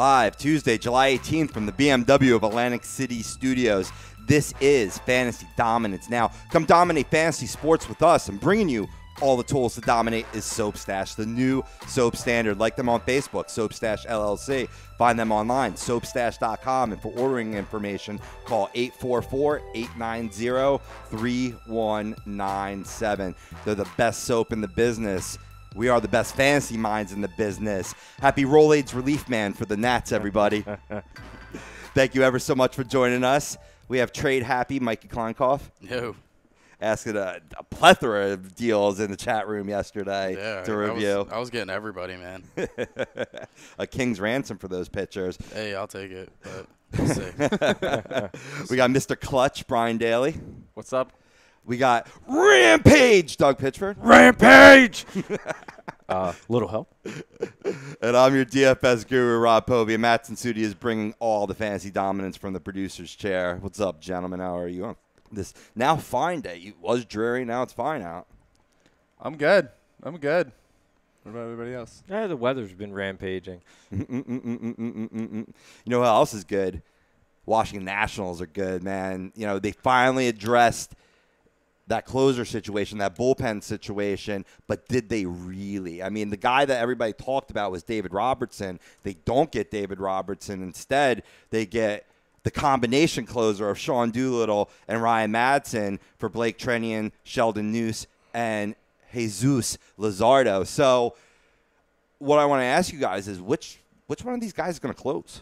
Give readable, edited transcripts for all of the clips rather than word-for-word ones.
Live Tuesday, July 18th from the BMW of Atlantic City Studios. This is Fantasy Dominance. Now, come dominate fantasy sports with us. And bringing you all the tools to dominate is Soap Stash, the new soap standard. Like them on Facebook, Soap Stash LLC. Find them online, soapstash.com. And for ordering information, call 844-890-3197. They're the best soap in the business. We are the best fantasy minds in the business. Happy Rolaids Relief Man for the Nats, everybody. Thank you ever so much for joining us. We have Trade Happy Mikey Kleinkoff. No. Asking a plethora of deals in the chat room yesterday to review. I was getting everybody, man. A king's ransom for those pitchers. Hey, I'll take it, but we'll see. We got Mr. Clutch, Brian Daly. What's up? We got Rampage, Doug Pitchford. Rampage! Little help. And I'm your DFS guru, Rob Povey. Madson Sudi is bringing all the fantasy dominance from the producer's chair. What's up, gentlemen? How are you on this now fine day? It was dreary. Now it's fine out. I'm good. What about everybody else? Yeah, the weather's been rampaging. You know who else is good? Washington Nationals are good, man. You know, they finally addressed that closer situation, that bullpen situation, but did they really? I mean, the guy that everybody talked about was David Robertson. They don't get David Robertson. Instead, they get the combination closer of Sean Doolittle and Ryan Madson for Blake Treinen, Sheldon Neuse, and Jesus Luzardo. So what I want to ask you guys is which one of these guys is going to close?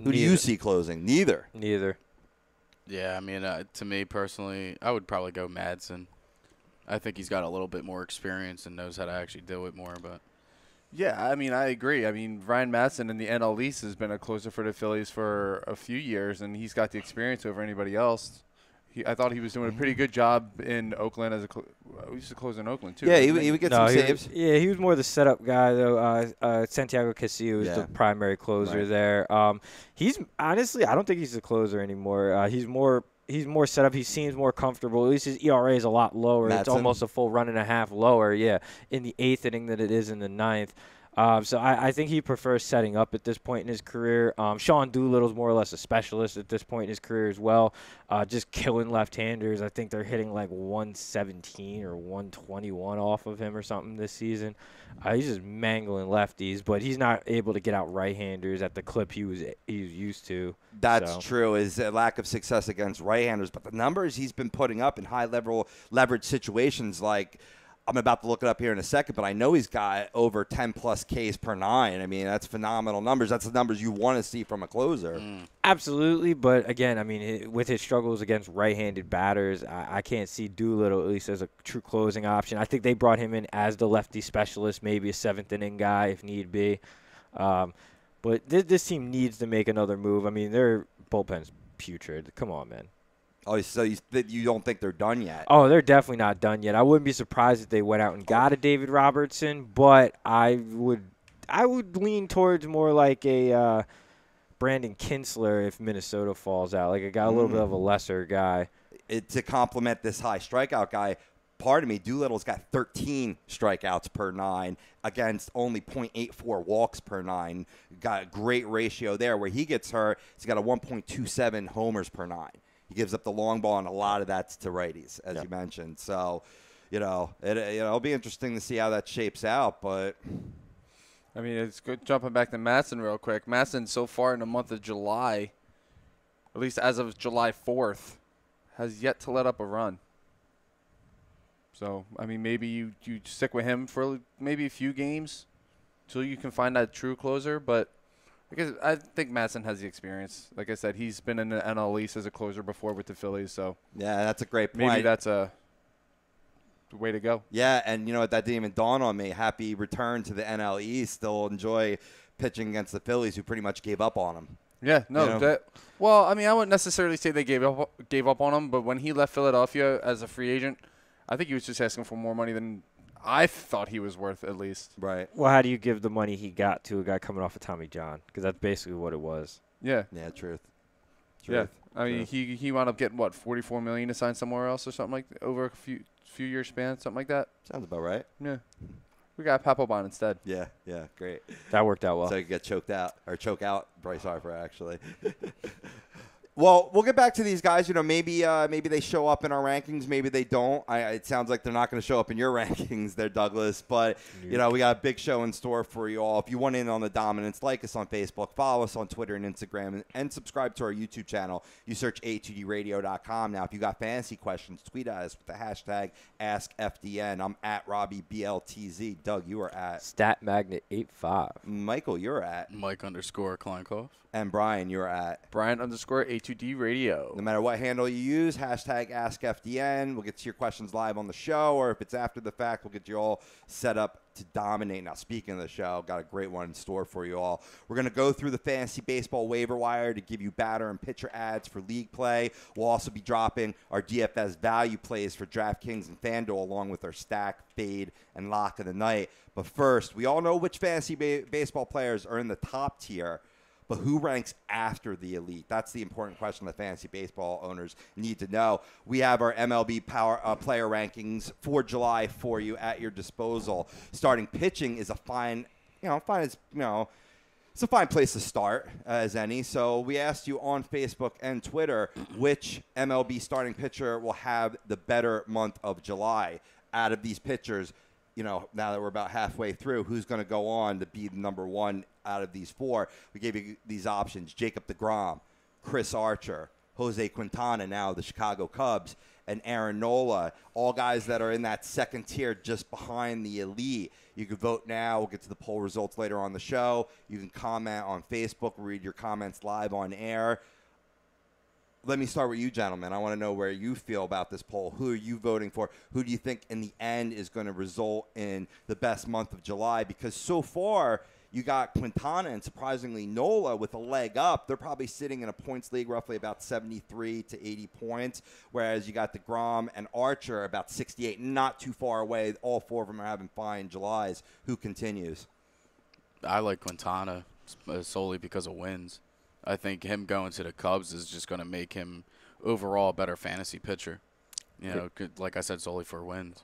Who do you see closing? Neither. Yeah, I mean, to me personally, I would probably go Madson. I think he's got a little bit more experience and knows how to actually do it more. But yeah, I mean, I agree. I mean, Ryan Madson in the NL East has been a closer for the Phillies for a few years, and he's got the experience over anybody else. I thought he was doing a pretty good job in Oakland as we used to close in Oakland too. Yeah, he would get some saves. He was more the setup guy though. Santiago Castillo is the primary closer there. He's honestly, I don't think he's the closer anymore. He's more set up. He seems more comfortable. At least his ERA is a lot lower. Madson. It's almost a full run and a half lower. Yeah, in the 8th inning than it is in the 9th. So I think he prefers setting up at this point in his career. Sean Doolittle's more or less a specialist at this point in his career as well, just killing left-handers. I think they're hitting like 117 or 121 off of him or something this season. He's just mangling lefties, but he's not able to get out right-handers at the clip he was used to. That's true. Is a lack of success against right-handers, but the numbers he's been putting up in high-level leverage situations, like I'm about to look it up here in a second, but I know he's got over 10-plus Ks per 9. I mean, that's phenomenal numbers. That's the numbers you want to see from a closer. Absolutely, but again, I mean, with his struggles against right-handed batters, I can't see Doolittle at least as a true closing option. I think they brought him in as the lefty specialist, maybe a 7th-inning guy if need be. But this team needs to make another move. I mean, their bullpen's putrid. Come on, man. Oh, so you don't think they're done yet? Oh, they're definitely not done yet. I wouldn't be surprised if they went out and got a David Robertson, but I would lean towards more like a Brandon Kinsler if Minnesota falls out, like a guy a little bit of a lesser guy. To complement this high strikeout guy, pardon me, Doolittle's got 13 strikeouts per 9 against only 0.84 walks per 9. Got a great ratio there. Where he gets hurt, he's got a 1.27 homers per 9. He gives up the long ball, and a lot of that's to righties, as you mentioned. So, it'll be interesting to see how that shapes out. But I mean, it's good jumping back to Madson real quick. Madson so far in the month of July, at least as of July 4th, has yet to let up a run. So, I mean, maybe you stick with him for maybe a few games until you can find that true closer, but because I think Madson has the experience. Like I said, he's been in the NL East as a closer before with the Phillies. So yeah, that's a great point. Maybe that's a way to go. Yeah, and you know what? That didn't even dawn on me. Happy return to the NL East. Still enjoy pitching against the Phillies, who pretty much gave up on him. Yeah, no. Well, I mean, I wouldn't necessarily say they gave up on him, but when he left Philadelphia as a free agent, I think he was just asking for more money than I thought he was worth, at least. Right. Well, how do you give the money he got to a guy coming off of Tommy John? Because that's basically what it was. Yeah. Yeah, truth. Yeah. I mean, he wound up getting, what, $44 million to sign somewhere else or something like that, over a few year span, something like that? Sounds about right. Yeah. We got Papelbon instead. Yeah, great. That worked out well. So you get choke out Bryce Harper, actually. Well, we'll get back to these guys. Maybe they show up in our rankings. Maybe they don't. It sounds like they're not going to show up in your rankings there, Douglas. But, we got a big show in store for you all. If you want in on the dominance, like us on Facebook, follow us on Twitter and Instagram, and subscribe to our YouTube channel. You search a2dradio.com. Now, if you got fantasy questions, tweet at us with the hashtag AskFDN. I'm at Robbie BLTZ. Doug, you are at StatMagnet85. Michael, you're at Mike_Kleinkoff. And Brian, you're at Brian_A2D Radio. No matter what handle you use, hashtag AskFDN. We'll get to your questions live on the show, or if it's after the fact, we'll get you all set up to dominate. Now, speaking of the show, got a great one in store for you all. We're going to go through the fantasy baseball waiver wire to give you batter and pitcher ads for league play. We'll also be dropping our DFS value plays for DraftKings and FanDuel, along with our stack, fade, and lock of the night. But first, we all know which fantasy baseball players are in the top tier. But who ranks after the elite? That's the important question that fantasy baseball owners need to know. We have our MLB player rankings for July for you at your disposal. Starting pitching is a fine it's a fine place to start as any. So we asked you on Facebook and Twitter which MLB starting pitcher will have the better month of July out of these pitchers. Now that we're about halfway through, who's going to go on to be the number one out of these four? We gave you these options: Jacob deGrom, Chris Archer, Jose Quintana, now the Chicago Cubs, and Aaron Nola, all guys that are in that second tier just behind the elite. You can vote now. We'll get to the poll results later on the show. You can comment on Facebook. We'll read your comments live on air. Let me start with you, gentlemen. I want to know where you feel about this poll. Who are you voting for? Who do you think in the end is going to result in the best month of July? Because so far, you got Quintana and surprisingly Nola with a leg up. They're probably sitting in a points league roughly about 73 to 80 points, whereas you got deGrom and Archer about 68, not too far away. All four of them are having fine Julys. Who continues? I like Quintana solely because of wins. I think him going to the Cubs is just going to make him overall a better fantasy pitcher. Like I said, solely for wins.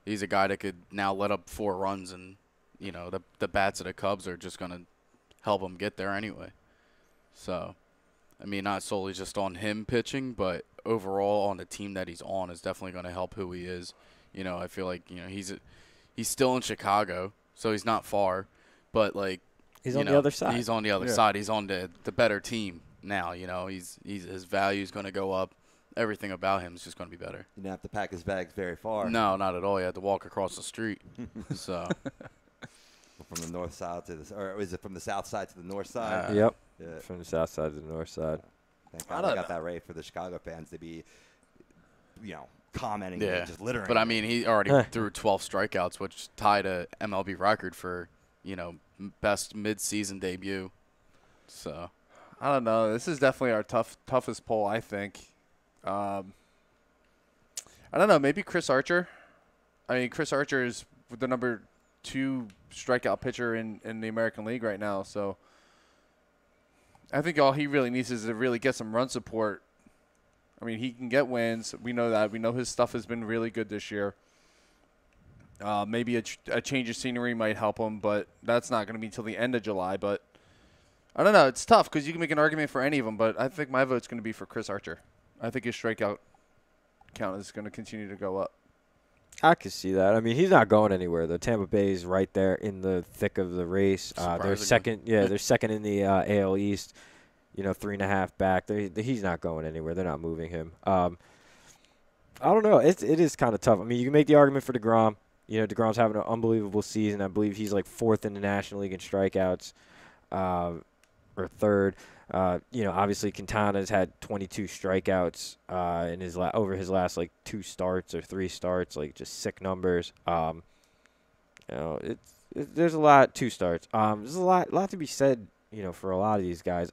He's a guy that could now let up 4 runs, and the bats of the Cubs are just going to help him get there anyway. So, not solely just on him pitching, but overall on the team that he's on is definitely going to help who he is. I feel like he's still in Chicago, so he's not far, but he's on the other side. He's on the other side. He's on the better team now. His value is going to go up. Everything about him is just going to be better. You didn't have to pack his bags very far. No, not at all. You had to walk across the street. So from the north side to the, or is it from the south side to the north side? Yep. Yeah. From the south side to the north side. Thank God I got that right for the Chicago fans to be, commenting and just littering. But he already threw 12 strikeouts, which tied a MLB record for best mid-season debut. So I don't know. This is definitely our toughest poll, I think. I don't know. Maybe Chris Archer. Chris Archer is the number 2 strikeout pitcher in the American League right now. So I think all he really needs is to really get some run support. He can get wins. We know that. We know his stuff has been really good this year. Maybe a change of scenery might help him, but that's not going to be until the end of July. But I don't know. It's tough because you can make an argument for any of them, but I think my vote's going to be for Chris Archer. I think his strikeout count is going to continue to go up. I could see that. He's not going anywhere. The Tampa Bay is right there in the thick of the race. They're second. Yeah, they're second in the AL East. 3.5 back. He's not going anywhere. They're not moving him. I don't know. It is kind of tough. You can make the argument for deGrom. deGrom's having an unbelievable season. I believe he's like 4th in the National League in strikeouts, or 3rd. Obviously Quintana's had 22 strikeouts in over his last 2 starts or 3 starts, just sick numbers. There's a lot 2 starts. There's a lot to be said, for a lot of these guys.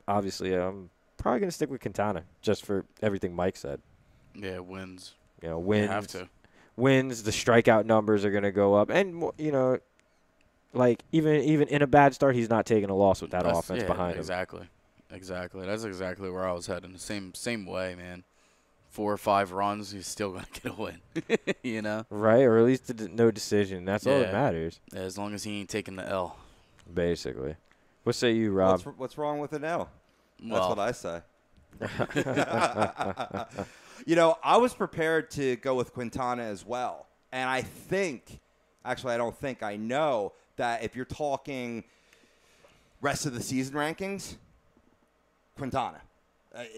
Obviously, I'm probably gonna stick with Quintana just for everything Mike said. Yeah, wins. Wins. You have to. Wins. The strikeout numbers are gonna go up, and even in a bad start, he's not taking a loss with that offense behind him. Exactly. That's exactly where I was heading. The same way, man. 4 or 5 runs, he's still going to get a win. You know? Right, or at least no decision. That's all that Yeah. matters, As long as he ain't taking the L. basically. What say you, Rob? What's wrong with an L? That's Well, what I say. You know, I was prepared to go with Quintana as well. And I think, actually, I don't think, I know that if you're talking rest of the season rankings, Quintana.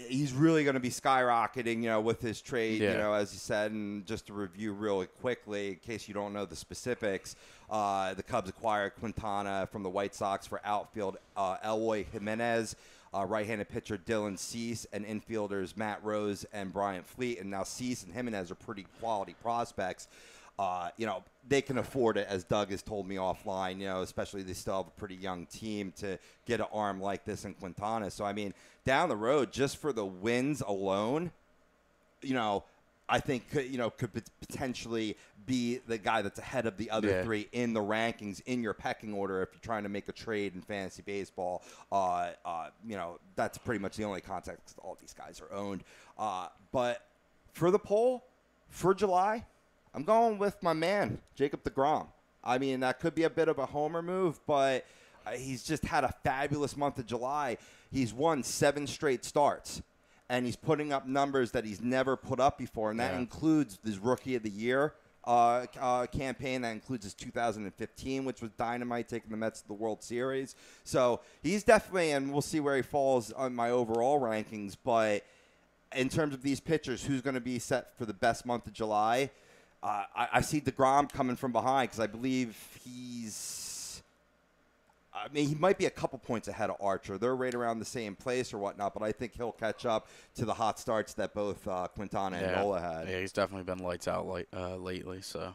He's really going to be skyrocketing, you know, with his trade, you know, as you said. And just to review really quickly, in case you don't know the specifics, the Cubs acquired Quintana from the White Sox for outfield Eloy Jimenez, right-handed pitcher Dylan Cease, and infielders Matt Rose and Bryant Fleet. And now Cease and Jimenez are pretty quality prospects. You know, they can afford it, as Doug has told me offline, you know, especially they still have a pretty young team to get an arm like this in Quintana. So, I mean, down the road, just for the wins alone, you know, I think, you know, could potentially be the guy that's ahead of the other three in the rankings in your pecking order if you're trying to make a trade in fantasy baseball. You know, that's pretty much the only context all these guys are owned. But for the poll, for July, I'm going with my man, Jacob deGrom. I mean, that could be a bit of a homer move, but he's just had a fabulous month of July. He's won 7 straight starts, and he's putting up numbers that he's never put up before, and that includes his Rookie of the Year campaign. That includes his 2015, which was dynamite, taking the Mets to the World Series. So he's definitely, and we'll see where he falls on my overall rankings, but in terms of these pitchers, who's going to be set for the best month of July? I see deGrom coming from behind because I believe he might be a couple points ahead of Archer. They're right around the same place or whatnot, but I think he'll catch up to the hot starts that both Quintana and Nola had. Yeah, he's definitely been lights out lately. So,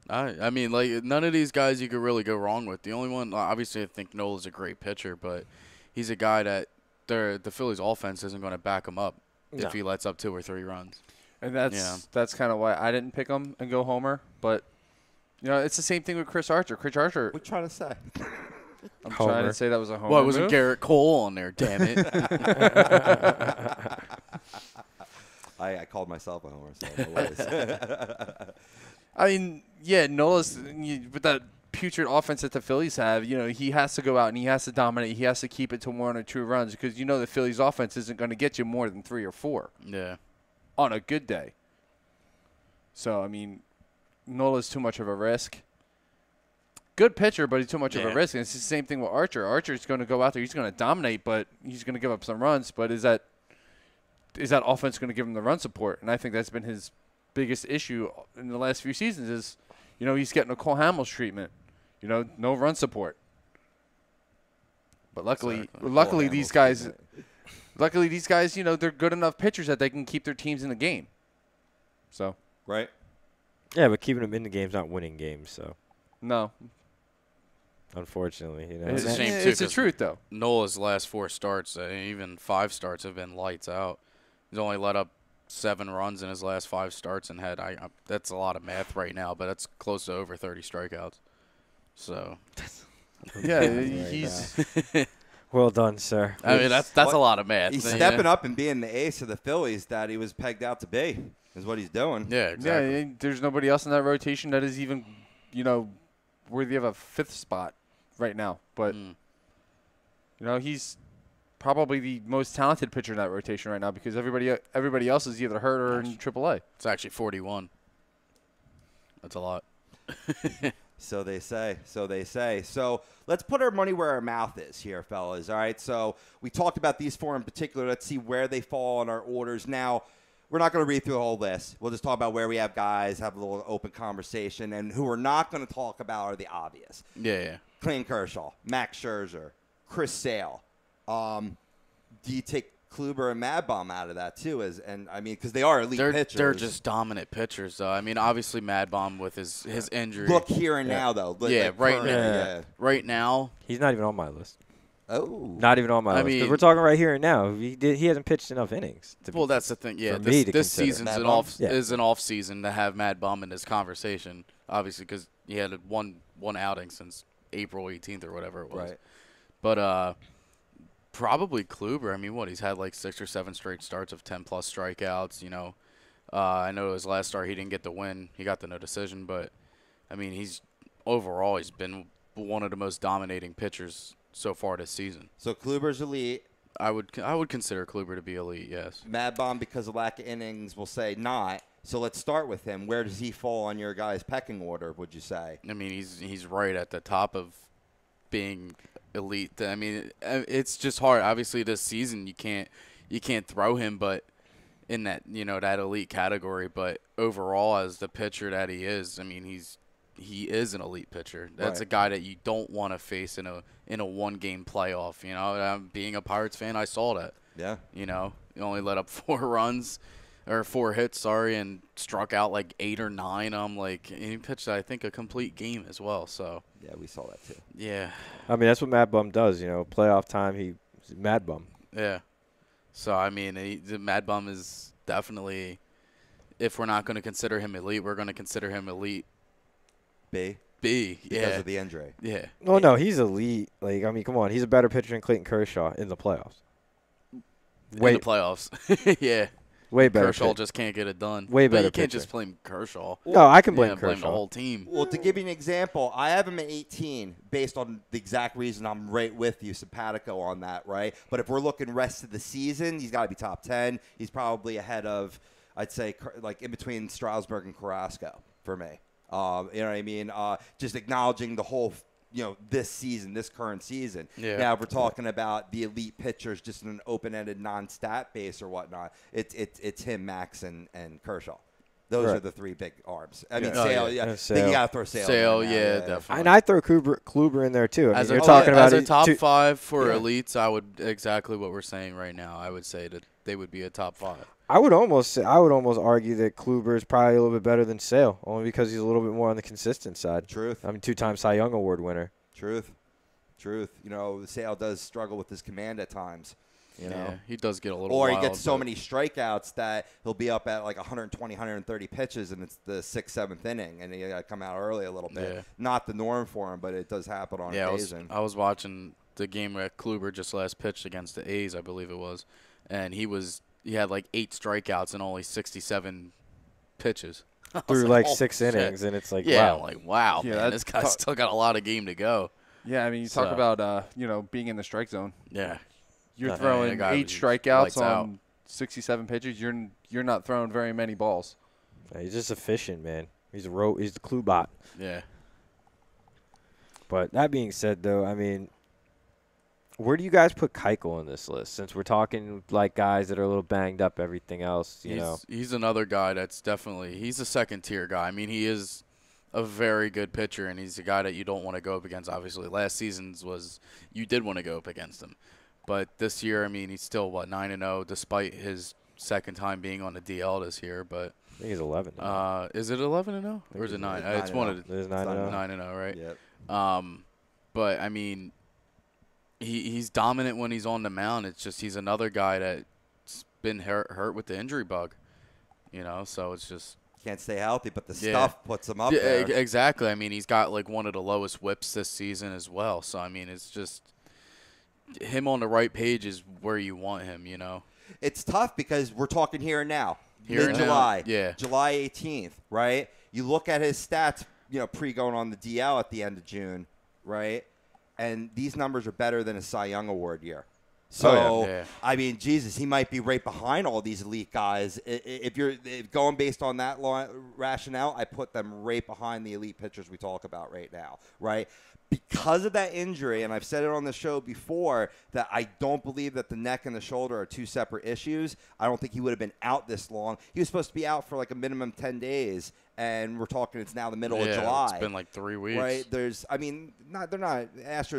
I mean, like, none of these guys you could really go wrong with. The only one, obviously, I think Nola's a great pitcher, but he's a guy that the Phillies' offense isn't going to back him up if he lets up 2 or 3 runs. And that's kind of why I didn't pick him and go homer. But, you know, it's the same thing with Chris Archer. Chris Archer. What are you trying to say? I'm trying to say that was a homer Well, it wasn't move. Garrett Cole on there, damn it. I called myself a homer, so no worries. I mean, yeah, Nola's with that putrid offense that the Phillies have, you know, he has to go out and he has to dominate. He has to keep it to 1 or 2 runs because, you know, the Phillies' offense isn't going to get you more than 3 or 4. Yeah. On a good day. So, I mean, Nola's too much of a risk. Good pitcher, but he's too much of a risk. And it's the same thing with Archer. Archer's going to go out there. He's going to dominate, but he's going to give up some runs. But is that offense going to give him the run support? And I think that's been his biggest issue in the last few seasons is, you know, he's getting a Cole Hamels treatment. You know, no run support. But luckily these guys... Luckily, these guys, you know, they're good enough pitchers that they can keep their teams in the game. So. Right. Yeah, but keeping them in the game's not winning games, so. No. Unfortunately, you know. It's a shame, too. It's the truth, though. Nola's last 4 starts, even 5 starts, have been lights out. He's only let up 7 runs in his last 5 starts and had that's a lot of math right now, but that's close to over 30 strikeouts. So. Yeah, he's. Well done, sir. I mean, that's a lot of math. He's stepping up and being the ace of the Phillies that he was pegged out to be, is what he's doing. Yeah, exactly. Yeah, there's nobody else in that rotation that is even, you know, worthy of a 5th spot right now. But, you know, he's probably the most talented pitcher in that rotation right now because everybody else is either hurt or in AAA. It's actually 41. That's a lot. So they say. So let's put our money where our mouth is here, fellas. All right. So we talked about these 4 in particular. Let's see where they fall in our orders. Now, we're not going to read through the whole list. We'll just talk about where we have guys, have a little open conversation. And who we're not going to talk about are the obvious. Yeah. Clayton Kershaw, Max Scherzer, Chris Sale. Do you take Kluber and Madbom out of that too? Because they are elite pitchers. They're just dominant pitchers, though. I mean, obviously Madbom with his injury. Look here and now, though. Right now. He's not even on my list. Oh. Not even on my list. 'Cause mean, we're talking right here and now. He hasn't pitched enough innings. Well, that's the thing. Yeah, for me to this consider. season's Madbom? an off season to have Madbom in this conversation, obviously, because he had one outing since April 18th or whatever it was. Right. But Probably Kluber. I mean, he's had like 6 or 7 straight starts of 10-plus strikeouts, you know. I know his last start he didn't get the win. He got the no decision, but, I mean, he's been one of the most dominating pitchers so far this season. So Kluber's elite. I would consider Kluber to be elite, yes. Mad Bomb, because of lack of innings, will say not. So let's start with him. Where does he fall on your guys' pecking order, would you say? I mean, he's right at the top of being elite. I mean, it's just hard. Obviously, this season you can't throw him, but in that that elite category. But overall, as the pitcher that he is, I mean, he is an elite pitcher. That's a guy that you don't want to face in a one-game playoff. You know, being a Pirates fan, I saw that. Yeah. You know, he only let up 4 hits, and struck out like 8 or 9. I'm like, and he pitched, I think, a complete game as well. So yeah, we saw that too. Yeah. I mean, that's what Mad Bum does. You know, playoff time, he's Mad Bum. Yeah. So I mean, the Mad Bum is definitely, if we're not going to consider him elite, we're going to consider him elite. B. Because of the injury. Yeah. Oh no, he's elite. Like, I mean, come on, he's a better pitcher than Clayton Kershaw in the playoffs. In the playoffs. Yeah. Way better. Kershaw just can't get it done. Way better. But you can't just blame Kershaw. No, I can blame Kershaw. Blame the whole team. Well, to give you an example, I have him at 18 based on the exact reason I'm right with you, simpatico on that, right? But if we're looking rest of the season, he's got to be top 10. He's probably ahead of, I'd say, like in between Strasburg and Carrasco for me. You know what I mean? Just acknowledging the whole, this season, this current season. Yeah. Now, if we're talking about the elite pitchers just in an open-ended, non-stat base or whatnot, it's him, Max, and Kershaw. Those are the 3 big arms. I mean, Sale, yeah. Then you got to throw Sale. Sale, in yeah, there. definitely. And I throw Kluber in there too. I mean, You're talking about as a top 5 for Yeah. elites. I would exactly what we're saying right now. I would say that they would be a top 5. I would almost argue that Kluber is probably a little bit better than Sale, only because he's a little bit more on the consistent side. Truth. I mean, 2-time Cy Young Award winner. Truth. Sale does struggle with his command at times. You know? Yeah, he does get a little Or wild, he gets so but- many strikeouts that he'll be up at like 120, 130 pitches, and it's the 6th, 7th inning, and he got to come out early a little bit. Yeah. Not the norm for him, but it does happen on occasion. I was watching the game where Kluber just last pitched against the A's, I believe it was, and he had like 8 strikeouts and only 67 pitches. Through like 6 innings, and it's like, wow. I'm like, wow, Yeah, man, this guy's still got a lot of game to go. Yeah, I mean, you talk about being in the strike zone. Yeah. You're Yeah, throwing the guy 8 was strikeouts lights on out. 67 pitches. You're not throwing very many balls. Yeah, he's just efficient, man. He's the clue bot. Yeah. But that being said, though, I mean, where do you guys put Keuchel on this list? Since we're talking like guys that are a little banged up, everything else, you know. He's another guy that's definitely – he's a second-tier guy. I mean, he is a very good pitcher, and he's a guy that you don't want to go up against. Obviously, last season's was – you did want to go up against him. But this year, I mean, he's still, 9-0, despite his second time being on the DL this year. But I think he's 11. is it 11-0 or is it 9? It's one of the – It is 9-0. 9-0, right? Yep. But, I mean – He's dominant when he's on the mound. It's just he's another guy that's been hurt with the injury bug, so it's just Can't stay healthy, but the stuff puts him up there. Exactly. I mean, he's got like one of the lowest whips this season as well. So, I mean, it's just him on the right page is where you want him, It's tough because we're talking here and now. Here and Mid-July. now, yeah. July 18th, right? You look at his stats, pre-going on the DL at the end of June, right? And these numbers are better than a Cy Young Award year. So, yeah. I mean, Jesus, he might be right behind all these elite guys. If you're going based on that rationale, I put them right behind the elite pitchers we talk about right now, right? Because of that injury, and I've said it on the show before, that I don't believe that the neck and the shoulder are 2 separate issues. I don't think he would have been out this long. He was supposed to be out for like a minimum 10 days, and we're talking it's now the middle of July. It's been like 3 weeks. Right? Astros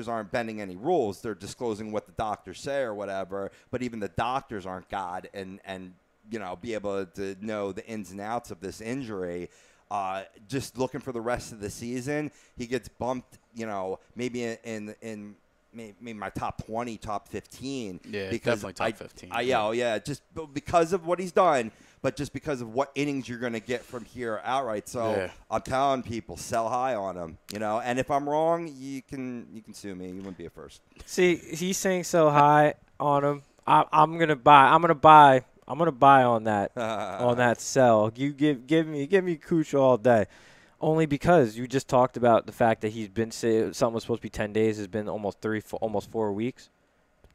aren't bending any rules. They're disclosing what the doctors say or whatever, but even the doctors aren't God and be able to know the ins and outs of this injury. Just looking for the rest of the season, he gets bumped, maybe in maybe my top 20, top 15. Yeah, because definitely top 15. Just because of what he's done, but just because of what innings you're going to get from here outright. So I'm telling people, sell high on him, And if I'm wrong, you can sue me. You wouldn't be a first. See, he's saying so high. on him. I'm gonna buy on that sell. You give me Kuch all day. Only because you just talked about the fact that he's been something was supposed to be 10 days has been almost 4 weeks.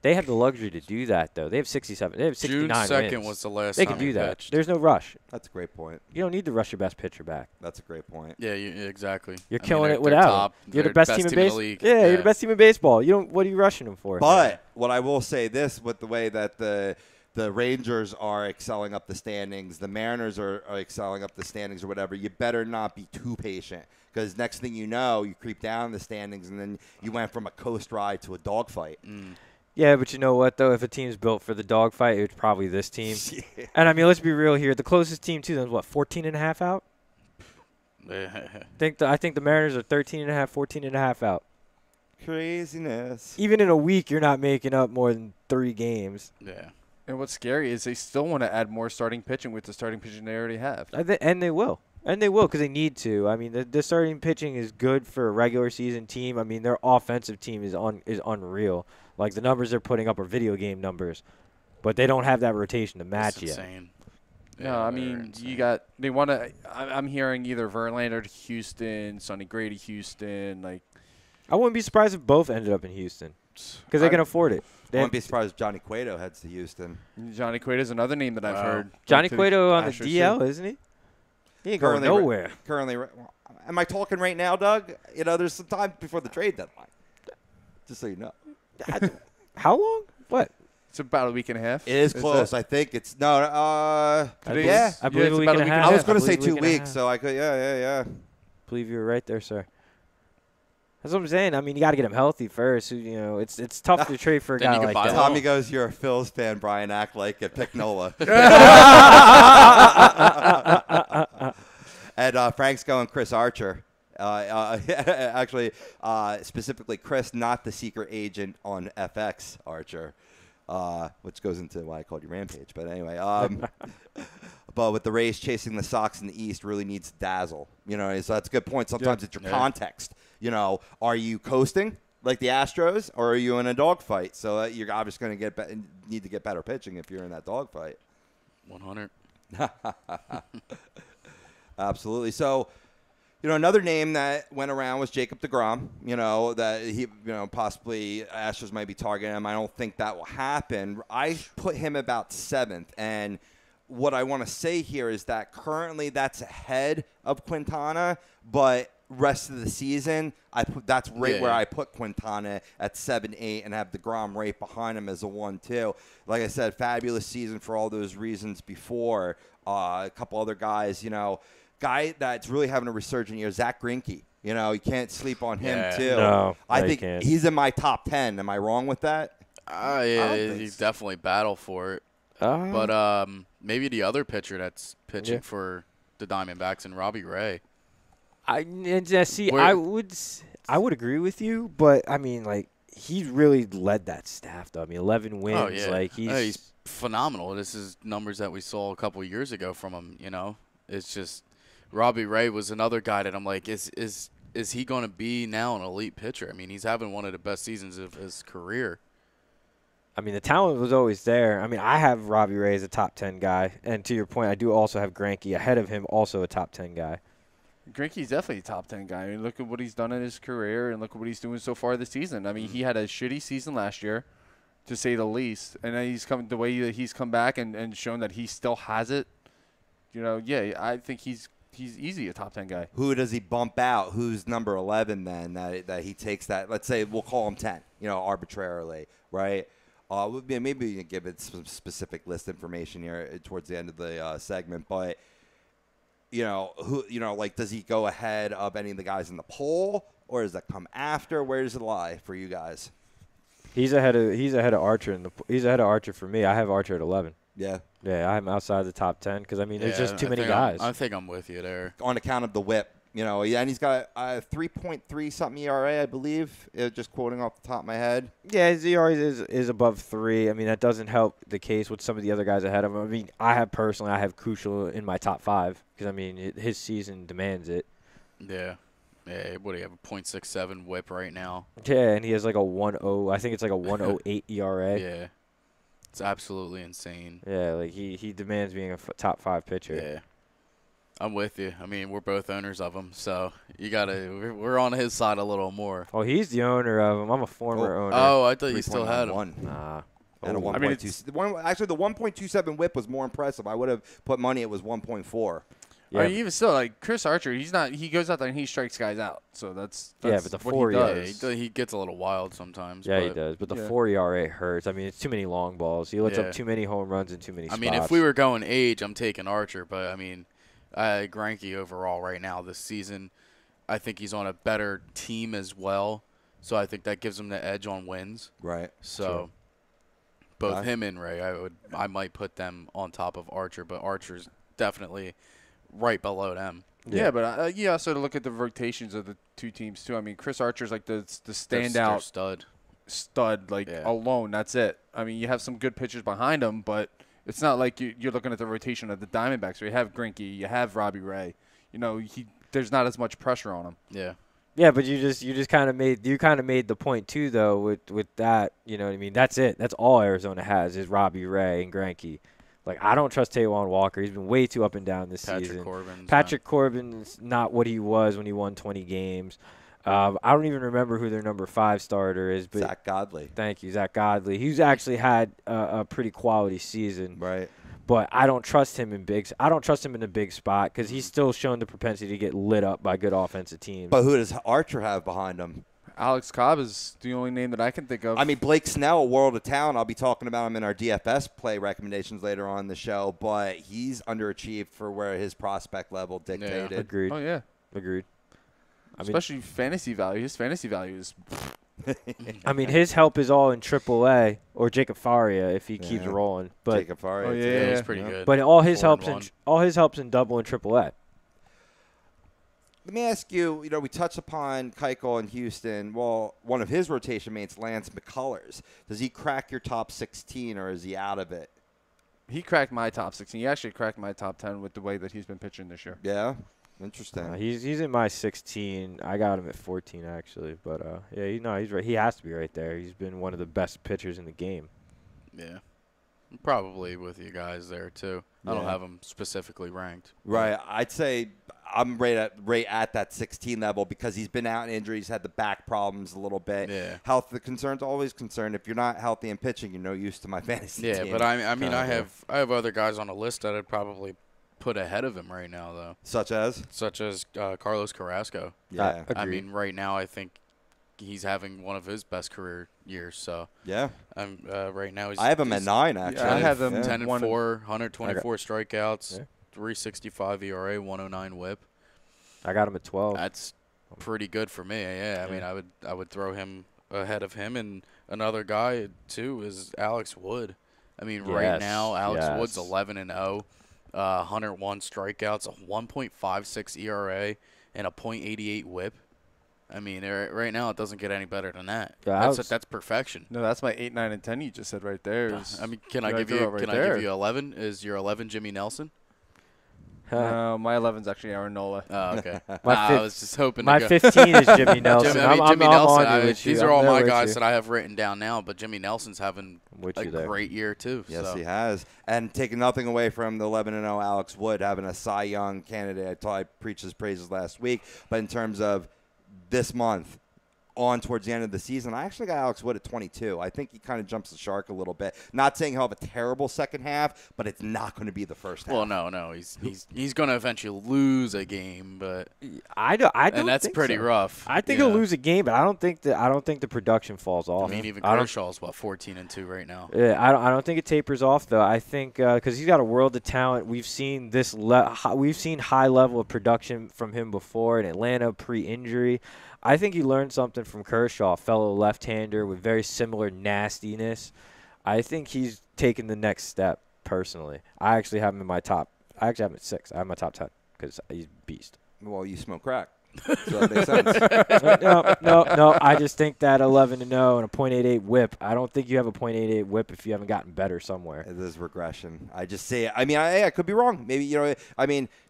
They have the luxury to do that though. They have 67. They have 69 June 2nd wins. was the last They time can do he that. pitched. There's no rush. That's a great point. You don't need to rush your best pitcher back. That's a great point. Yeah, exactly. You're I mean, killing they're it without top, him. You're the they're best team in the baseball. league. Yeah, you're the best team in baseball. What are you rushing him for? But what I will say this, with the way that the Rangers are excelling up the standings, the Mariners are excelling up the standings or whatever, you better not be too patient. Because next thing you know, you creep down the standings, and then you went from a coast ride to a dogfight. Yeah, but you know what, though? If a team's built for the dogfight, it's probably this team. Yeah. And, I mean, let's be real here. The closest team to them is, 14.5 out? I think the Mariners are 13.5, 14.5 out. Craziness. Even in a week, you're not making up more than 3 games. Yeah. And what's scary is they still want to add more starting pitching with the starting pitching they already have. And they will. And they will because they need to. I mean, the starting pitching is good for a regular season team. I mean, their offensive team is unreal. Like, the numbers they're putting up are video game numbers. But they don't have that rotation to match It's yet. insane. No, I mean, they want to. I'm hearing either Verlander to Houston, Sonny Gray to Houston. Like, I wouldn't be surprised if both ended up in Houston because they can afford it. I wouldn't be surprised if Johnny Cueto heads to Houston. Johnny Cueto is another name that I've heard. Johnny to Cueto on the Astros DL, too. isn't he? He ain't going nowhere. Currently, am I talking right now, Doug? There's some time before the trade deadline. Just so you know. How long? What? It's about a week and a half. It is close. I think it's no. I believe it's a week about and a a week half. I was going to I say believe 2 week and a weeks, half. so I could. Yeah. Believe you were right there, sir. That's what I'm saying. I mean, you got to get him healthy first. It's tough to trade for a Then guy you can like buy that. low. Tommy goes, "You're a Phils fan, Brian. Act like it. Pick Nola." And Frank's going Chris Archer. Actually, specifically Chris, not the secret agent on FX Archer, which goes into why I called you Rampage. But anyway, but with the Rays chasing the Sox in the East, really needs to dazzle. So that's a good point. Sometimes it's your context. Are you coasting like the Astros, or are you in a dogfight? So you're obviously going to need to get better pitching if you're in that dogfight. 100. Absolutely. So, another name that went around was Jacob deGrom. That he, possibly Astros might be targeting him. I don't think that will happen. I put him about 7th. And what I want to say here is that currently that's ahead of Quintana, but rest of the season, that's right where I put Quintana at 7-8 and have deGrom right behind him as a 1-2. Like I said, fabulous season for all those reasons before. A couple other guys, guy that's really having a resurgent year, Zach Greinke. You can't sleep on him too. No, I you think can't. he's in my top 10. Am I wrong with that? Yeah, he's definitely battle for it. But maybe the other pitcher that's pitching for the Diamondbacks and Robbie Ray. I would agree with you, but I mean, like, he's really led that staff though. I mean, 11 wins. Oh, yeah. Like he's phenomenal. This is numbers that we saw a couple of years ago from him. It's just Robbie Ray was another guy that I'm like, is he going to be now an elite pitcher? I mean, he's having one of the best seasons of his career. I mean, the talent was always there. I mean, I have Robbie Ray as a top 10 guy, and to your point, I do also have Greinke ahead of him, also a top 10 guy. Greinke's definitely a top 10 guy. I mean, look at what he's done in his career and look at what he's doing so far this season. I mean, he had a shitty season last year, to say the least. And then the way that he's come back and shown that he still has it. I think he's easy a top 10 guy. Who does he bump out? Who's number 11 then that he takes that? Let's say we'll call him 10, arbitrarily, right? Maybe you can give it some specific list information here towards the end of the segment, but does he go ahead of any of the guys in the poll, or does that come after? Where does it lie for you guys? He's ahead of Archer he's ahead of Archer for me. I have Archer at 11. Yeah. Yeah, I'm outside the top 10 because I mean there's just too many guys. I think I'm with you there. On account of the whip, and he's got a 3.3 something ERA, I believe. Just quoting off the top of my head. Yeah, his ERA is above 3. I mean that doesn't help the case with some of the other guys ahead of him. I mean I have Kuchel in my top 5 because I mean his season demands it. Yeah. Yeah, what do you have, a .67 whip right now? Yeah, and he has like a 1.0. I think it's like a 1.08 ERA. Yeah. It's absolutely insane. Yeah, like he demands being a top 5 pitcher. Yeah. I'm with you. I mean, we're both owners of him, so we're on his side a little more. Oh, he's the owner of him. I'm a former owner. Oh, I thought you still had him. 3.91. Nah. And a Oh. 1.2. Actually, the 1.27 whip was more impressive. I would have put money it was 1.4. Yeah, I mean, even still, like Chris Archer, he goes out there and he strikes guys out. So that's but the what 4 he ERA. does. He gets a little wild sometimes. Yeah, but he does. But the Yeah. 4 ERA hurts. I mean, it's too many long balls. He lets Yeah. up too many home runs and too many I spots. mean, if we were going age, I'm taking Archer. But, I mean, Greinke overall right now this season, I think he's on a better team as well. So I think that gives him the edge on wins. Right. So Sure. both Okay. him and Ray, I might put them on top of Archer. But Archer's definitely right below them. Yeah, but you also look at the rotations of the two teams too. I mean, Chris Archer's like the They're standout stud. like Yeah. alone. That's it. I mean, you have some good pitchers behind him, but it's not like you're looking at the rotation of the Diamondbacks. Where you have Greinke, you have Robbie Ray. You know, there's not as much pressure on him. Yeah. Yeah, but you just kind of made the point too though with that. You know what I mean? That's it. That's all Arizona has is Robbie Ray and Greinke. Like, I don't trust Taijuan Walker. He's been way too up and down this season. Patrick Corbin's not what he was when he won 20 games. I don't even remember who their number 5 starter is. But Zach Godley. Thank you, Zach Godley. He's actually had a pretty quality season. Right. But I don't trust him in a big spot because he's still shown the propensity to get lit up by good offensive teams. But who does Archer have behind him? Alex Cobb is the only name that I can think of. I mean, Blake Snell, a world of talent. I'll be talking about him in our DFS play recommendations later on in the show, but he's underachieved for where his prospect level dictated. Agreed. Oh yeah, Agreed. especially fantasy value. His fantasy value is. I mean, his help is all in AAA or Jacob Faria if he keeps Yeah. rolling. But Jacob Faria. Oh, too. yeah. He's pretty good. but all his 4-1. helps in double and AAA. Let me ask you, we touched upon Keuchel in Houston. Well, one of his rotation mates, Lance McCullers. Does he crack your top 16 or is he out of it? He cracked my top 16. He actually cracked my top 10 with the way that he's been pitching this year. Yeah? Interesting. He's in my 16. I got him at 14 actually, but yeah, he's right. He has to be right there. He's been one of the best pitchers in the game. Yeah. Probably with you guys there, too. I don't Yeah. have him specifically ranked. Right. I'd say I'm right at that 16 level because he's been out in injuries, had the back problems a little bit. Yeah. Health concerns always concerned. If you're not healthy and pitching, you're no use to my fantasy Yeah, team. but I mean, I Kinda. have other guys on the list that I'd probably put ahead of him right now, though, Such as? such as Carlos Carrasco. Yeah. I Agreed. mean, right now I think he's having one of his best career years. So Yeah. I'm right now he's. I have him at he's 9, actually. I have him 10 and one- 4, 124 strikeouts, Yeah. 365 ERA, 109 WHIP. I got him at 12. That's pretty good for me. Yeah, I mean, I would throw him ahead of him, and another guy too is Alex Wood. I mean, right Yes, now Alex yes. Wood's 11-0, 101 strikeouts, a 1.56 ERA, and a .88 WHIP. I mean, right now it doesn't get any better than that. Yeah, That's perfection. No, that's my 8, 9, and 10 you just said right there. I mean, can I Right give there, you right can I there. give you 11? Is your 11 Jimmy Nelson? No, my 11's actually Aaron Nola. Oh, okay. My I fif- was just hoping My to go. 15 is Jimmy Nelson. Jimmy, I mean, I'm Jimmy on Nelson. you with you. These are I'm all there my with guys you. that I have written down now, but Jimmy Nelson's having With a you there. great year too. Yes, so. he has. And taking nothing away from the 11-0 Alex Wood having a Cy Young candidate. I preached his praises last week. But in terms of this month, on towards the end of the season, I actually got Alex Wood at 22. I think he kind of jumps the shark a little bit. Not saying he'll have a terrible second half, but it's not going to be the first half. Well, no, he's going to eventually lose a game, but I don't and that's think pretty so. rough. I think Yeah. he'll lose a game, but I don't think the production falls I off. mean, even I don't- Kershaw's 14-2 right now. Yeah, I don't think it tapers off though. I think because he's got a world of talent. We've seen we've seen high level of production from him before in Atlanta pre-injury. I think he learned something from Kershaw, fellow left-hander with very similar nastiness. I think he's taken the next step personally. I actually have him in my top. I actually have him at 6. I have my top 10 because he's a beast. Well, you smoke crack. So that makes sense. No. I just think that 11-0 and a .88 whip. I don't think you have a .88 whip if you haven't gotten better somewhere. It is regression. I just say. I mean, I could be wrong. Maybe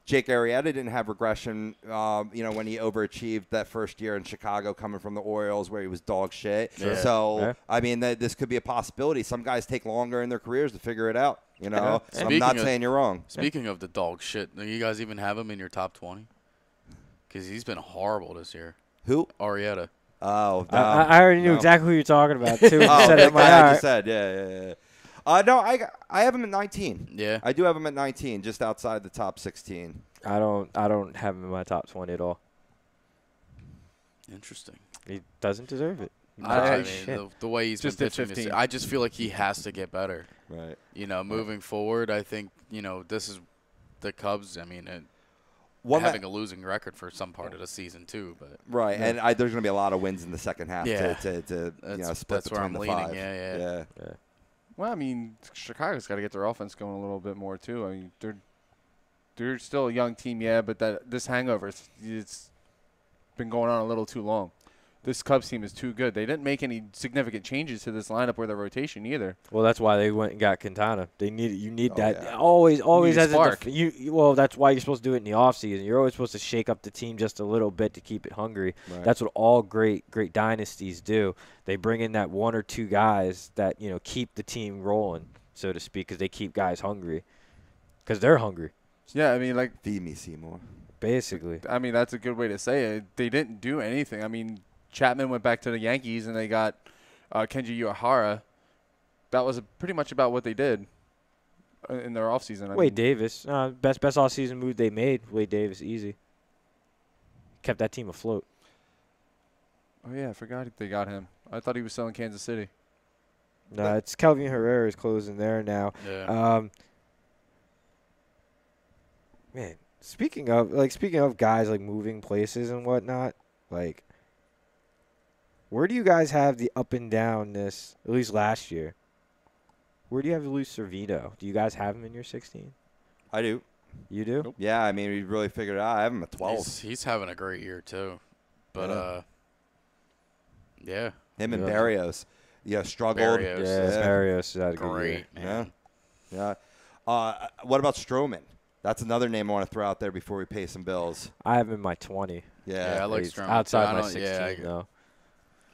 Jake Arrieta didn't have regression. When he overachieved that first year in Chicago, coming from the Orioles where he was dog shit. Yeah. So Yeah. I mean, this could be a possibility. Some guys take longer in their careers to figure it out. You know, Yeah. so I'm not saying you're wrong. Speaking of the dog shit, do you guys even have him in your top 20? Because he's been horrible this year. Who? Arrieta. Oh, no. I already knew exactly who you're talking about too. You Oh, said it that in my guy I eye. just said. Yeah. No, I have him at 19. Yeah. I do have him at 19, just outside the top 16. I don't have him in my top 20 at all. Interesting. He doesn't deserve it. I mean, Shit. the way he's been Just at pitching this 15. year, I just feel like he has to get better. Right. Moving forward, I think, this is the Cubs. I mean, having a losing record for some part of the season too, but Right, and there's going to be a lot of wins in the second half Yeah. to split that's where between I'm the leaning. five. Yeah. Well, I mean, Chicago's got to get their offense going a little bit more too. I mean, they're still a young team, yeah, but this hangover, it's been going on a little too long. This Cubs team is too good. They didn't make any significant changes to this lineup or their rotation either. Well, that's why they went and got Quintana. You need that. Yeah. Always need a as spark. well, that's why you're supposed to do it in the offseason. You're always supposed to shake up the team just a little bit to keep it hungry. Right. That's what all great dynasties do. They bring in that one or two guys that, keep the team rolling, so to speak, because they keep guys hungry. Because they're hungry, Yeah, I mean, like, Feed me, Seymour. basically. I mean, that's a good way to say it. They didn't do anything. I mean, Chapman went back to the Yankees and they got Kenji Uehara. That was pretty much about what they did in their offseason. Wade Davis, best offseason move they made. Wade Davis, easy. Kept that team afloat. Oh, yeah, I forgot they got him. I thought he was still in Kansas City. No, it's Kelvin Herrera is closing there now. Yeah. Man, speaking of guys like moving places and whatnot, like, where do you guys have the up and down this? At least last year. Where do you have Luis Cervino? Do you guys have him in your 16? I do. You do? Nope. Yeah, I mean, we really figured it out. I have him at 12. He's having a great year too, but yeah, Him and Yeah. Barrios. Yeah, struggled. Barrios. Yeah, Marios had a good year. great man. Yeah. What about Stroman? That's another name I want to throw out there before we pay some bills. I have him in my 20. Yeah, I like He's Stroman. outside I my don't- 16, I though.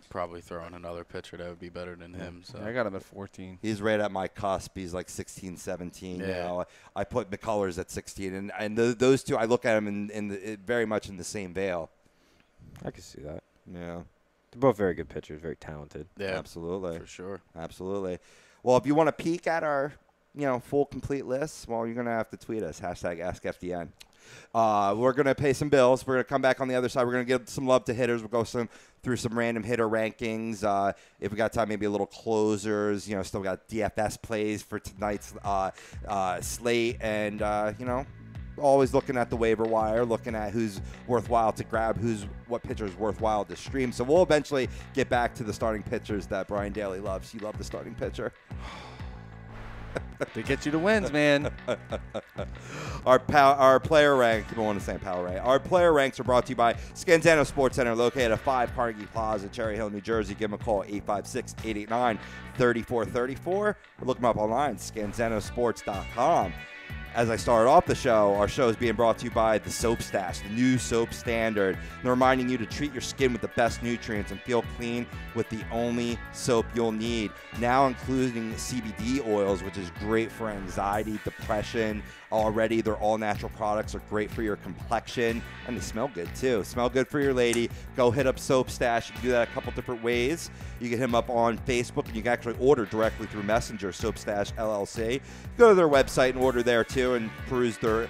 Probably throwing another pitcher that would be better than him. So I got him at 14. He's right at my cusp. He's like 16, 17. Yeah. You know, I put McCullers at 16, and those two, I look at them in very much in the same veil. I can see that. Yeah, They're both very good pitchers, very talented. yeah, absolutely, for sure. absolutely. Well, if you want to peek at our full complete list, well, you're gonna have to tweet us #AskFDN. We're going to pay some bills. We're going to come back on the other side. We're going to give some love to hitters. We'll go through some random hitter rankings. If we got time, maybe a little closers. Still got DFS plays for tonight's slate. And, always looking at the waiver wire, looking at who's worthwhile to grab, what pitcher is worthwhile to stream. So we'll eventually get back to the starting pitchers that Brian Daly loves. You love the starting pitcher. They get you the wins, man. Our player rank, I want to say power rank. Our player ranks are brought to you by Scanzano Sports Center, located at 5 Carnegie Plaza, Cherry Hill, New Jersey. Give them a call, 856-889-3434. Or look them up online, scanzanosports.com. As I started off the show, our show is being brought to you by the Soap Stash, the new soap standard. They're reminding you to treat your skin with the best nutrients and feel clean with the only soap you'll need. Now including CBD oils, which is great for anxiety, depression. Already, their all-natural products are great for your complexion, and they smell good, too. Smell good for your lady. Go hit up Soap Stash. You can do that a couple different ways. You can hit them up on Facebook, and you can actually order directly through Messenger, Soap Stash LLC. Go to their website and order there, too, and peruse their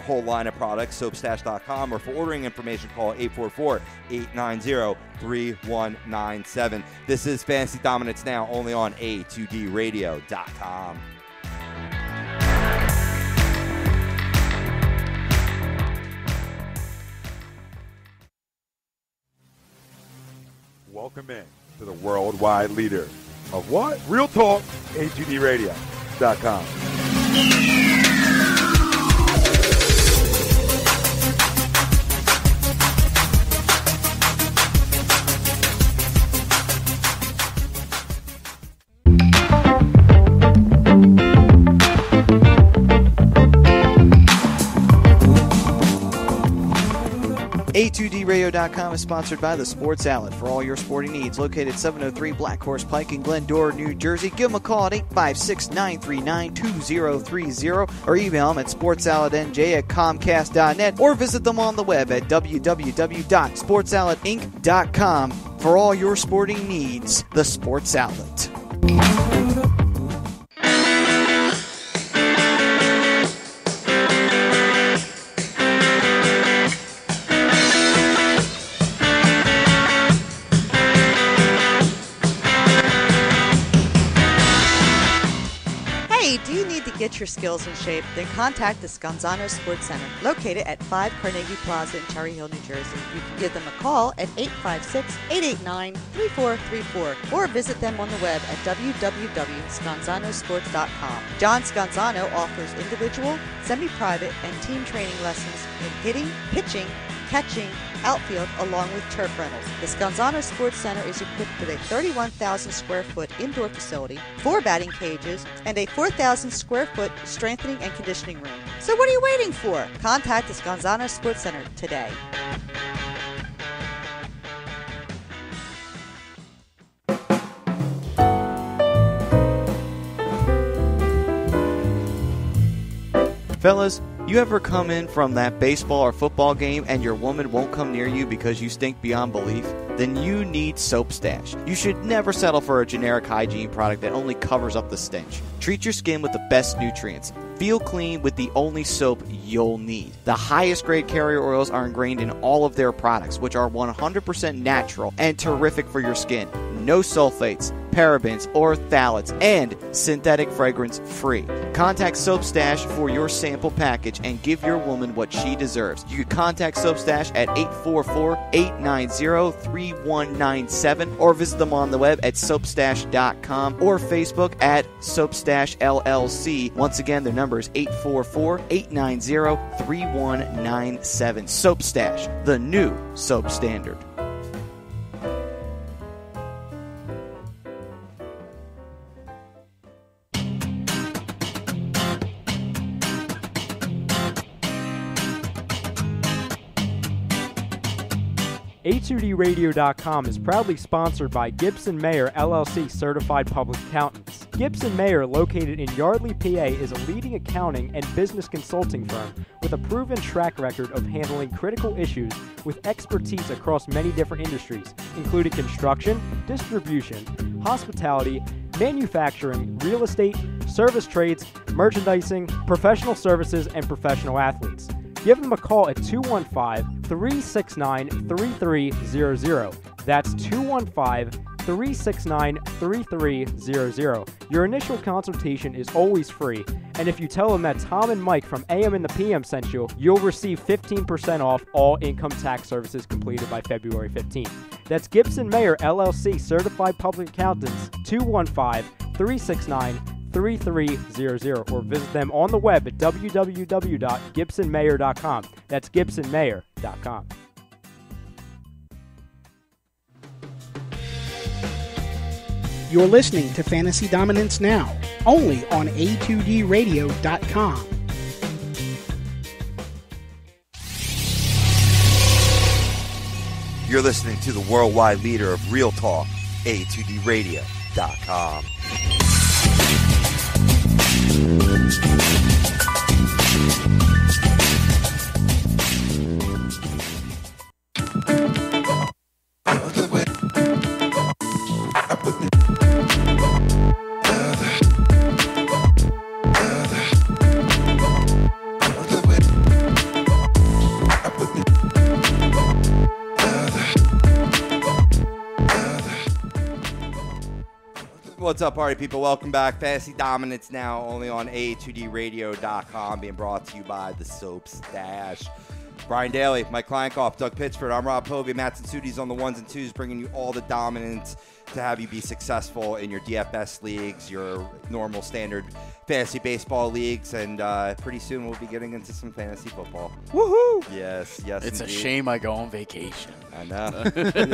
whole line of products, soapstash.com, or for ordering information, call 844-890-3197. This is Fantasy Dominance Now, only on A2DRadio.com. Welcome in to the worldwide leader of what? Real Talk, A2DRadio.com. A2DRadio.com is sponsored by The Sports Outlet for all your sporting needs. Located 703 Black Horse Pike in Glendora, New Jersey. Give them a call at 856-939-2030 or email them at sportsoutletnj@comcast.net or visit them on the web at www.sportsoutletinc.com for all your sporting needs. The Sports Outlet. Get your skills in shape, then contact the Scanzano Sports Center, located at 5 Carnegie Plaza in Cherry Hill, New Jersey. You can give them a call at 856-889-3434 or visit them on the web at www.scanzanosports.com. John Scanzano offers individual, semi-private, and team training lessons in hitting, pitching, catching, outfield, along with turf rentals. The Scanzano Sports Center is equipped with a 31,000 square foot indoor facility, 4 batting cages, and a 4,000 square foot strengthening and conditioning room. So what are you waiting for? Contact the Scanzano Sports Center today. Fellas, you ever come in from that baseball or football game and your woman won't come near you because you stink beyond belief? Then you need Soap Stash. You should never settle for a generic hygiene product that only covers up the stench. Treat your skin with the best nutrients. Feel clean with the only soap you'll need. The highest grade carrier oils are ingrained in all of their products, which are 100% natural and terrific for your skin. No sulfates, parabens, or phthalates, and synthetic fragrance free. Contact Soap Stash for your sample package and give your woman what she deserves. You can contact Soap Stash at 844-890-3197 or visit them on the web at soapstash.com or Facebook at Soapstash LLC. Once again, their number is 844-890-3197. Soap Stash, the new soap standard. A2DRadio.com is proudly sponsored by Gibson Mayer LLC Certified Public Accountants. Gibson Mayer, located in Yardley, PA, is a leading accounting and business consulting firm with a proven track record of handling critical issues with expertise across many different industries, including construction, distribution, hospitality, manufacturing, real estate, service trades, merchandising, professional services, and professional athletes. Give them a call at 215-369-3300. That's 215-369-3300. Your initial consultation is always free, and if you tell them that Tom and Mike from AM and the PM sent you, you'll receive 15% off all income tax services completed by February 15th. That's Gibson Mayer LLC Certified Public Accountants, 215-369-3300, or visit them on the web at www.gibsonmayer.com. That's gibsonmayer.com. You're listening to Fantasy Dominance Now, only on A2DRadio.com. You're listening to the worldwide leader of Real Talk, A2DRadio.com. What's up, party people? Welcome back. Fantasy Dominance Now, only on A2DRadio.com, being brought to you by the Soap Stash. Brian Daly, Mike Kleinkoff, Doug Pittsford. I'm Rob Povey. Madson Sudi's on the ones and twos, bringing you all the dominance to have you be successful in your DFS leagues, your normal standard fantasy baseball leagues, and pretty soon we'll be getting into some fantasy football. Woohoo! Yes, It's indeed. a shame I go on vacation. I know.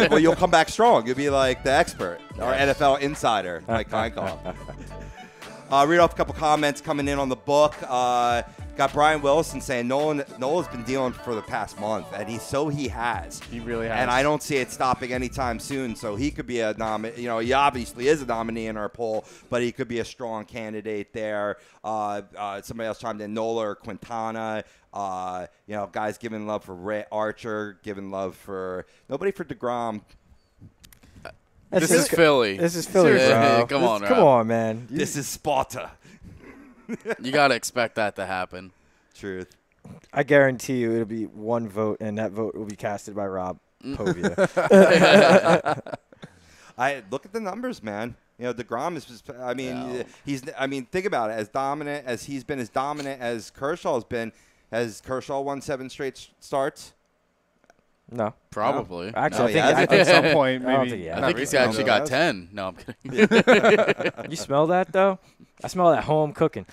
Well, you'll come back strong. You'll be like the expert, our NFL insider, Mike Kleinkoff. Read off a couple comments coming in on the book. Got Brian Wilson saying Nola's been dealing for the past month, and he has. He really has. And I don't see it stopping anytime soon. So he could be a nominee. He obviously is a nominee in our poll, but he could be a strong candidate there. Somebody else chimed in, Nola or Quintana. Guys giving love for Ray Archer, giving love for nobody for DeGrom. This is Philly. This is Philly, bro. Come on, Come on, man. This is Sparta. You got to expect that to happen. Truth. I guarantee you it'll be one vote, and that vote will be casted by Rob Povia. I look at the numbers, man. DeGrom is just, think about it. As dominant as he's been, as dominant as Kershaw's been, has Kershaw won 7 straight starts? No. Probably. No. Actually, No, I think at some point, maybe. I think he's actually got 10. No, I'm kidding. You smell that, though? I smell that home cooking.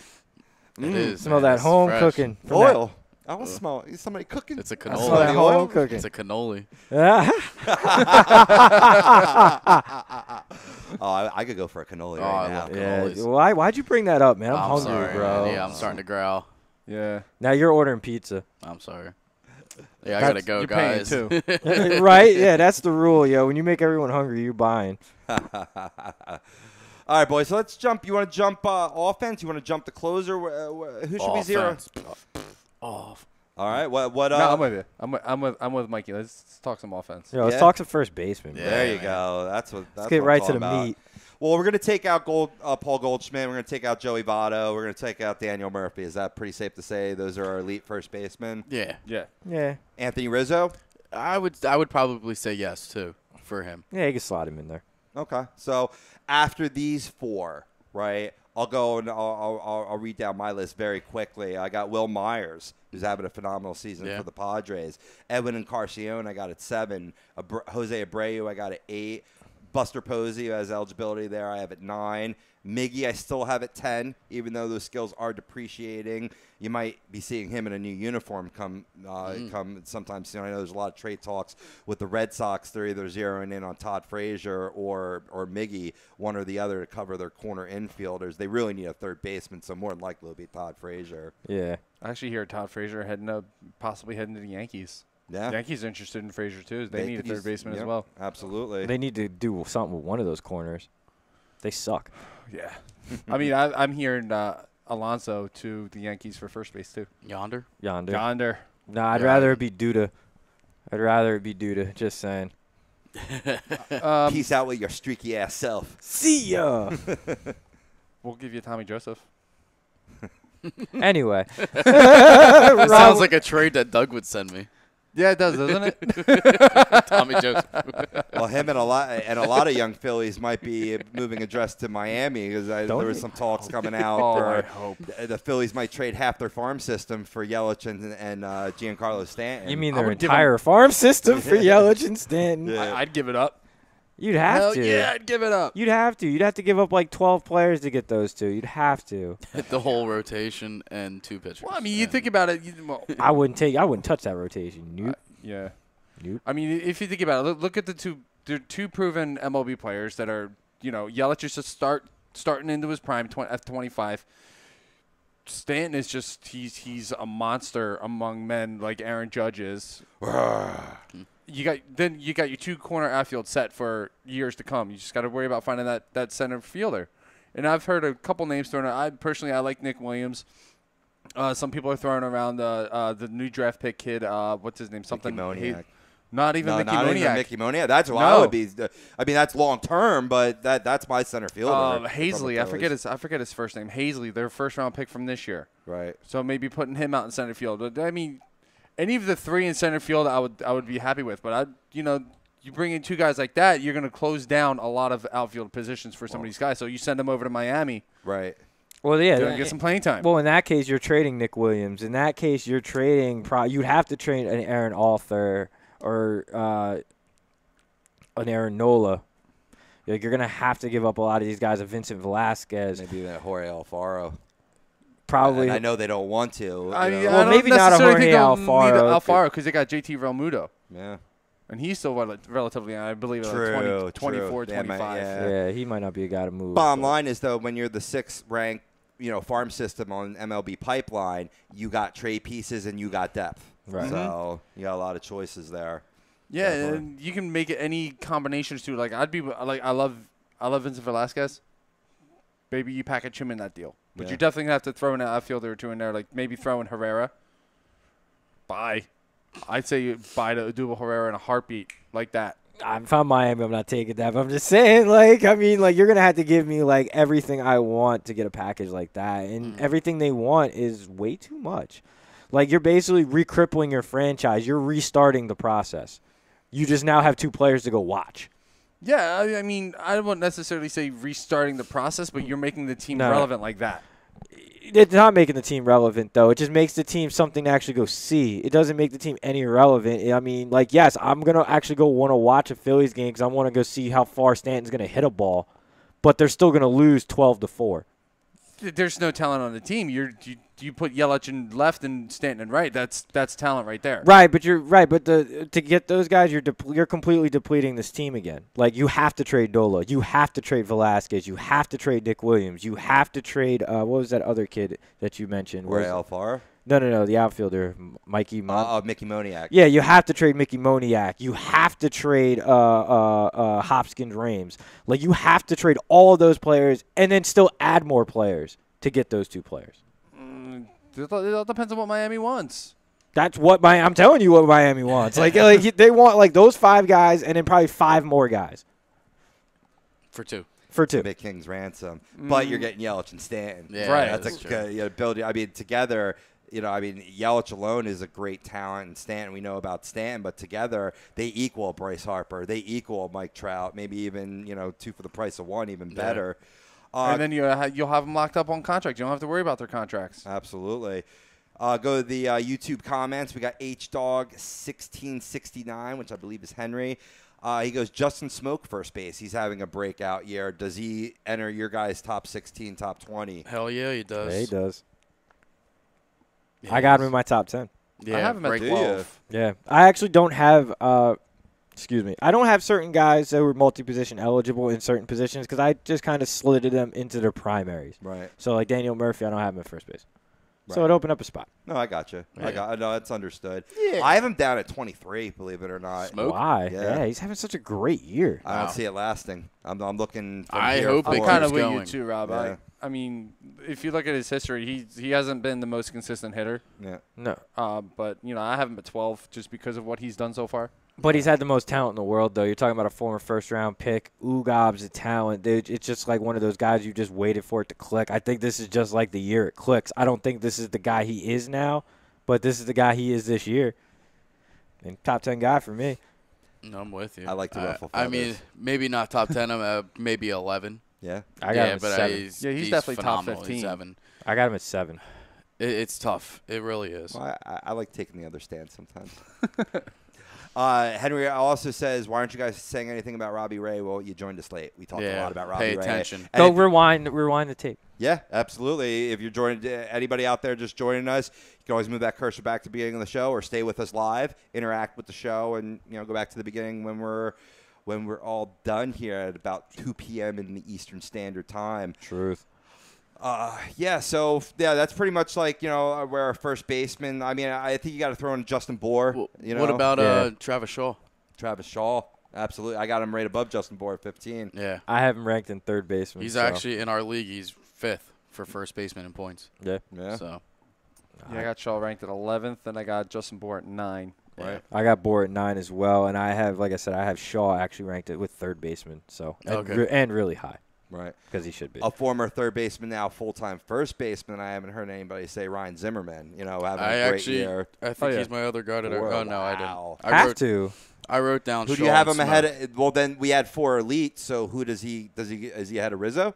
It is. Smell that It's home fresh. cooking. from Oil. I want to smell somebody cooking. It's a I smell that cannoli. home cooking. It's a cannoli. I could go for a cannoli Oh, right I now. love Yeah. cannolis. Why'd you bring that up, man? I'm hungry, sorry, bro. man. Yeah, I'm starting to growl. Yeah. Now you're ordering pizza. I'm sorry. Yeah, I got to go, You're paying guys. too. Right? Yeah, that's the rule, yo. When you make everyone hungry, you're buying. All right, boys. So let's jump. You want to jump offense? You want to jump the closer? Who should we zero? Offense. Off. All right. What? No, I'm with you. I'm with Mikey. Let's talk some offense. Yo, let's Yeah? talk some first baseman. Yeah. bro. There you man. go. That's what. That's Let's get what I'm right to talking the about. meat. Well, we're gonna take out Paul Goldschmidt. We're gonna take out Joey Votto. We're gonna take out Daniel Murphy. Is that pretty safe to say? Those are our elite first basemen. Yeah. Yeah. Yeah. Anthony Rizzo. I would probably say yes, too, for him. Yeah, you can slot him in there. Okay. So after these 4, right? I'll go and I'll read down my list very quickly. I got Will Myers, who's having a phenomenal season for the Padres. Edwin Encarnacion, I got at 7. Jose Abreu, I got at 8. Buster Posey, who has eligibility there, I have at 9. Miggy, I still have at 10, even though those skills are depreciating. You might be seeing him in a new uniform come sometime soon. I know there's a lot of trade talks with the Red Sox. They're either zeroing in on Todd Frazier or Miggy, one or the other, to cover their corner infielders. They really need a third baseman, so more than likely it'll be Todd Frazier. Yeah. I actually hear Todd Frazier possibly heading to the Yankees. Yeah. Yankees are interested in Frazier too. They need a could third use- baseman yep, as well. Absolutely. They need to do something with one of those corners. They suck. Yeah. I mean, I'm hearing Alonso to the Yankees for first base too. Yonder? Yonder. Yonder. Nah, I'd Yeah. rather it be Duda. I'd rather it be Duda. Just saying. Peace out with your streaky ass self. See ya. We'll give you Tommy Joseph. Anyway. That sounds like a trade that Doug would send me. Yeah, it does, doesn't it? Tommy Joseph. Well, him and a lot of young Phillies might be moving address to Miami because there was some talks coming out. I for hope. the Phillies might trade half their farm system for Yelich and Giancarlo Stanton. You mean I their would give entire farm system for Yelich and Stanton? Yeah. I'd give it up. You'd have Hell to. yeah, I'd give it up. You'd have to. You'd have to give up like 12 players to get those two. You'd have to. The whole rotation and 2 pitchers. Well, I mean, you think about it. I wouldn't touch that rotation. Nope. Yeah. Nope. I mean, if you think about it, look at the two proven MLB players that are, Yelich is just starting into his prime at 25. Stanton is just he's a monster among men like Aaron Judge is. You got your 2 corner outfield set for years to come. You just got to worry about finding that center fielder. And I've heard a couple names thrown out. I like Nick Williams. Some people are throwing around the new draft pick kid. What's his name? Something. Mickey Moniak. Not even Mickey Moniak. Even Mickey Moniak. That's why I would be. I mean, that's long term, but that's my center fielder. Hazley. I forget his first name. Hazley, their first round pick from this year. Right. So maybe putting him out in center field. But, I mean, any of the 3 in center field, I would be happy with. But you bring in 2 guys like that, you're going to close down a lot of outfield positions for some of these guys. So you send them over to Miami. Right. Well, yeah. They're going to get some playing time. Well, in that case, you're trading Nick Williams. In that case, you're trading you'd have to trade an Aaron Alther or an Aaron Nola. Like, you're going to have to give up a lot of these guys. A Vincent Velasquez. Maybe that Jorge Alfaro. Probably. And I know they don't want to. I mean, Well, I don't maybe not a necessarily think Jorge they'll need Alfaro. Alfaro because they got JT Realmuto. Yeah. And he's still relatively, I believe, True, like 24, true. 25. Yeah. Yeah, he might not be a guy to move. Bottom line is, though, when you're the 6th ranked farm system on MLB Pipeline, you got trade pieces and you got depth. Right. So you got a lot of choices there. Yeah, Definitely. and you can make it any combinations too. Like I love Vincent Velasquez. Maybe you package him in that deal, but Yeah. you're definitely gonna have to throw in an outfielder or two in there. Like maybe throw in Herrera. Buy. I'd say you buy the Odubel Herrera in a heartbeat like that. If I'm Miami, I'm not taking that. But I'm just saying, you're going to have to give me, everything I want to get a package like that. And everything they want is way too much. You're basically re-crippling your franchise. You're restarting the process. You just now have 2 players to go watch. Yeah, I mean, I wouldn't necessarily say restarting the process, but you're making the team relevant like that. It's not making the team relevant, though. It just makes the team something to actually go see. It doesn't make the team any relevant. I mean, yes, I'm going to actually go want to watch a Phillies game because I want to go see how far Stanton's going to hit a ball. But they're still going to lose 12-4. There's no talent on the team. You put Yelich in left and Stanton in right. That's talent right there. Right, but you're right. But to get those guys, you're completely depleting this team again. You have to trade Dola. You have to trade Velasquez. You have to trade Nick Williams. You have to trade what was that other kid that you mentioned? Ray Alfaro? No, the outfielder, Mickey Moniak. Yeah, you have to trade Mickey Moniak. You have to trade Hopkins Rames. You have to trade all of those players and then still add more players to get those 2 players. It all depends on what Miami wants. That's what I'm telling you what Miami wants. They want those 5 guys and then probably 5 more guys. For 2. Big King's ransom. But you're getting Yelich and Stanton. Yeah, right. That's a good build. I mean, together, Yelich alone is a great talent, and Stanton, we know about Stanton, but together they equal Bryce Harper. They equal Mike Trout, maybe even, 2 for the price of 1, even better. And then you'll have them locked up on contracts. You don't have to worry about their contracts. Absolutely. Go to the YouTube comments. We got HDog1669, which I believe is Henry. He goes, Justin Smoke first base. He's having a breakout year. Does he enter your guys' top 16, top 20? Hell yeah, he does. Yeah, he does. Yeah, I got him in my top 10. I have him at 12. Yeah. I actually don't have I don't have certain guys that were multi-position eligible in certain positions because I just kind of slitted them into their primaries. Right. So, Daniel Murphy, I don't have him at first base. Right. So, it opened up a spot. No, I got you. Yeah. No, that's understood. Yeah. I have him down at 23, believe it or not. Smoke? Why? Yeah. He's having such a great year. I don't see it lasting. I'm looking from I here hope forward. it I'm kind of keeps with you going. too, Rob. Yeah. I mean, if you look at his history, he hasn't been the most consistent hitter. Yeah. No. But, I have him at 12 just because of what he's done so far. But he's had the most talent in the world, though. You're talking about a former first-round pick. Ugob's a talent, dude. It's just like one of those guys you just waited for it to click. I think this is just like the year it clicks. I don't think this is the guy he is now, but this is the guy he is this year. And top 10 guy for me. No, I'm with you. I like to ruffle I mean, feathers. maybe not top 10. I'm maybe 11. Yeah. I got him at but 7. he's He's definitely top phenomenal. 15. He's 7. I got him at 7. It's tough. It really is. Well, I like taking the other stand sometimes. Henry also says, why aren't you guys saying anything about Robbie Ray? Well, you joined us late. We talked a lot about Robbie pay Ray. attention. And Go if- rewind the tape. Yeah, absolutely. If you're joining, anybody out there just joining us, you can always move that cursor back to the beginning of the show or stay with us live, interact with the show, and go back to the beginning when we're all done here at about 2 p.m. in the Eastern Standard Time. Truth. So that's pretty much where our first baseman. I mean, I think you got to throw in Justin Bour. What about Travis Shaw? Travis Shaw? Absolutely, I got him right above Justin Bour at 15. Yeah, I have him ranked in third baseman. he's actually in our league. He's 5th for first baseman in points. Yeah. So Yeah, I got Shaw ranked at 11th, and I got Justin Bour at 9. right. I got Bour at 9 as well, and I have, like I said, I have Shaw actually ranked it with third baseman. So and really high. Right. Because he should be. A former third baseman, now full-time first baseman. I haven't heard anybody say Ryan Zimmerman. Having a great year. I think he's my other guy. Wow. I didn't. to. I wrote down. Who Shaw do you have and him Smoke. ahead of? Well, then we had 4 elite. So who is he ahead of Rizzo?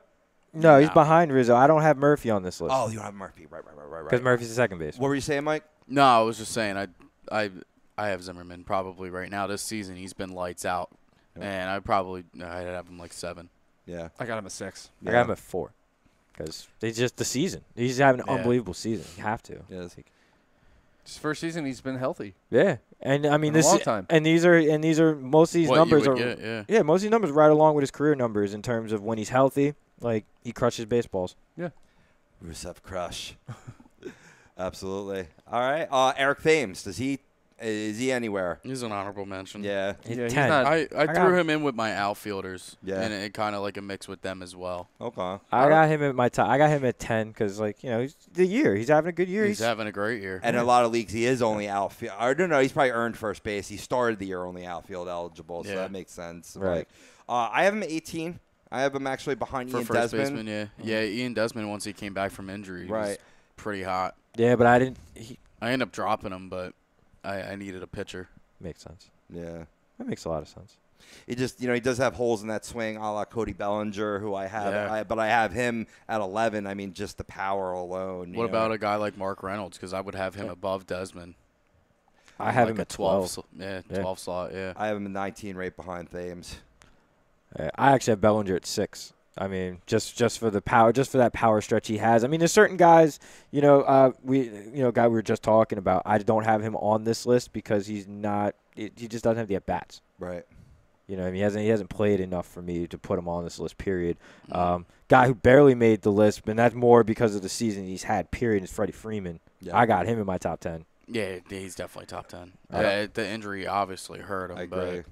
No, he's No. behind Rizzo. I don't have Murphy on this list. Oh, you have Murphy. Right. Because Murphy's the second baseman. What were you saying, Mike? No, I was just saying. I have Zimmerman probably right now. This season he's been lights out, and I'd have him like 7. Yeah. I got him at 6. I got him at 4. Because it's just the season. He's having an unbelievable season. You have to. Yes. His first season, he's been healthy. Yeah, and I mean In a long time. and these are most of these What numbers you are would get, yeah. most of these numbers right along with his career numbers in terms of when he's healthy, he crushes baseballs. Rusev crush. Absolutely. All right. Eric Thames, is he anywhere? He's an honorable mention. Yeah. He's 10. not. I threw him in with my outfielders. Yeah. And it kind of like a mix with them as well. Okay. I got him at my top. I got him at 10 because, like, you know, he's the year. He's having a good year. He's having a great year. And in a lot of leagues, he is only outfield. I don't know. He's probably earned first base. He started the year only outfield eligible, so that makes sense. Right. I have him at 18. I have him actually behind For Ian first Desmond. baseman, yeah. Ian Desmond, once he came back from injury, was pretty hot. Yeah, but I didn't. I ended up dropping him, but I needed a pitcher. Makes sense. Yeah. That makes a lot of sense. He just, he does have holes in that swing, a la Cody Bellinger, who I have. Yeah. But I have him at 11. I mean, just the power alone. What about a guy like Mark Reynolds? Because I would have him above Desmond. I have like him a at 12. 12 slot, yeah. I have him at 19, right behind Thames. I actually have Bellinger at 6. I mean, just for the power, just for that power stretch he has. I mean, there's certain guys, guy we were just talking about. I don't have him on this list because he's not. He just doesn't have the at bats. Right. You know, he hasn't played enough for me to put him on this list. Period. Guy who barely made the list, but that's more because of the season he's had. Period. Is Freddie Freeman. Yeah. I got him in my top 10. Yeah, he's definitely top 10. The injury obviously hurt him. I agree.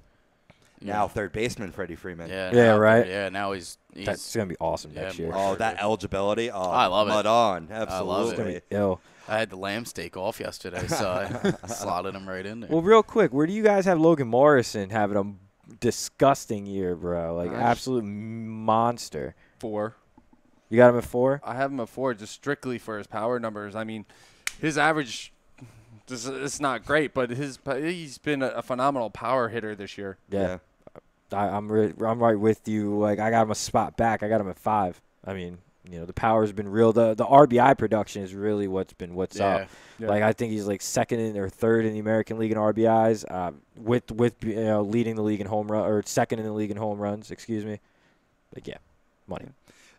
Now third baseman Freddie Freeman. Yeah, right. Yeah, now he's That's gonna be awesome next year. Oh, that eligibility. Oh, I love it. Mud on. I Absolutely. love It's gonna be ill. I had the lamb steak off yesterday, so I slotted him right in there. Well, real quick, where do you guys have Logan Morrison having a disgusting year, bro? Like absolute monster. 4. You got him at 4? I have him at 4 just strictly for his power numbers. I mean, his average, it's not great, but he's been a phenomenal power hitter this year. Yeah. I'm right with you. Like, I got him a spot back. I got him at 5. I mean, the power's been real. The RBI production is really what's up. Yeah. Like, I think he's like second or third in the American League in RBIs, with leading the league in home run, or second in the league in home runs. Excuse me. Like, yeah, money.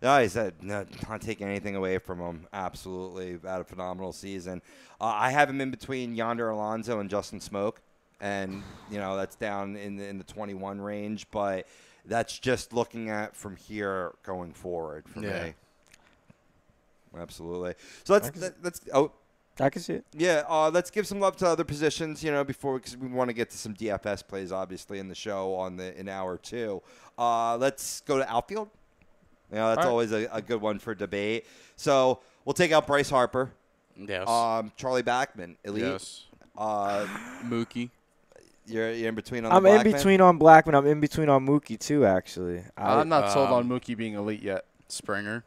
No, he said not taking anything away from him. Absolutely, had a phenomenal season. I have him in between Yonder Alonso and Justin Smoke. And, that's down in the 21 range. But that's just looking at from here going forward for me. Absolutely. So let's I can see it. Yeah, let's give some love to other positions, because we want to get to some DFS plays, obviously, in the show in hour 2. Let's go to outfield. That's always a good one for debate. So we'll take out Bryce Harper. Yes. Charlie Backman, elite. Yes. Mookie. You're in between on I'm the Blackman? in between on Blackman. I'm in between on Mookie, too, actually. I'm not sold on Mookie being elite yet. Springer's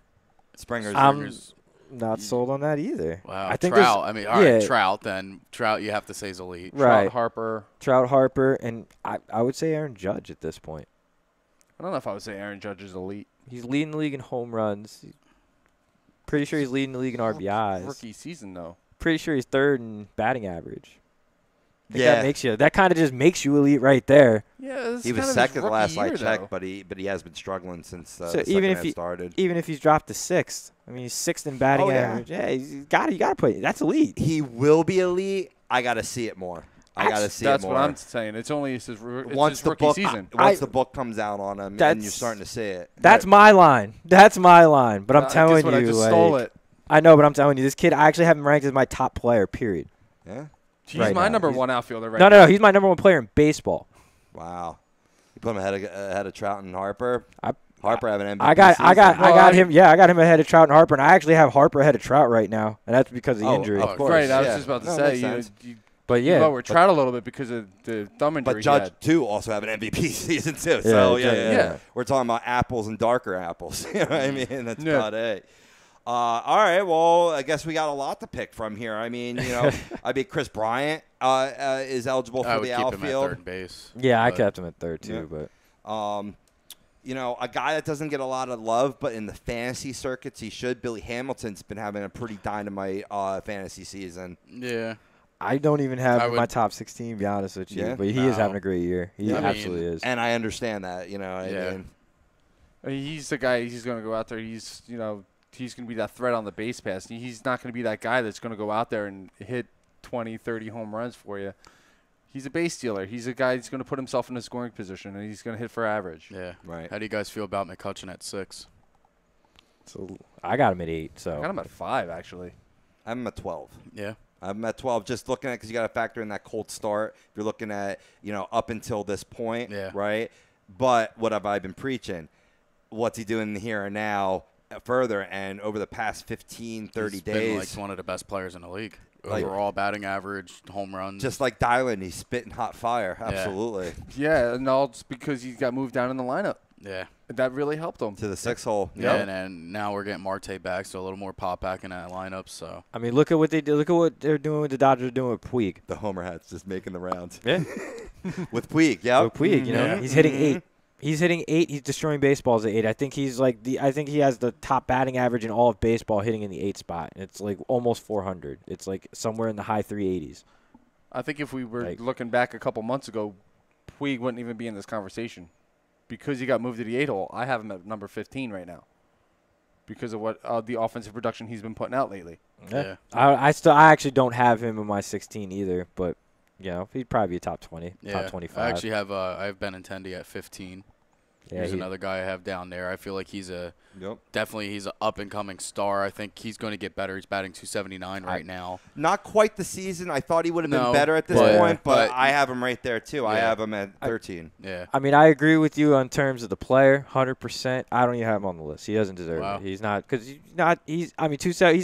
not sold on that either. Wow. I think Trout. I mean, all right, Trout, then. Trout, you have to say is elite. Right. Trout, Harper, and I would say Aaron Judge at this point. I don't know if I would say Aaron Judge is elite. He's leading the league in home runs. Pretty sure he's leading the league in RBIs. Rookie season, though. Pretty sure he's third in batting average. That kind of just makes you elite right there. Yeah, he was second last I checked, but he has been struggling since the second half started. Even if he's dropped to 6th, I mean, he's 6th in batting average. Yeah, you got to put that's elite. He will be elite. I got to see it more. I got to see it more. That's what I'm saying. It's only his rookie season. Once the book comes out on him, and you're starting to see it. That's my line. But I'm telling you, I just stole it. I know, but I'm telling you, this kid, I actually have him ranked as my top player. Period. Yeah. He's my number one outfielder right now. No. He's my number one player in baseball. Wow. You put him ahead of Trout and Harper. Harper have an MVP. I got him. Yeah, I got him ahead of Trout and Harper, and I actually have Harper ahead of Trout right now, and that's because of the injury. Of course. Right. I was just about to say but yeah, you lowered Trout a little bit because of the thumb injury. But Judge too also have an MVP season too. So yeah. We're talking about apples and darker apples. You know what I mean? That's about it. All right, well, I guess we got a lot to pick from here. I mean, Chris Bryant is eligible for the outfield. I would keep him at third base. Yeah, I kept him at third too, but a guy that doesn't get a lot of love, but in the fantasy circuits he should. Billy Hamilton's been having a pretty dynamite fantasy season. Yeah. I don't even have him in my top 16, to be honest with you, but he is having a great year. He absolutely is. And I understand that, I mean. He's the guy. He's going to go out there. He's going to be that threat on the base pass. He's not going to be that guy that's going to go out there and hit 20, 30 home runs for you. He's a base stealer. He's a guy that's going to put himself in a scoring position, and he's going to hit for average. Yeah. Right. How do you guys feel about McCutchen at 6? So I got him at 8. So I got him at 5, actually. I'm at 12. Yeah. I'm at 12, just looking at, because you got to factor in that cold start. If you're looking at, up until this point, right? But what have I been preaching? What's he doing here and now further? And over the past 15, 30 He's days. been like one of the best players in the league. Overall batting average, home runs. Just like Dylan, he's spitting hot fire. Absolutely. Yeah, and all it's because he got moved down in the lineup. Yeah. That really helped him. To the 6 hole. Yeah, and now we're getting Marte back, so a little more pop back in that lineup. So I mean, look at what they do. Look at what they're doing. What the Dodgers are doing with Puig. The homer hat's just making the rounds. Yeah. With Puig, yeah. With Puig, he's hitting 8. He's hitting 8. He's destroying baseballs at 8. I think he's I think he has the top batting average in all of baseball, hitting in the 8 spot. It's like almost 400. It's like somewhere in the high 380s. I think if we were looking back a couple months ago, Puig wouldn't even be in this conversation. Because he got moved to the 8 hole, I have him at number 15 right now. Because of what the offensive production he's been putting out lately. Yeah. I actually don't have him in my 16 either, but he'd probably be a top 20, top 25. I actually have I have Benintendi at 15. Yeah, he's another guy I have down there. I feel like he's definitely he's an up and coming star. I think he's going to get better. He's batting 279 right now. Not quite the season. I thought he would have been better at this point, but I have him right there too. I have him at 13. Yeah. I mean, I agree with you on terms of the player, 100%. I don't even have him on the list. He doesn't deserve it. He's not because he's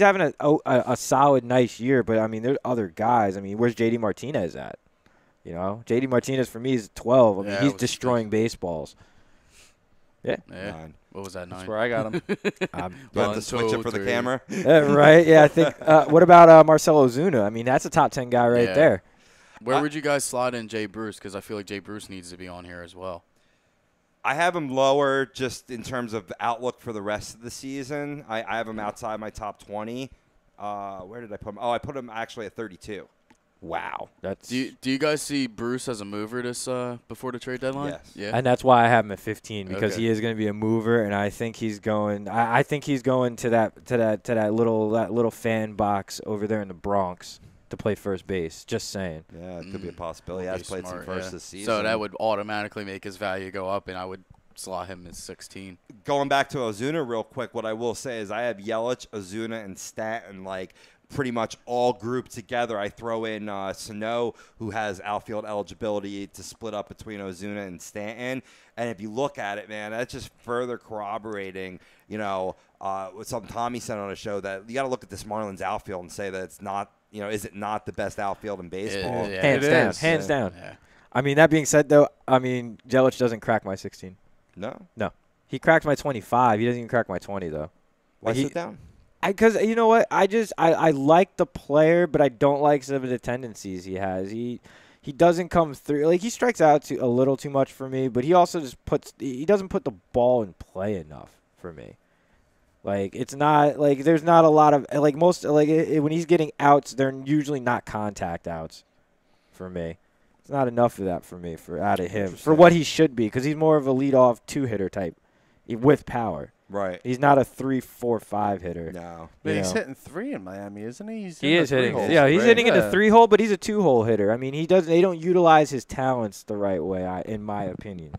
having a solid, nice year. But I mean, there's other guys. I mean, where's JD Martinez at? JD Martinez for me is 12. I mean, he's destroying baseballs. Yeah. 9. What was that, 9? That's where I got him. You have to switch it for the camera? Right, yeah. I think. What about Marcell Ozuna? I mean, that's a top 10 guy right there. Where would you guys slot in Jay Bruce? Because I feel like Jay Bruce needs to be on here as well. I have him lower just in terms of outlook for the rest of the season. I have him outside my top 20. Where did I put him? Oh, I put him actually at 32. Wow. Do you guys see Bruce as a mover this before the trade deadline? Yes. Yeah. And that's why I have him at 15 because he is going to be a mover, and I think he's going. I think he's going to that little fan box over there in the Bronx to play first base. Just saying. Yeah, it could be a possibility. He has played some first this season. So that would automatically make his value go up, and I would slot him at 16. Going back to Ozuna real quick, what I will say is I have Yelich, Ozuna, and Stanton pretty much all grouped together. I throw in Sano, who has outfield eligibility to split up between Ozuna and Stanton. And if you look at it, man, that's just further corroborating, what something Tommy said on a show, that you got to look at this Marlins outfield and say that it's not, is it not the best outfield in baseball? Hands down. Yeah. I mean, that being said, though, Yelich doesn't crack my 16. No. He cracked my 25. He doesn't even crack my 20, though. Why sit down? Because you know what, I like the player, but I don't like some of the tendencies he has. He doesn't come through. He strikes out a little too much for me, but he also he doesn't put the ball in play enough for me. It's not there's not a lot of when he's getting outs, they're usually not contact outs for me. It's not enough of that for me out of him for what he should be, because he's more of a leadoff 2-hitter type with power. Right. He's not a 3, 4, 5 hitter. No. But he's hitting 3 in Miami, isn't he? He is hitting. Yeah, he's hitting in the 3-hole, but he's a 2-hole hitter. I mean, they don't utilize his talents the right way, in my opinion.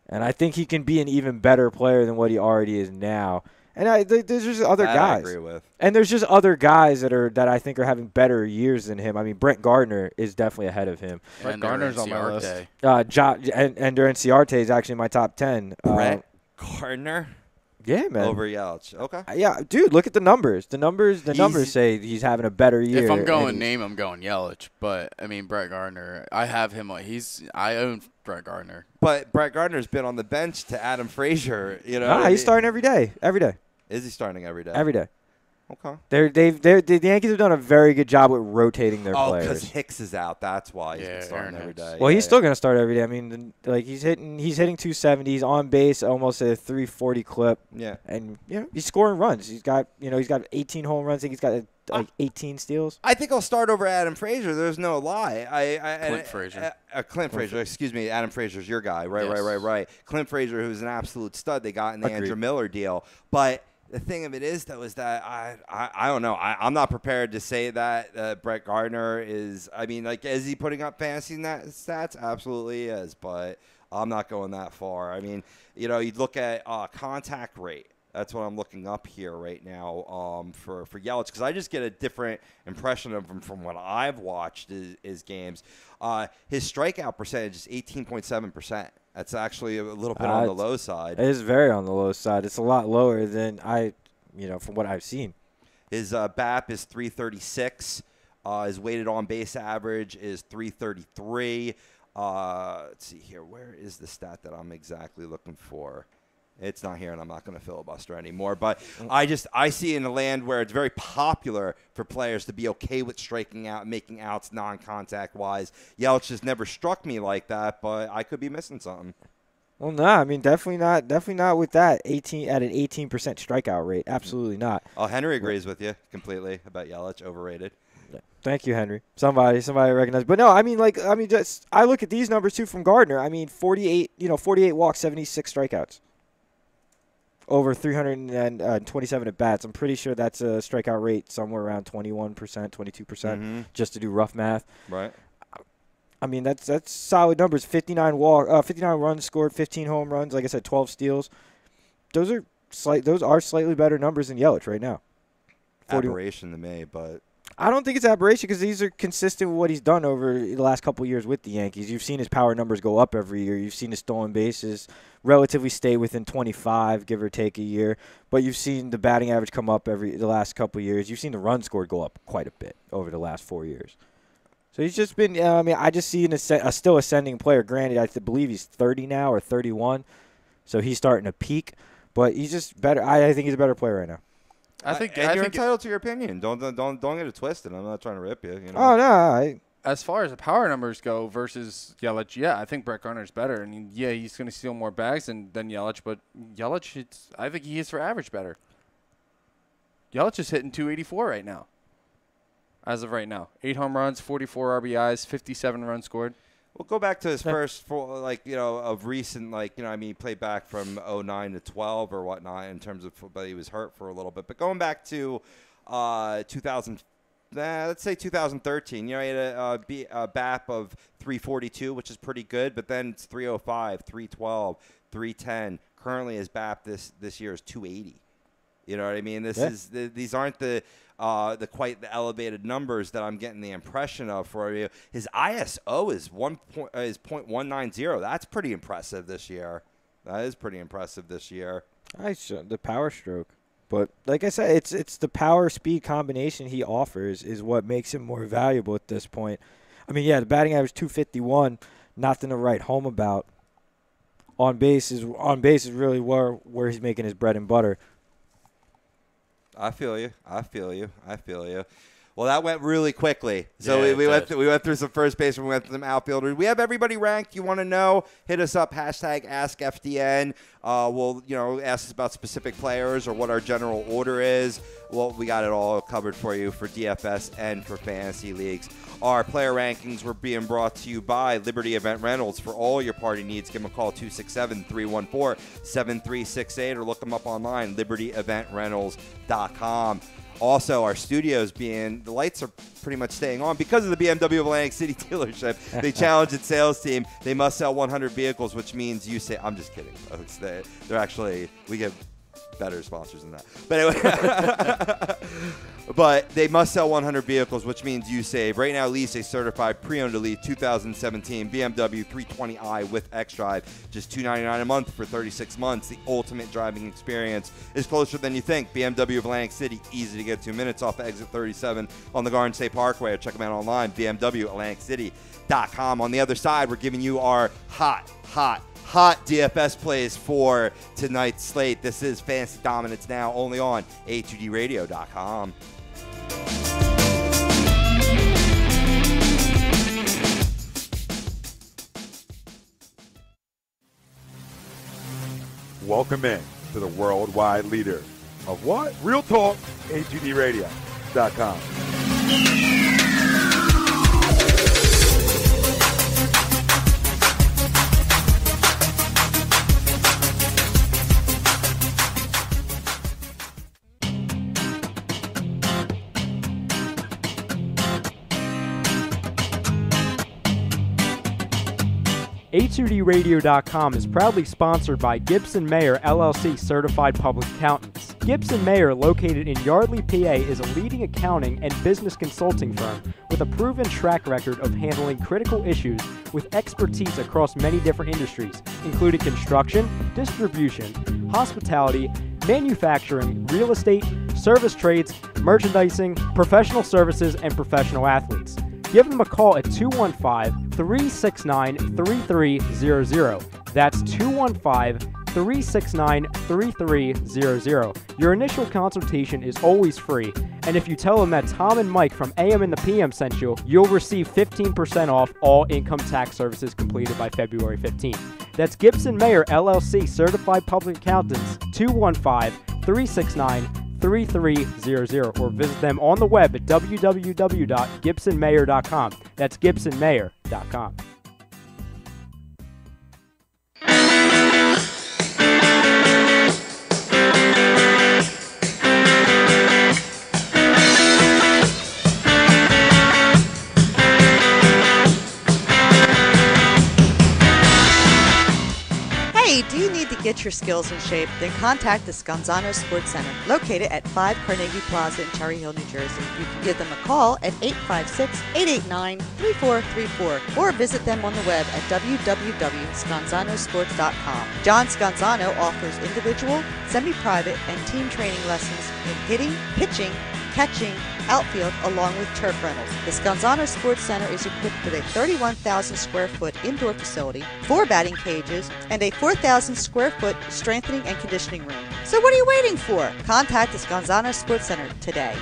And I think he can be an even better player than what he already is now. And there's just other guys. I agree with. And there's just other guys that I think are having better years than him. I mean, Brent Gardner is definitely ahead of him. Brent Gardner's on my list. Ender Inciarte is actually in my top 10. Brent Gardner? Yeah, man. Over Yelich. Okay. Yeah, dude, look at the numbers. The numbers say he's having a better year. If I'm going I'm going Yelich. But, Brett Gardner, I have him. I own Brett Gardner. But Brett Gardner's been on the bench to Adam Frazier. He's starting every day. Every day. Is he starting every day? Every day. Okay. The Yankees have done a very good job with rotating their players. Oh, because Hicks is out. That's why he's been starting every day. Well, he's still going to start every day. I mean, he's hitting 270. He's on base almost at a 340 clip. Yeah. And he's scoring runs. He's got 18 home runs. I think he's got 18 steals. I think I'll start over Adam Frazier. There's no lie. Clint Frazier. Clint Frazier. Excuse me. Adam Frazier's your guy. Right. Clint Frazier, who's an absolute stud. They got in the Andrew Miller deal, but. The thing of it is, though, is that I don't know. I'm not prepared to say that Brett Gardner is. Is he putting up fantasy stats? Absolutely is, but I'm not going that far. You look at contact rate. That's what I'm looking up here right now for Yelich, because I just get a different impression of him from what I've watched his games. His strikeout percentage is 18.7%. That's actually a little bit on the low side. It is very on the low side. It's a lot lower than from what I've seen. His BAP is 336. His weighted on base average is 333. Let's see here. Where is the stat that I'm exactly looking for? It's not here, and I'm not going to filibuster anymore. But I see in a land where it's very popular for players to be okay with striking out, making outs non-contact wise. Yelich has never struck me like that, but I could be missing something. Well, no, I mean definitely not with that 18 at an 18% strikeout rate. Absolutely not. Oh, Henry agrees with you completely about Yelich, overrated. Thank you, Henry. Somebody recognized. But no, I look at these numbers too from Gardner. I mean, 48 walks, 76 strikeouts. Over 327 at bats. I'm pretty sure that's a strikeout rate somewhere around 21%, 22%, just to do rough math. Right. I mean, that's solid numbers. 59 runs scored, 15 home runs. Like I said, 12 steals. Those are slightly better numbers than Yelich right now. Aberration to me, but I don't think it's aberration because these are consistent with what he's done over the last couple of years with the Yankees. You've seen his power numbers go up every year. You've seen his stolen bases relatively stay within 25, give or take a year. But you've seen the batting average come up the last couple of years. You've seen the run scored go up quite a bit over the last 4 years. So he's just been, I just see a still ascending player. Granted, I believe he's 30 now or 31, so he's starting to peak. But he's just better. I think he's a better player right now. I think you're entitled to your opinion. Don't get it twisted. I'm not trying to rip you. Oh no. As far as the power numbers go versus Yelich, yeah, I think Brett Gardner's better. I mean, yeah, he's going to steal more bags than Yelich, but Yelich, I think he is for average better. Yelich is hitting 284 right now. As of right now, 8 home runs, 44 RBIs, 57 runs scored. We'll go back to his first, of recent, he played back from 09 to 12 or whatnot in terms of, but he was hurt for a little bit. But going back to 2000, let's say 2013, he had a BAP of 342, which is pretty good, but then it's 305, 312, 310. Currently, his BAP this year is 280. You know what I mean? These aren't the quite the elevated numbers that I'm getting the impression of for you. His ISO is 0.190. That's pretty impressive this year. That is pretty impressive this year. The power stroke. But like I said, it's the power speed combination he offers is what makes him more valuable at this point. I mean, yeah, the batting average 251, nothing to write home about. On base is really where he's making his bread and butter. I feel you. Well, that went really quickly. So we went through some first base, we went through some outfielders. We have everybody ranked. You want to know? Hit us up, #AskFDN. We'll ask us about specific players or what our general order is. Well, we got it all covered for you for DFS and for fantasy leagues. Our player rankings were being brought to you by Liberty Event Rentals. For all your party needs, give them a call, 267-314-7368, or look them up online, libertyeventrentals.com. Also, our studios the lights are pretty much staying on because of the BMW of Atlantic City dealership. They challenge its sales team. They must sell 100 vehicles, which means you say, I'm just kidding, folks. They're actually, we get better sponsors than that. But anyway, but they must sell 100 vehicles, which means you save. Right now, lease a certified pre-owned elite 2017 BMW 320i with xDrive, just $299 a month for 36 months. The ultimate driving experience is closer than you think. BMW of Atlantic City, easy to get 2 minutes off of exit 37 on the Garden State Parkway, or check them out online, BMWAtlanticCity.com. On the other side, we're giving you our hot DFS plays for tonight's slate. This is Fantasy Dominance Now, only on A2DRadio.com. Welcome in to the worldwide leader of what? Real talk, A2DRadio.com. A2DRadio.com is proudly sponsored by Gibson Mayer LLC Certified Public Accountants. Gibson Mayer, located in Yardley, PA, is a leading accounting and business consulting firm with a proven track record of handling critical issues with expertise across many different industries, including construction, distribution, hospitality, manufacturing, real estate, service trades, merchandising, professional services, and professional athletes. Give them a call at 215-369-3300. That's 215-369-3300. Your initial consultation is always free, and if you tell them that Tom and Mike from AM and the PM sent you, you'll receive 15% off all income tax services completed by February 15th. That's Gibson Mayer LLC Certified Public Accountants, 215-369-3300, or visit them on the web at www.gibsonmayer.com. That's gibsonmayer.com. Hey, do you need to get your skills in shape? Then contact the Scanzano Sports Center, located at 5 Carnegie Plaza in Cherry Hill, New Jersey. You can give them a call at 856-889-3434 or visit them on the web at www.scanzanosports.com. John Scanzano offers individual, semi-private, and team training lessons in hitting, pitching, catching, outfield, along with turf rentals. The Scanzano Sports Center is equipped with a 31,000 square foot indoor facility, 4 batting cages, and a 4,000 square foot strengthening and conditioning room. So what are you waiting for? Contact the Scanzano Sports Center today.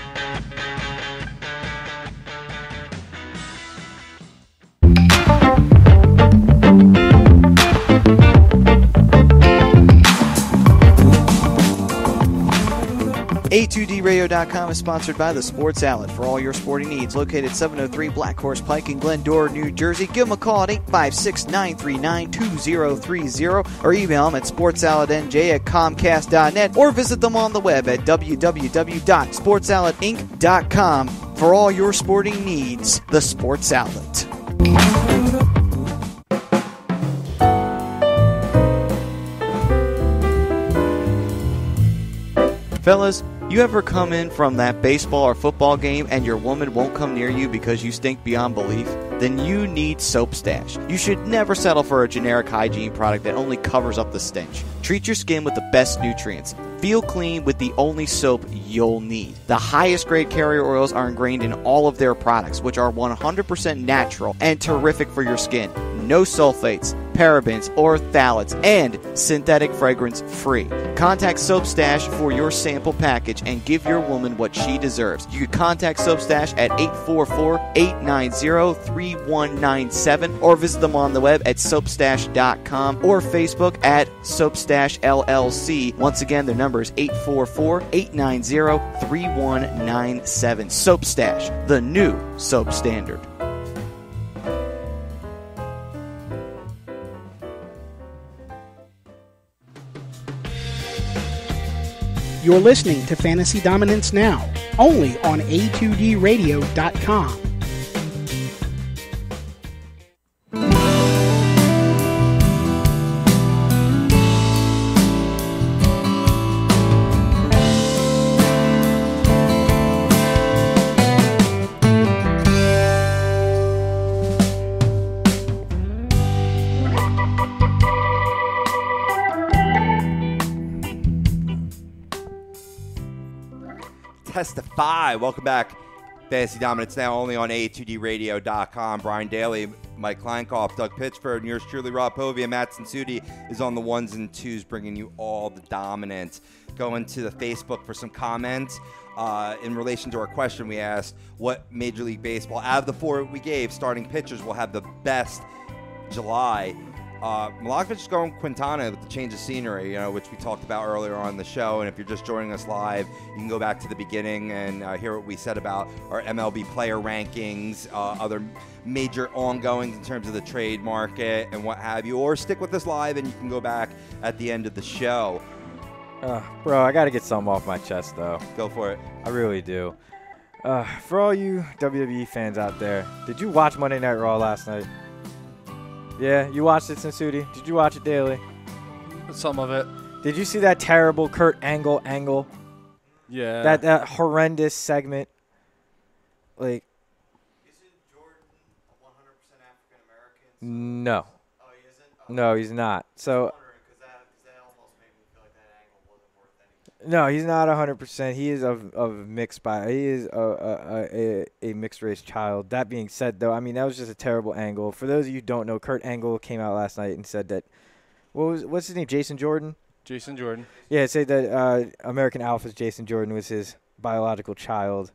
A2DRadio.com is sponsored by the Sports Outlet for all your sporting needs. Located 703 Black Horse Pike in Glendora, New Jersey. Give them a call at 856-939-2030 or email them at sportsoutletnj@comcast.net or visit them on the web at www.sportsoutletinc.com for all your sporting needs. The Sports Outlet. Fellas, you ever come in from that baseball or football game and your woman won't come near you because you stink beyond belief? Then you need Soap Stash. You should never settle for a generic hygiene product that only covers up the stench. Treat your skin with the best nutrients. Feel clean with the only soap you'll need. The highest grade carrier oils are ingrained in all of their products, which are 100% natural and terrific for your skin. No sulfates, parabens, or phthalates, and synthetic fragrance free. Contact Soap Stash for your sample package and give your woman what she deserves. You can contact Soap Stash at 844-890-3197 or visit them on the web at soapstash.com or Facebook at Soapstash LLC. Once again, their number is 844-890-3197. Soap Stash, the new soap standard. You're listening to Fantasy Dominance Now, only on A2DRadio.com. Testify. Welcome back. Fantasy Dominance Now, only on A2DRadio.com. Brian Daly, Mike Kleinkoff, Doug Pitchford, and yours truly, Rob Povia. Madson Sudi is on the ones and twos, bringing you all the dominance. Going to the Facebook for some comments. In relation to our question, we asked what Major League Baseball, out of the 4 we gave, starting pitchers will have the best July. Milakovic is going Quintana with the change of scenery, which we talked about earlier on the show. And if you're just joining us live, you can go back to the beginning and hear what we said about our MLB player rankings, other major ongoings in terms of the trade market and what have you. Or stick with us live and you can go back at the end of the show. Bro, I got to get something off my chest, though. Go for it. I really do. For all you WWE fans out there, did you watch Monday Night Raw last night? Yeah, you watched it, Sensudi? Did you watch it daily? Some of it. Did you see that terrible Kurt Angle? Yeah. That horrendous segment. Like. Isn't Jordan 100% African American? No. Oh, he isn't? Oh, No, he's not. So. because that almost made me feel like that angle wasn't worth anything. No, he's not 100%. He is of mixed bias. He is a mixed race child. That being said, though, I mean that was just a terrible angle. For those of you who don't know, Kurt Angle came out last night and said that. What's his name? Jason Jordan. Jason Jordan. Yeah, say that American Alpha's Jason Jordan was his biological child.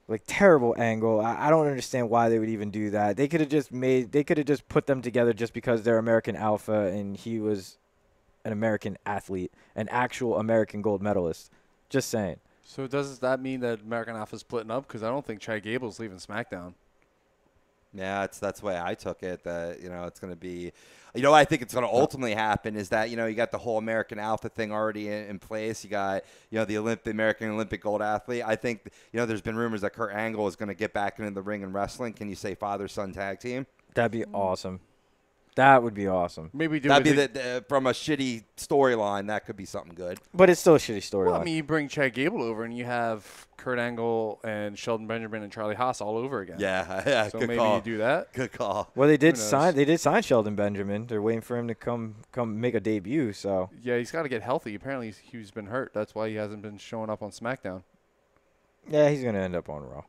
Like terrible angle. I don't understand why they would even do that. They could have just put them together just because they're American Alpha and he was an American athlete, an actual American gold medalist. Just saying. So does that mean that American Alpha's splitting up? Because I don't think Chad Gable's leaving SmackDown. Yeah, that's the way I took it. That it's going to be, I think it's going to ultimately happen is that you got the whole American Alpha thing already in place. You got the American Olympic gold athlete. I think there's been rumors that Kurt Angle is going to get back into the ring and wrestling. Can you say father-son tag team? That'd be awesome. That would be awesome. Maybe do that'd be from a shitty storyline. That could be something good. But it's still a shitty storyline. Well, I mean, you bring Chad Gable over and you have Kurt Angle and Sheldon Benjamin and Charlie Haas all over again. Yeah, so good maybe call. you do that. Good call. Well, they did sign Sheldon Benjamin. They're waiting for him to come make a debut. So yeah, he's got to get healthy. Apparently, he's been hurt. That's why he hasn't been showing up on SmackDown. Yeah, he's gonna end up on Raw.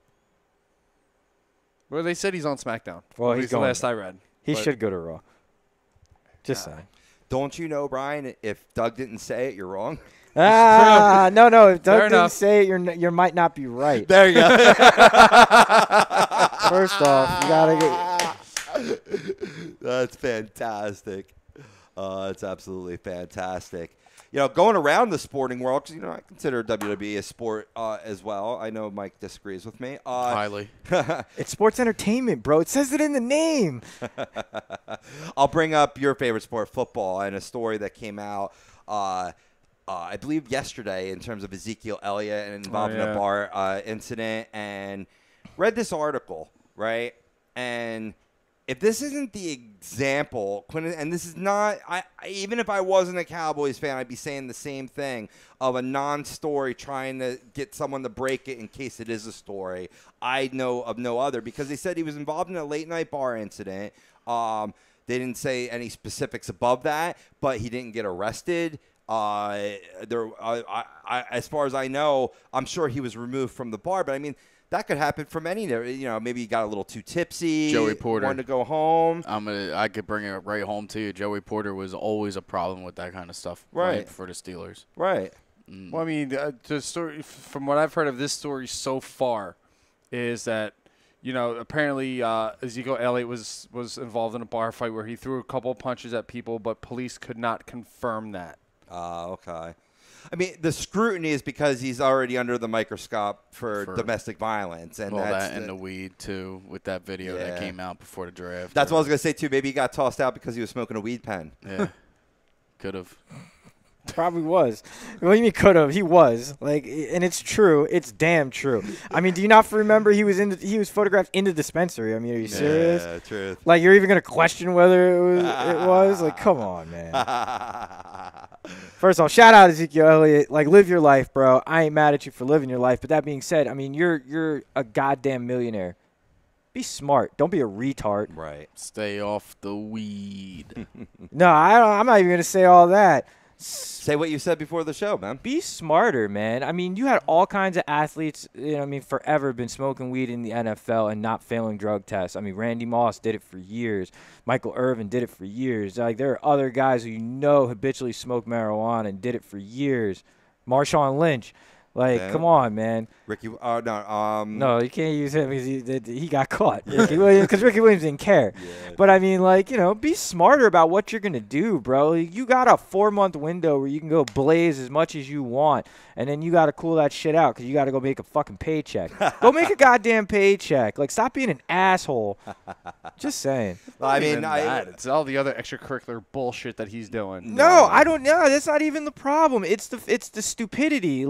Well, they said he's on SmackDown. Well, he's the last I read. He should go to Raw. Just saying. Don't you know, Brian? If Doug didn't say it, you're wrong. No. If Doug Fair didn't enough. say it, you might not be right. There you go. First off, you gotta get. That's fantastic. It's absolutely fantastic. Going around the sporting world, because I consider WWE a sport as well. I know Mike disagrees with me. Highly. It's sports entertainment, bro. It says it in the name. I'll bring up your favorite sport, football, and a story that came out, I believe, yesterday in terms of Ezekiel Elliott and involving a bar incident. And read this article, right? And if this isn't the example, and this is not, even if I wasn't a Cowboys fan, I'd be saying the same thing of a non-story trying to get someone to break it in case it is a story. I know of no other because they said he was involved in a late-night bar incident. They didn't say any specifics above that, but he didn't get arrested. As far as I know, I'm sure he was removed from the bar, but I mean, that could happen from any, maybe he got a little too tipsy. Joey Porter wanted to go home. I could bring it right home to you. Joey Porter was always a problem with that kind of stuff. Right. For the Steelers. Right. Well, I mean, the story from what I've heard of this story so far is that, apparently Ezekiel Elliott was involved in a bar fight where he threw a couple punches at people, but police could not confirm that. Okay. I mean, the scrutiny is because he's already under the microscope for domestic violence. And that and the weed, too, with that video that came out before the draft. That's what I was going to say, too. Maybe he got tossed out because he was smoking a weed pen. Yeah. Could have. Probably was. What do you mean could have? He was. And it's true. It's damn true. I mean, do you not remember he was photographed in the dispensary? I mean, are you serious? Yeah, truth. You're even going to question whether it was? Come on, man. First of all, shout out Ezekiel Elliott. Live your life, bro. I ain't mad at you for living your life. But that being said, I mean, you're a goddamn millionaire. Be smart. Don't be a retard. Right. Stay off the weed. No, I'm not even going to say all that. Say what you said before the show, man. Be smarter, man. I mean, you had all kinds of athletes, forever been smoking weed in the NFL and not failing drug tests. I mean, Randy Moss did it for years. Michael Irvin did it for years. There are other guys who habitually smoke marijuana and did it for years. Marshawn Lynch. Come on, man. Ricky, no. No, you can't use him because he got caught. Ricky Williams, because Ricky Williams didn't care. Yeah. But, I mean, be smarter about what you're going to do, bro. You got a 4-month window where you can go blaze as much as you want, and then you got to cool that shit out because you got to go make a fucking paycheck. Go make a goddamn paycheck. Stop being an asshole. Just saying. Well, I mean, it's all the other extracurricular bullshit that he's doing. No, I don't know. That's not even the problem. It's the stupidity.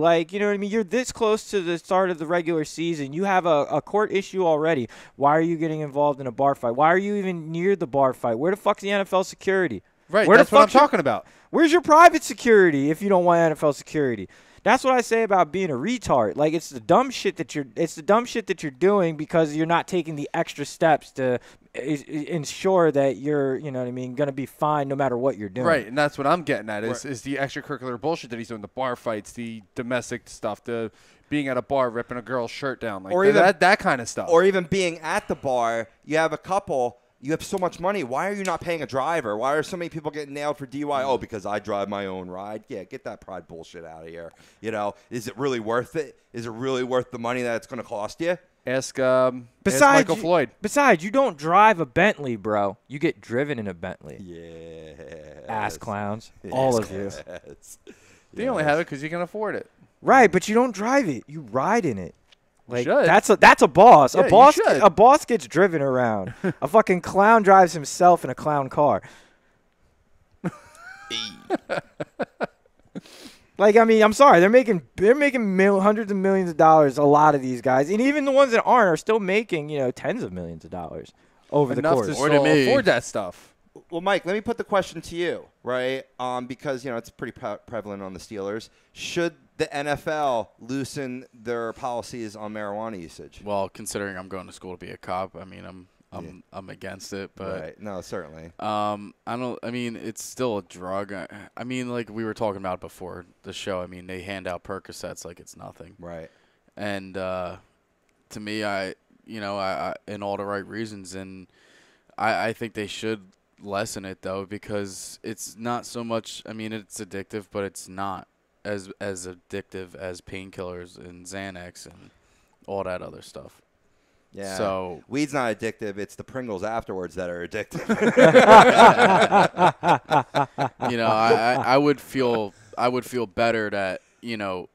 know what I mean? You're this close to the start of the regular season. You have a court issue already. Why are you getting involved in a bar fight? Why are you even near the bar fight? Where the fuck's the NFL security? Right, Where that's what I'm talking about. Where's your private security if you don't want NFL security? That's what I say about being a retard. Like, it's the dumb shit that you're doing because you're not taking the extra steps to ensure that you're, you know what I mean, going to be fine no matter what you're doing. Right, and that's what I'm getting at is the extracurricular bullshit that he's doing, the bar fights, the domestic stuff, the being at a bar ripping a girl's shirt down, like that kind of stuff. Or even being at the bar, you have a couple. You have so much money. Why are you not paying a driver? Why are so many people getting nailed for DUI? Oh, because I drive my own ride. Yeah, get that pride bullshit out of here. You know, is it really worth it? Is it really worth the money that it's going to cost you? Ask Michael Floyd. Besides, you don't drive a Bentley, bro. You get driven in a Bentley. Yeah. Ass clowns. All of you. They only have it because you can afford it. Right, but you don't drive it. You ride in it. Like, should. that's a boss. Yeah, A boss gets driven around. A fucking clown drives himself in a clown car. Like, I mean, I'm sorry. They're making hundreds of millions of dollars, a lot of these guys. And even the ones that aren't are still making, you know, tens of millions of dollars over the course. Enough to still afford that stuff. Well, Mike, let me put the question to you, right? Because, you know, it's pretty prevalent on the Steelers. Should the NFL loosen their policies on marijuana usage? Well, considering I'm going to school to be a cop, I mean, I'm against it, but right. No, certainly. I mean, it's still a drug. I mean, like we were talking about before the show. I mean, they hand out Percocets like it's nothing. Right. And to me, I in all the right reasons, and I think they should lessen it though, because it's not so much. I mean, it's addictive, but it's not as addictive as painkillers and Xanax and all that other stuff. Yeah. So weed's not addictive. It's the Pringles afterwards that are addictive. You know, I would feel better that, you know,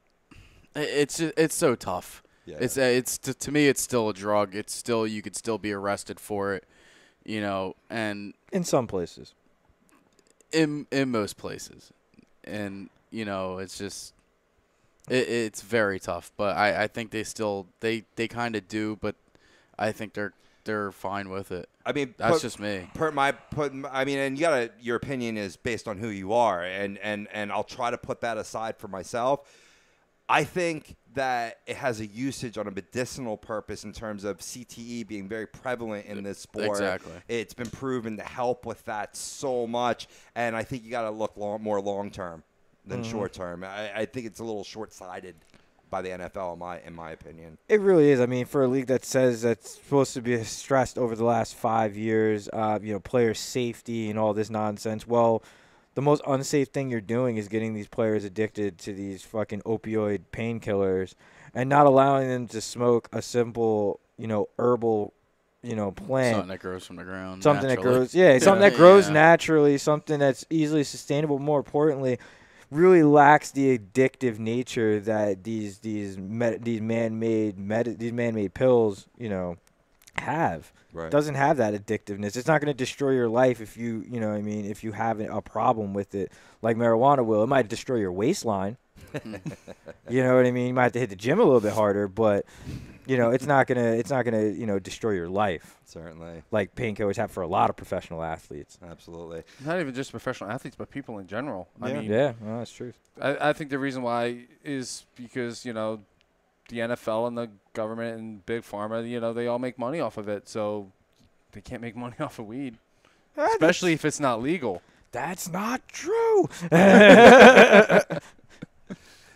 it's so tough. Yeah. It's to me it's still a drug. It's still, you could still be arrested for it, you know, and in some places. In most places. And, you know, it's just it's very tough, but I think they still they kind of do, but I think they're fine with it. I mean, that's just me. I mean, and your opinion is based on who you are, and I'll try to put that aside for myself. I think that it has a usage on a medicinal purpose in terms of CTE being very prevalent in this sport. Exactly. It's been proven to help with that so much, and I think you got to look more long term than short term. I think it's a little short sighted by the NFL, in my opinion. It really is. I mean, for a league that says that's supposed to be stressed over the last 5 years, you know, player safety and all this nonsense. Well, the most unsafe thing you're doing is getting these players addicted to these fucking opioid painkillers and not allowing them to smoke a simple, you know, herbal, you know, plant. Something that grows from the ground. Something naturally. that grows, something that grows naturally, something that's easily sustainable. More importantly, really lacks the addictive nature that these man-made pills, you know, have. Right. Doesn't have that addictiveness. It's not going to destroy your life if you know what I mean, if you have a problem with it like marijuana will. It might destroy your waistline. You know what I mean? You might have to hit the gym a little bit harder, but you know, it's not gonna, you know, destroy your life. Certainly. Like painkillers have for a lot of professional athletes. Absolutely. Not even just professional athletes, but people in general. Yeah. I mean, well, that's true. I think the reason why is because, you know, the NFL and the government and Big Pharma, you know, they all make money off of it. So they can't make money off of weed, especially if it's not legal. That's not true.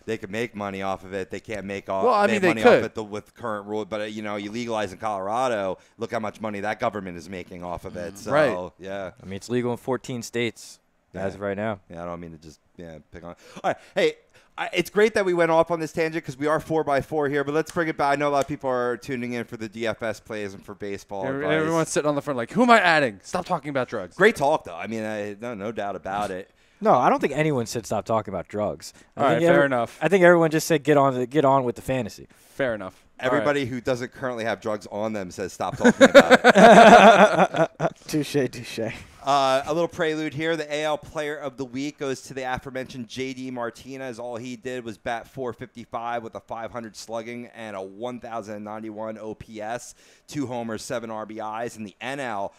They could make money off of it. They can't make money off it with current rule. But, you know, you legalize in Colorado, look how much money that government is making off of it. So, right. Yeah. I mean, it's legal in 14 states as of right now. Yeah, I don't mean to just pick on. All right. Hey, it's great that we went off on this tangent because we are 4x4 here. But let's bring it back. I know a lot of people are tuning in for the DFS plays and for baseball advice. Everyone's sitting on the front like, who am I adding? Stop talking about drugs. Great talk, though. I mean, no doubt about it. No, I don't think anyone said stop talking about drugs. All right, fair enough. I think everyone just said get on with the fantasy. Fair enough. Everybody who doesn't currently have drugs on them says stop talking about it. Touche. A little prelude here. The AL Player of the Week goes to the aforementioned J.D. Martinez. All he did was bat .455 with a .500 slugging and a 1,091 OPS, 2 homers, 7 RBIs. In the NL,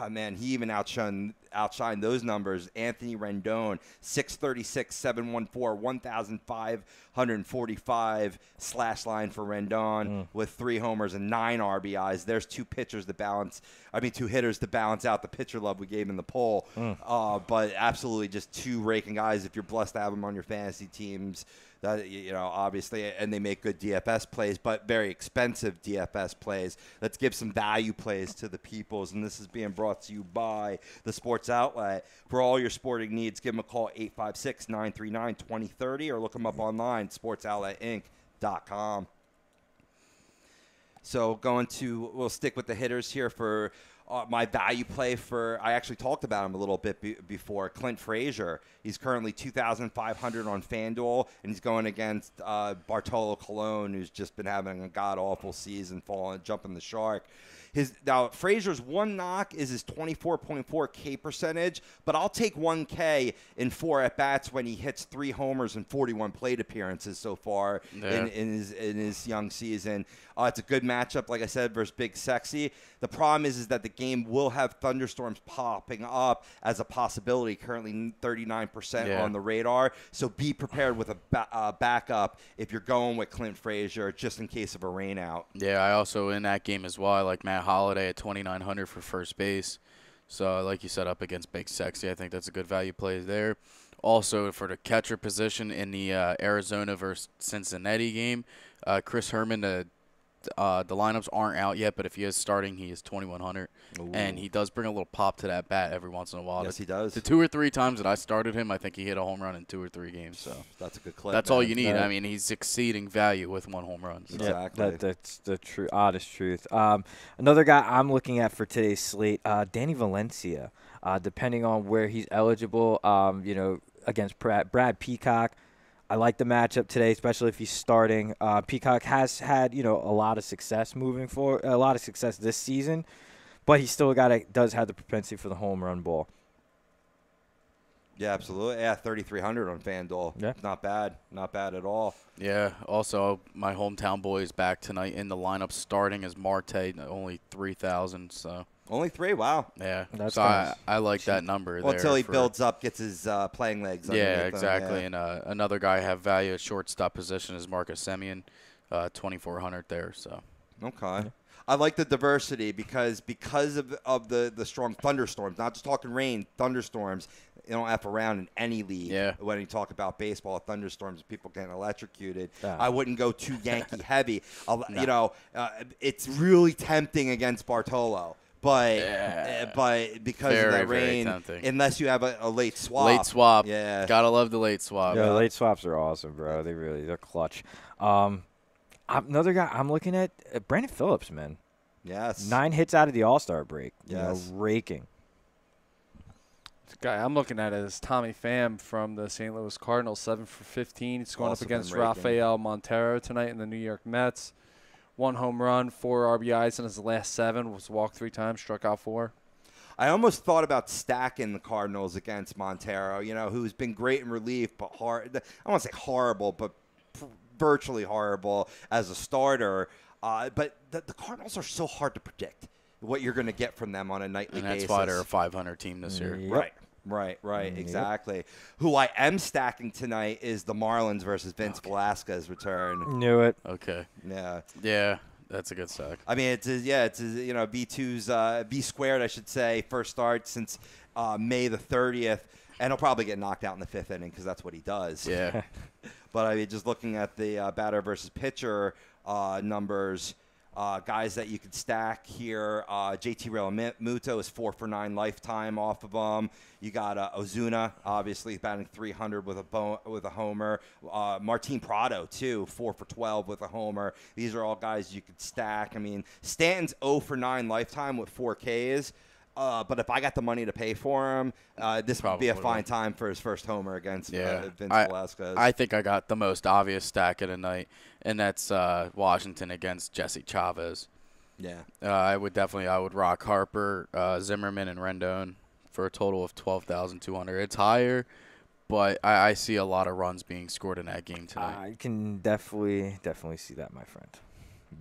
man, he even outshined those numbers. Anthony Rendon, 636, 714, 1,545 slash line for Rendon with 3 homers and 9 RBIs. There's 2 hitters to balance out the pitcher love we gave in the poll. But absolutely just 2 raking guys if you're blessed to have them on your fantasy teams. That, obviously, and they make good DFS plays, but very expensive DFS plays. Let's give some value plays to the peoples, and this is being brought to you by the Sports Outlet. For all your sporting needs, give them a call, 856-939-2030, or look them up online, sportsoutletinc.com. So we'll stick with the hitters here for my value play I actually talked about him a little bit before, Clint Frazier. He's currently 2,500 on FanDuel, and he's going against Bartolo Colon, who's just been having a god-awful season, jumping the shark. Now, Frazier's one knock is his 24.4 K percentage, but I'll take 1K in 4 at-bats when he hits 3 homers and 41 plate appearances so far in his young season. It's a good matchup, like I said, versus Big Sexy. The problem is that the game will have thunderstorms popping up as a possibility, currently 39% on the radar. So be prepared with a backup if you're going with Clint Frazier, just in case of a rain out. Yeah, I also, in that game as well, I like Matt Holliday at 2,900 for first base. So, like you said, up against Big Sexy, I think that's a good value play there. Also, for the catcher position in the Arizona versus Cincinnati game, Chris Herman, the lineups aren't out yet, but if he is starting, he is 2,100. And he does bring a little pop to that bat every once in a while. Yes, he does. The 2 or 3 times that I started him, I think he hit a home run in 2 or 3 games. So that's a good clip. That's all you need. I mean, he's exceeding value with 1 home run. So. Exactly. That's the honest truth. Another guy I'm looking at for today's slate, Danny Valencia. Depending on where he's eligible, against Brad Peacock. I like the matchup today, especially if he's starting. Peacock has had, a lot of success this season, but he still does have the propensity for the home run ball. Yeah, absolutely. Yeah, 3,300 on FanDuel. Yeah. Not bad. Not bad at all. Yeah. Also, my hometown boy is back tonight in the lineup, starting as Marte, only 3,000. So. Only 3? Wow. Yeah. That's I like that number there. Until he builds up, gets his playing legs. Yeah, exactly. And another guy I have value at shortstop position is Marcus Semien, 2,400 there. So. Okay. I like the diversity because of the strong thunderstorms, not just talking rain, thunderstorms. You don't F around in any league. Yeah. When you talk about baseball, thunderstorms, people getting electrocuted. I wouldn't go too Yankee heavy. It's really tempting against Bartolo. But because of that rain, unless you have a late swap. Late swap. Yeah. Gotta love the late swap. Yeah, late swaps are awesome, bro. They're clutch. Another guy I'm looking at, Brandon Phillips, man. Yes. 9 hits out of the All-Star break. Yes. Raking. The guy I'm looking at is Tommy Pham from the St. Louis Cardinals, 7 for 15. He's going up against Rafael Montero tonight in the New York Mets. 1 home run, 4 RBIs in his last 7. Was walked 3 times, struck out 4. I almost thought about stacking the Cardinals against Montero, who's been great in relief, but hard. I don't want to say horrible, but virtually horrible as a starter. But the Cardinals are so hard to predict what you're going to get from them on a nightly basis. And that's why they're a 500 team this year. Yep. Right, exactly. Who I am stacking tonight is the Marlins versus Vince Velasquez return. Knew it. Okay. Yeah, that's a good stack. I mean, it's B2's B squared, I should say, first start since May the 30th, and he'll probably get knocked out in the 5th inning because that's what he does. Yeah. But I mean, just looking at the batter versus pitcher numbers. Guys that you could stack here, JT Realmuto is 4 for 9 lifetime off of them. You got Ozuna, obviously batting 300 with a homer. Martin Prado too, 4 for 12 with a homer. These are all guys you could stack. I mean, Stanton's 0 for 9 lifetime with 4 Ks. But if I got the money to pay for him, this would be a fine time for his first homer against Vince Velasquez. I think I got the most obvious stack of the night, and that's Washington against Jesse Chavez. Yeah. I would rock Harper, Zimmerman, and Rendon for a total of 12,200. It's higher, but I see a lot of runs being scored in that game tonight. I can definitely see that, my friend.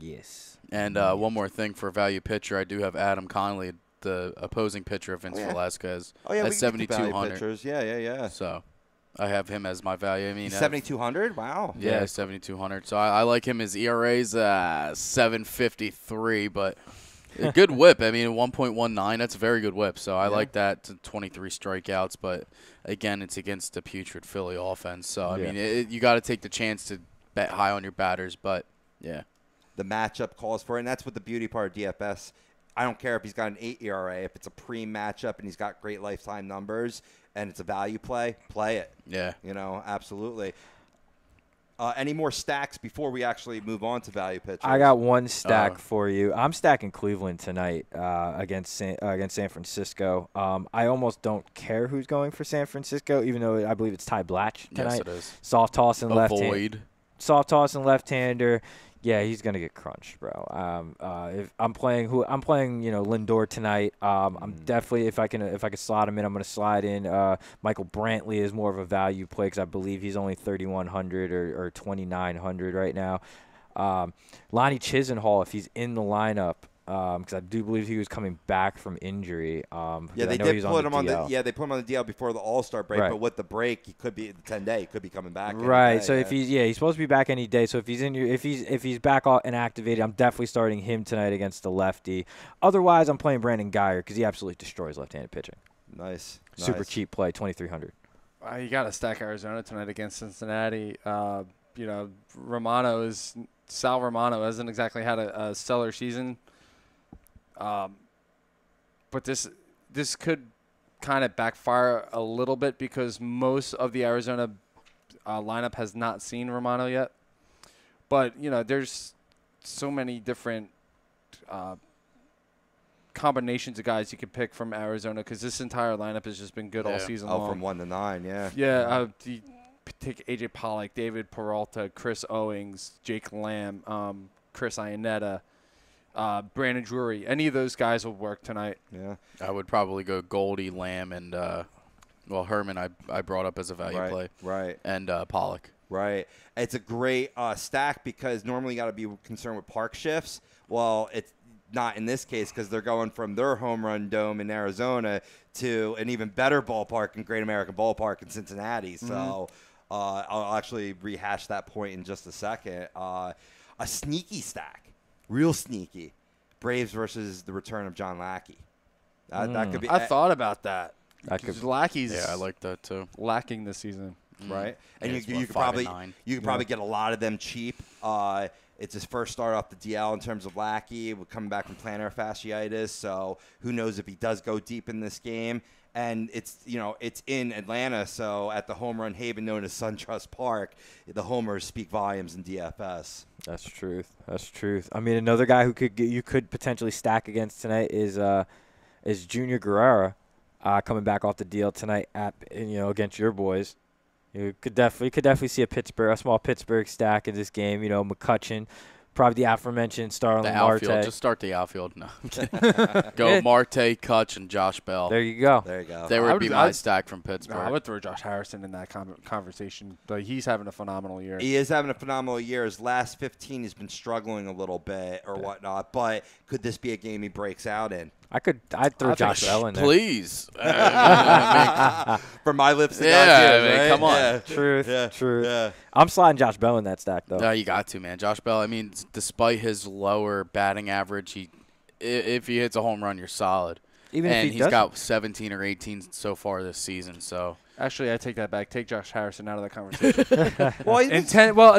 Yes. And one more thing for value pitcher, I do have Adam Conley, the opposing pitcher of Vince Velasquez, at 7,200. Yeah. So I have him as my value. I mean, 7,200. Wow. Yeah, 7,200. So I like him. His ERA's 7.53, but a good whip. I mean, 1.19. That's a very good whip. So I like that to 23 strikeouts. But again, it's against the putrid Philly offense. So I mean, you got to take the chance to bet high on your batters. But yeah. The matchup calls for it, and that's what the beauty part of DFS. I don't care if he's got an 8 ERA. If it's a pre-matchup and he's got great lifetime numbers and it's a value play it. Yeah. Absolutely. Any more stacks before we actually move on to value pitchers? I got one stack for you. I'm stacking Cleveland tonight against San Francisco. I almost don't care who's going for San Francisco, even though I believe it's Ty Blatch tonight. Yes, it is. Soft toss and Avoid. Soft toss and left-hander. Yeah, he's gonna get crunched, bro. If I'm playing Lindor tonight. I'm definitely if I can slot him in, I'm gonna slide in. Michael Brantley is more of a value play because I believe he's only 3,100 or 2,900 right now. Lonnie Chisenhall, if he's in the lineup, because I do believe he was coming back from injury. They did put him on the DL. They put him on the DL before the All-Star break, Right. But with the break, he could be the 10-day. He could be coming back. Right. So if he's supposed to be back any day. So if he's back and activated, I'm definitely starting him tonight against the lefty. Otherwise, I'm playing Brandon Guyer because he absolutely destroys left-handed pitching. Nice. Super cheap play, 2,300. You got to stack Arizona tonight against Cincinnati. Sal Romano hasn't exactly had a stellar season. But this could kind of backfire a little bit because most of the Arizona lineup has not seen Romano yet. But, there's so many different combinations of guys you could pick from Arizona because this entire lineup has just been good all season long. From 1 to 9, yeah. Yeah, take A.J. Pollock, David Peralta, Chris Owings, Jake Lamb, Chris Iannetta, Brandon Drury. Any of those guys will work tonight. Yeah. I would probably go Goldie, Lamb, and Herman I brought up as a value play. Right. And Pollock. Right. It's a great stack because normally you got to be concerned with park shifts. Well, it's not in this case because they're going from their home run dome in Arizona to an even better ballpark in Great American Ballpark in Cincinnati. So I'll actually rehash that point in just a second. A sneaky stack. Real sneaky. Braves versus the return of John Lackey. That could be. I thought about that. Lackey's. Yeah, I like that too. Lacking this season, right? And yeah, you could probably get a lot of them cheap. It's his first start off the DL in terms of Lackey. We're coming back from plantar fasciitis, so who knows if he does go deep in this game. And it's in Atlanta, so at the home run haven known as SunTrust Park, the homers speak volumes in DFS. That's truth. I mean, another guy you could potentially stack against tonight is Junior Guerrera, coming back off the deal tonight against your boys. You could definitely see a small Pittsburgh stack in this game. McCutchen. Probably the aforementioned Starlin Marte. Outfield. Just start the outfield. No. Go Marte, Kutch, and Josh Bell. There you go. They would be my stack from Pittsburgh. I would throw Josh Harrison in that conversation. But he's having a phenomenal year. He is having a phenomenal year. His last 15, he's been struggling a little bit or whatnot. But could this be a game he breaks out in? I'd throw Josh Bell in there. Please. For my lips to God's ears, right? Come on. Yeah. Truth. Yeah. I'm sliding Josh Bell in that stack, though. No, you got to, man. Josh Bell, I mean, despite his lower batting average, if he hits a home run, you're solid. And he's got 17 or 18 so far this season. So actually, I take that back. Take Josh Harrison out of the conversation. in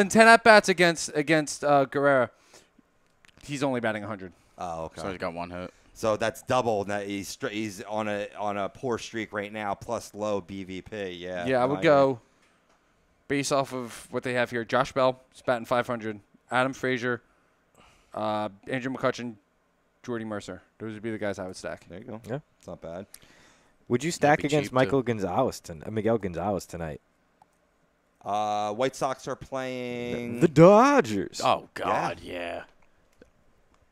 10 at-bats against Guerrera, he's only batting 100. Oh, okay. So he's got one hit. So that's double. He's on a poor streak right now, plus low BVP. Yeah. Yeah, I would go based off of what they have here. Josh Bell is batting 500. Adam Frazier, Andrew McCutchen, Jordy Mercer. Those would be the guys I would stack. There you go. Yeah, it's not bad. Would you stack against Miguel Gonzalez tonight? White Sox are playing the Dodgers. Oh God, yeah.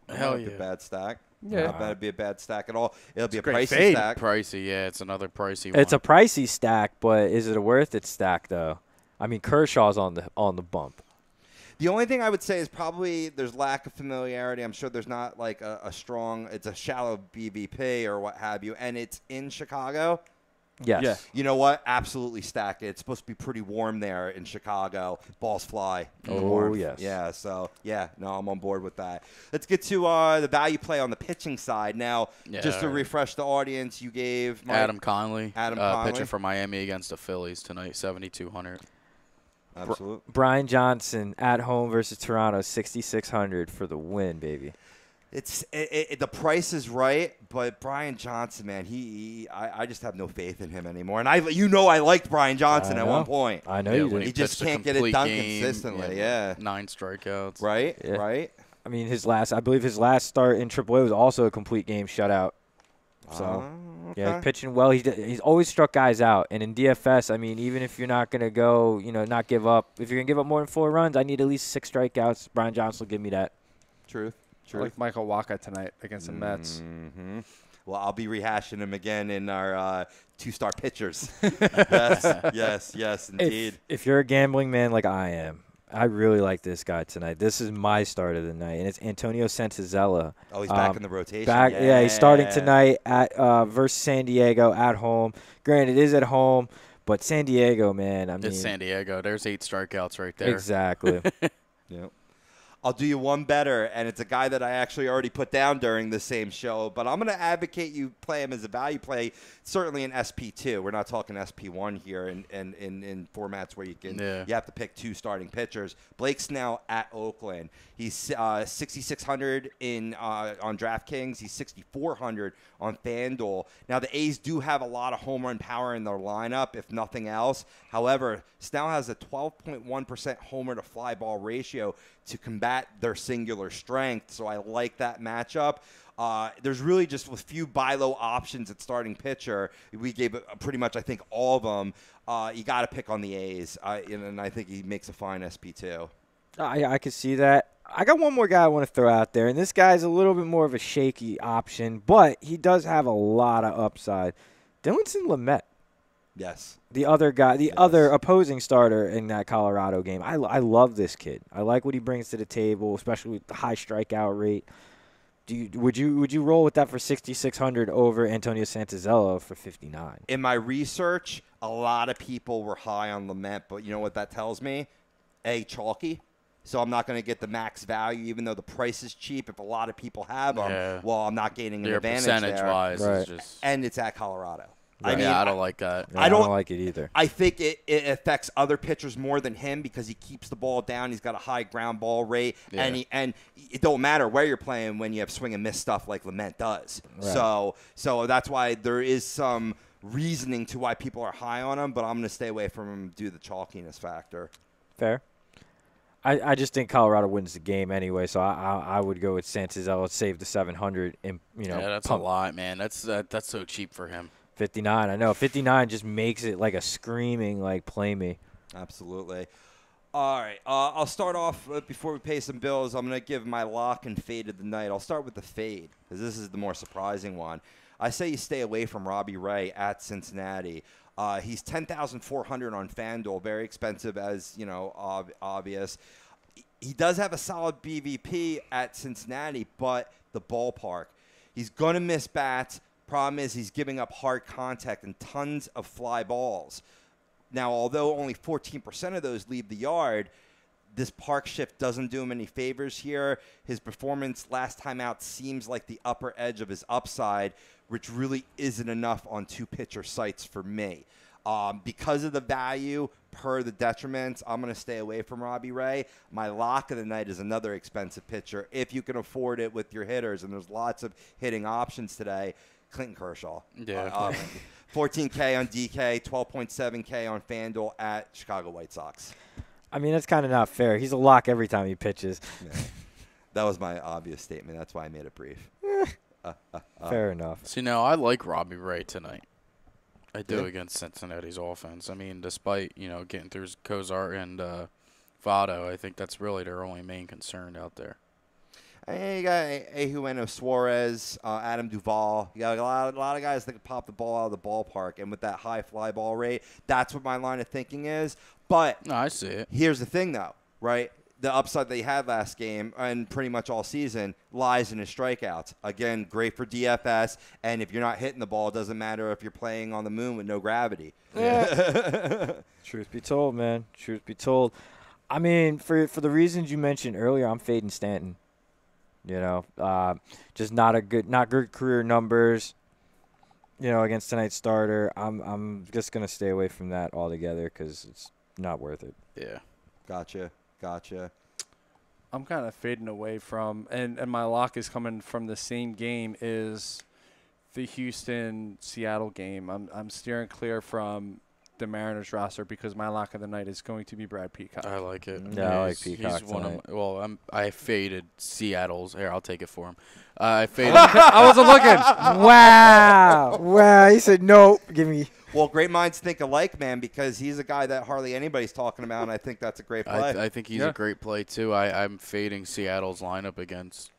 Hell yeah. Bad stack. Yeah. Not that'd be a bad stack at all. It'll be a great pricey fade. stack. Pricey, yeah, it's another pricey It's one. a pricey stack, but is it a worth it stack though? I mean, Kershaw's on the bump. The only thing I would say is probably there's lack of familiarity. I'm sure there's not like a strong. It's a shallow BVP or what have you, and it's in Chicago. Yes. Yeah. You know what? Absolutely stack it. It's supposed to be pretty warm there in Chicago. Balls fly. in the Oh, warmth. yes. Yeah, so, yeah, no, I'm on board with that. Let's get to the value play on the pitching side. Now, just to refresh the audience, you gave Adam Conley, Conley. pitcher for Miami against the Phillies tonight, 7,200. Absolutely. Brian Johnson at home versus Toronto, 6,600 for the win, baby. It's the price is right, but Brian Johnson, man, I just have no faith in him anymore. And I liked Brian Johnson at one point. I know Yeah, you when did. He just pitched a can't get it complete done game, consistently. Yeah. 9 strikeouts. Right. Yeah. Right. I mean, I believe his last start in AAA was also a complete game shutout. So, okay. yeah, he's pitching well. He's always struck guys out. And in DFS, I mean, even if you're not going to go, not give up, if you're going to give up more than 4 runs, I need at least 6 strikeouts. Brian Johnson will give me that. Truth. I like Michael Wacha tonight against the Mets. Mm-hmm. Well, I'll be rehashing him again in our 2-star pitchers. yes, indeed. If you're a gambling man like I am, I really like this guy tonight. This is my start of the night, and it's Antonio Santazella. Oh, he's back in the rotation. Yeah, he's starting tonight at versus San Diego at home. Granted, it is at home, but San Diego, man, I mean, It's San Diego. There's 8 strikeouts right there. Exactly. Yep. I'll do you one better, and it's a guy that I actually already put down during the same show, but I'm going to advocate you play him as a value play, certainly in SP2. We're not talking SP1 here in formats where you have to pick 2 starting pitchers. Blake Snell at Oakland. He's 6,600 on DraftKings. He's 6,400 on FanDuel. Now, the A's do have a lot of home run power in their lineup, if nothing else. However, Snell has a 12.1% homer to fly ball ratio to combat their singular strength, so I like that matchup. There's really just a few buy low options at starting pitcher. We gave pretty much, I think, all of them. You got to pick on the A's, and I think he makes a fine SP2. I could see that. I got one more guy I want to throw out there, and this guy's a little bit more of a shaky option, but he does have a lot of upside. Dylan Lamet. Yes. The other guy, other opposing starter in that Colorado game. I love this kid. I like what he brings to the table, especially with the high strikeout rate. Would you roll with that for 6,600 over Antonio Santazella for 59? In my research, a lot of people were high on Lamet, but you know what that tells me? Chalky. So I'm not going to get the max value, even though the price is cheap. If a lot of people have them, well, I'm not gaining an advantage percentage-wise there. is just... And it's at Colorado. Right. I don't like that. I don't like it either. I think it affects other pitchers more than him because he keeps the ball down. He's got a high ground ball rate, and it don't matter where you're playing when you have swing and miss stuff like Lamet does. Right. So that's why there is some reasoning to why people are high on him, but I'm going to stay away from him due to the chalkiness factor. Fair. I just think Colorado wins the game anyway, so I would go with Santazella, save the 700, and that's a lot, man. That's so cheap for him. 59, I know. 59 just makes it like a screaming, like, play me. Absolutely. All right. I'll start off before we pay some bills. I'm going to give my lock and fade of the night. I'll start with the fade because this is the more surprising one. I say you stay away from Robbie Ray at Cincinnati. He's 10,400 on FanDuel, very expensive as, obvious. He does have a solid BVP at Cincinnati, but the ballpark. He's going to miss bats. Problem is he's giving up hard contact and tons of fly balls. Now, although only 14% of those leave the yard, this park shift doesn't do him any favors here. His performance last time out seems like the upper edge of his upside, which really isn't enough on 2-pitcher sites for me. Because of the value per the detriments, I'm going to stay away from Robbie Ray. My lock of the night is another expensive pitcher, if you can afford it with your hitters, and there's lots of hitting options today. Clayton Kershaw. Yeah. 14K on DK, 12.7K on FanDuel at Chicago White Sox. I mean, that's kind of not fair. He's a lock every time he pitches. Yeah. That was my obvious statement. That's why I made it brief. Fair enough. See, now I like Robbie Ray tonight. I do against Cincinnati's offense. I mean, despite, getting through Cozart and Votto, I think that's really their only main concern out there. And you got Eugenio Suarez, Adam Duvall. You got a lot of guys that can pop the ball out of the ballpark. And with that high fly ball rate, that's what my line of thinking is. But No, I see it. here's the thing, though, right? The upside that he had last game and pretty much all season lies in his strikeouts. Again, great for DFS. And if you're not hitting the ball, it doesn't matter if you're playing on the moon with no gravity. Yeah. Truth be told, man. Truth be told. I mean, for the reasons you mentioned earlier, I'm fading Stanton. You know, just not good career numbers. You know, against tonight's starter, I'm just gonna stay away from that altogether because it's not worth it. Yeah. Gotcha. I'm kind of fading away from, and my lock is coming from the same game, is the Houston-Seattle game. I'm steering clear from the Mariners roster because my lock of the night is going to be Brad Peacock. I like it. Yeah, I like Peacock He's one tonight. of I faded Seattle's. Here, I'll take it for him. I faded. I wasn't looking. Wow. He said nope. Give me. Well, great minds think alike, man, because he's a guy that hardly anybody's talking about, and I think that's a great play. I think he's a great play, too. I'm fading Seattle's lineup against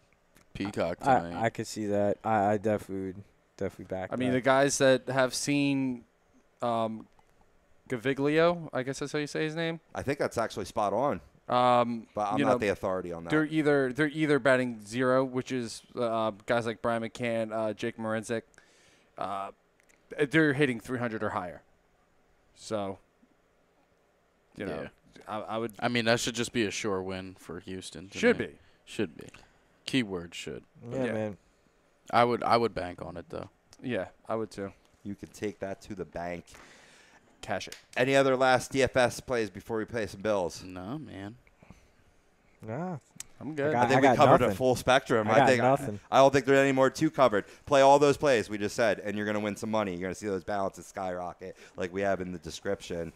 Peacock tonight. I could see that. I definitely back. I mean, that. the guys that have seen Gaviglio, I guess that's how you say his name. I think that's actually spot on, but I'm not the authority on that. They're either batting 0, which is guys like Brian McCann, Jake Marinzik. They're hitting 300 or higher. So, you know, I would. I mean, that should just be a sure win for Houston. Should be. Should be. Keyword should. Yeah, man. I would bank on it, though. Yeah, I would too. You can take that to the bank. Cash it. Any other last DFS plays before we play some bills? No, man. Nah. I'm good. I think we covered a full spectrum. I got nothing. I don't think there's any more to covered. Play all those plays we just said, and you're going to win some money. You're going to see those balances skyrocket like we have in the description.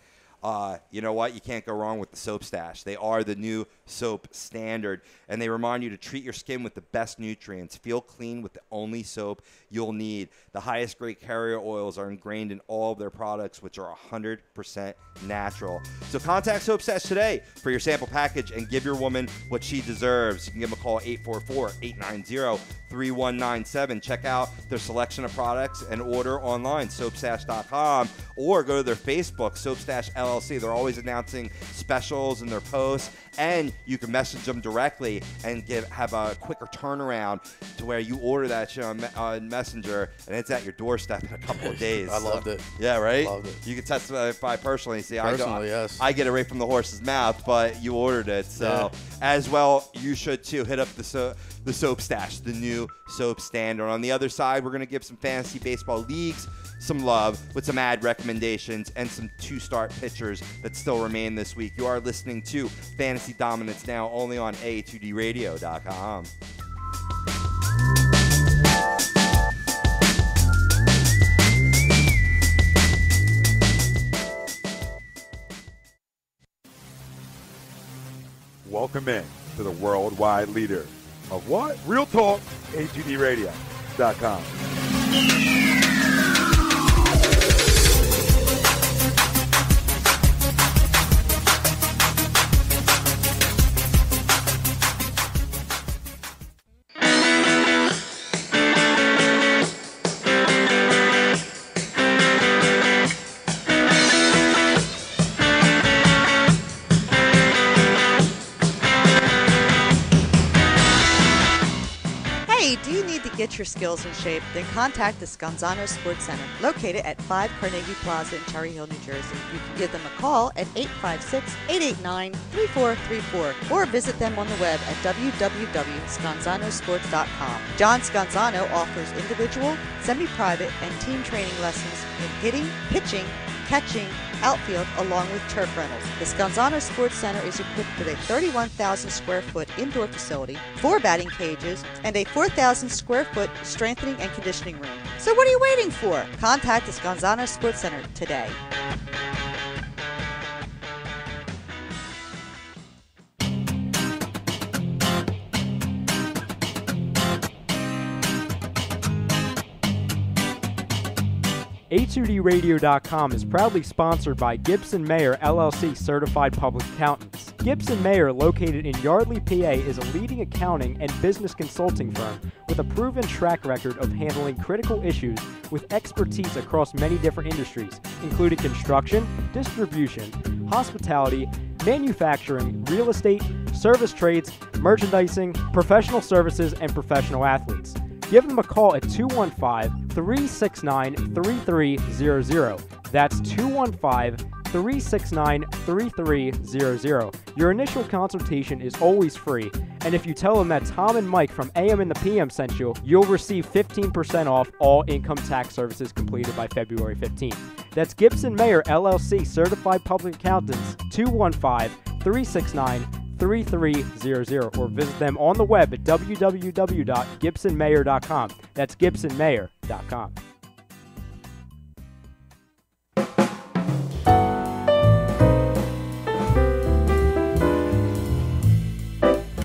You know what? You can't go wrong with the Soap Stash. They are the new soap standard, and they remind you to treat your skin with the best nutrients. Feel clean with the only soap you'll need. The highest grade carrier oils are ingrained in all of their products, which are 100% natural. So contact Soap Stash today for your sample package and give your woman what she deserves. You can give them a call, 844-890-3197. Check out their selection of products and order online, soapstash.com, or go to their Facebook, Soap Stash LLC. They're always announcing specials in their posts, and you can message them directly and have a quicker turnaround to where you order that shit on Messenger, and it's at your doorstep in a couple of days. I loved it. Yeah, right? Loved it. You can testify personally. See, Yes. I get it right from the horse's mouth, but you ordered it. So as well, you should too. Hit up the Soap Stash, the new soap standard. On the other side, we're going to give some fantasy baseball leagues some love with some ad recommendations and some 2-start pitchers that still remain this week. You are listening to Fantasy Dominance now only on A2DRadio.com. Welcome in to the worldwide leader of what? Real talk, A2DRadio.com. Get your skills in shape, then contact the Scanzano Sports Center, located at 5 Carnegie Plaza in Cherry Hill, New Jersey. You can give them a call at 856-889-3434 or visit them on the web at www.scanzanosports.com. John Scanzano offers individual, semi-private, and team training lessons in hitting, pitching, catching, outfield, along with turf rentals. The Scanzano Sports Center is equipped with a 31,000 square foot indoor facility, 4 batting cages, and a 4,000 square foot strengthening and conditioning room. So what are you waiting for? Contact the Scanzano Sports Center today. A2DRadio.com is proudly sponsored by Gibson Mayer LLC Certified Public Accountants. Gibson Mayer, located in Yardley, PA, is a leading accounting and business consulting firm with a proven track record of handling critical issues with expertise across many different industries, including construction, distribution, hospitality, manufacturing, real estate, service trades, merchandising, professional services, and professional athletes. Give them a call at 215-369-3300. That's 215-369-3300. Your initial consultation is always free, and if you tell them that Tom and Mike from AM and the PM sent you, you'll receive 15% off all income tax services completed by February 15th. That's Gibson Mayer LLC Certified Public Accountants, 215-369-3300, or visit them on the web at www.gibsonmayer.com. That's gibsonmayer.com.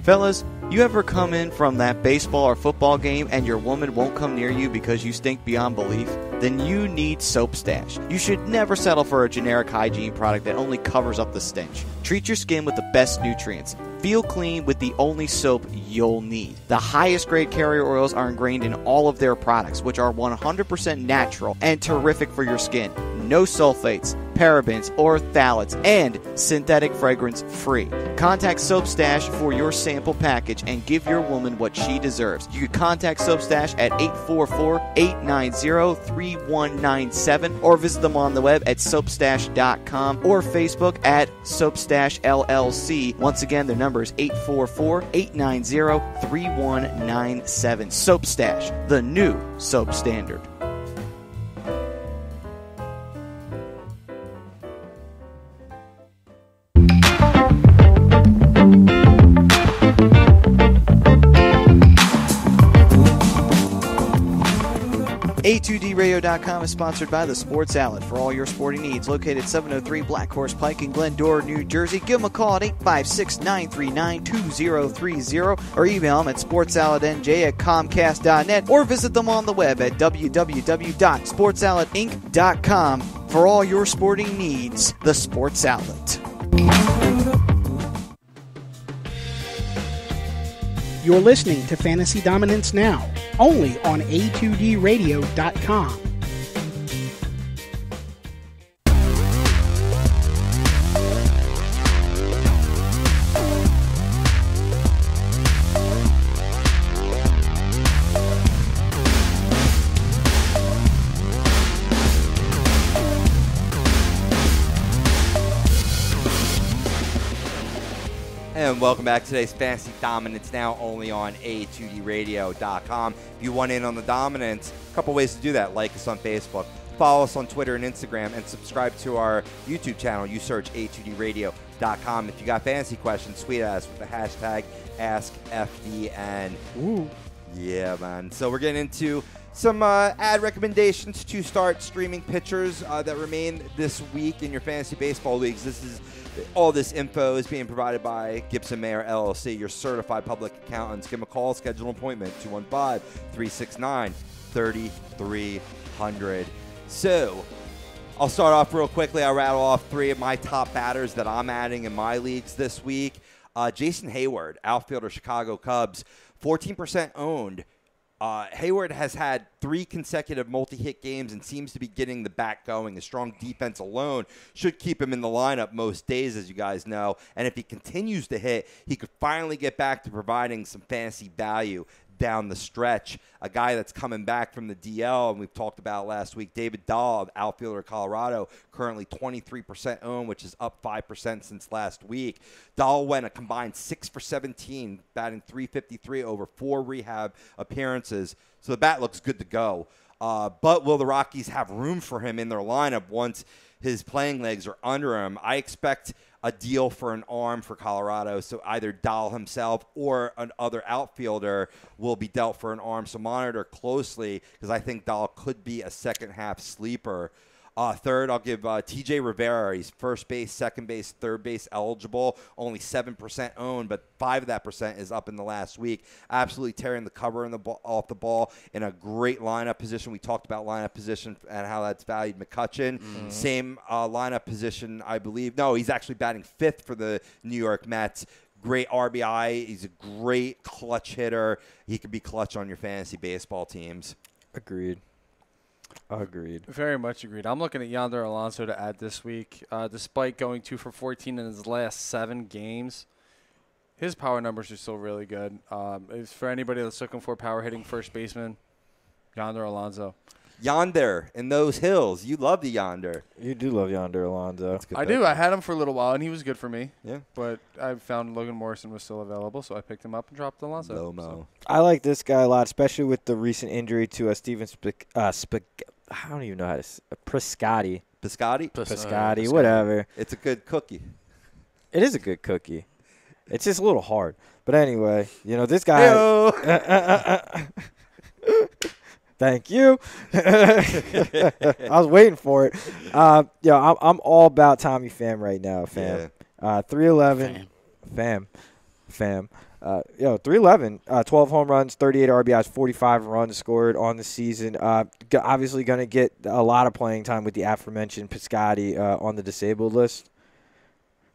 Fellas, you ever come in from that baseball or football game and your woman won't come near you because you stink beyond belief? Then you need Soap Stash. You should never settle for a generic hygiene product that only covers up the stench. Treat your skin with the best nutrients. Feel clean with the only soap you'll need. The highest grade carrier oils are ingrained in all of their products, which are 100% natural and terrific for your skin. No sulfates, parabens, or phthalates, and synthetic fragrance free. Contact Soap Stash for your sample package and give your woman what she deserves. You can contact Soap Stash at 844-890-3197 or visit them on the web at soapstash.com or Facebook at Soapstash LLC. Once again, their number is 844-890-3197. Soap Stash, the new soap standard. A2DRadio.com is sponsored by the Sports Outlet for all your sporting needs. Located 703 Black Horse Pike in Glendora, New Jersey. Give them a call at 856-939-2030 or email them at sportsoutletnj@comcast.net or visit them on the web at www.sportsoutletinc.com for all your sporting needs. The Sports Outlet. You're listening to Fantasy Dominance Now, only on A2DRadio.com. And welcome back to today's Fantasy Dominance Now, only on A2DRadio.com. If you want in on the dominance, a couple ways to do that. Like us on Facebook, follow us on Twitter and Instagram, and subscribe to our YouTube channel. You search A2DRadio.com. If you got fantasy questions, tweet at us with the hashtag AskFDN. Ooh. Yeah, man. So we're getting into some ad recommendations to start streaming pitchers that remain this week in your fantasy baseball leagues. All this info is being provided by Gibson Mayer LLC, your certified public accountants. Give them a call, schedule an appointment, 215-369-3300. So I'll start off real quickly. I'll rattle off three of my top batters that I'm adding in my leagues this week. Jason Hayward, outfielder, Chicago Cubs, 14% owned. Hayward has had 3 consecutive multi-hit games and seems to be getting the bat going. A strong defense alone should keep him in the lineup most days, as you guys know. And if he continues to hit, he could finally get back to providing some fantasy value down the stretch. A guy that's coming back from the DL, and we've talked about last week, David Dahl, outfielder, Colorado, currently 23% owned, which is up 5% since last week. Dahl went a combined 6 for 17, batting .353 over 4 rehab appearances. So the bat looks good to go. But will the Rockies have room for him in their lineup once his playing legs are under him? I expect a deal for an arm for Colorado, so either Dahl himself or another outfielder will be dealt for an arm. So monitor closely, because I think Dahl could be a second-half sleeper. Third, I'll give TJ Rivera. He's first base, second base, third base eligible. Only 7% owned, but 5 of that percent is up in the last week. Absolutely tearing the cover off the ball in a great lineup position. We talked about lineup position and how that's valued. McCutchen, same lineup position, I believe. No, he's actually batting 5th for the New York Mets. Great RBI. He's a great clutch hitter. He could be clutch on your fantasy baseball teams. Agreed. Very much agreed. I'm looking at Yonder Alonso to add this week. Despite going 2 for 14 in his last 7 games, his power numbers are still really good. If for anybody that's looking for power hitting first baseman, Yonder Alonso. Yonder in those hills. You love the Yonder. You do love Yonder Alonso. I do. I had him for a little while, and he was good for me. Yeah. But I found Logan Morrison was still available, so I picked him up and dropped Alonso. Lomo. So. I like this guy a lot, especially with the recent injury to Steven I don't even know how to say Piscotty. Piscotty? Whatever. It's a good cookie. It is a good cookie. It's just a little hard. But anyway, this guy. Thank you. I was waiting for it. I'm all about Tommy Pham right now, fam. 311. Fam. 311, 12 home runs, 38 RBIs, 45 runs scored on the season. Obviously going to get a lot of playing time with the aforementioned Piscotty on the disabled list.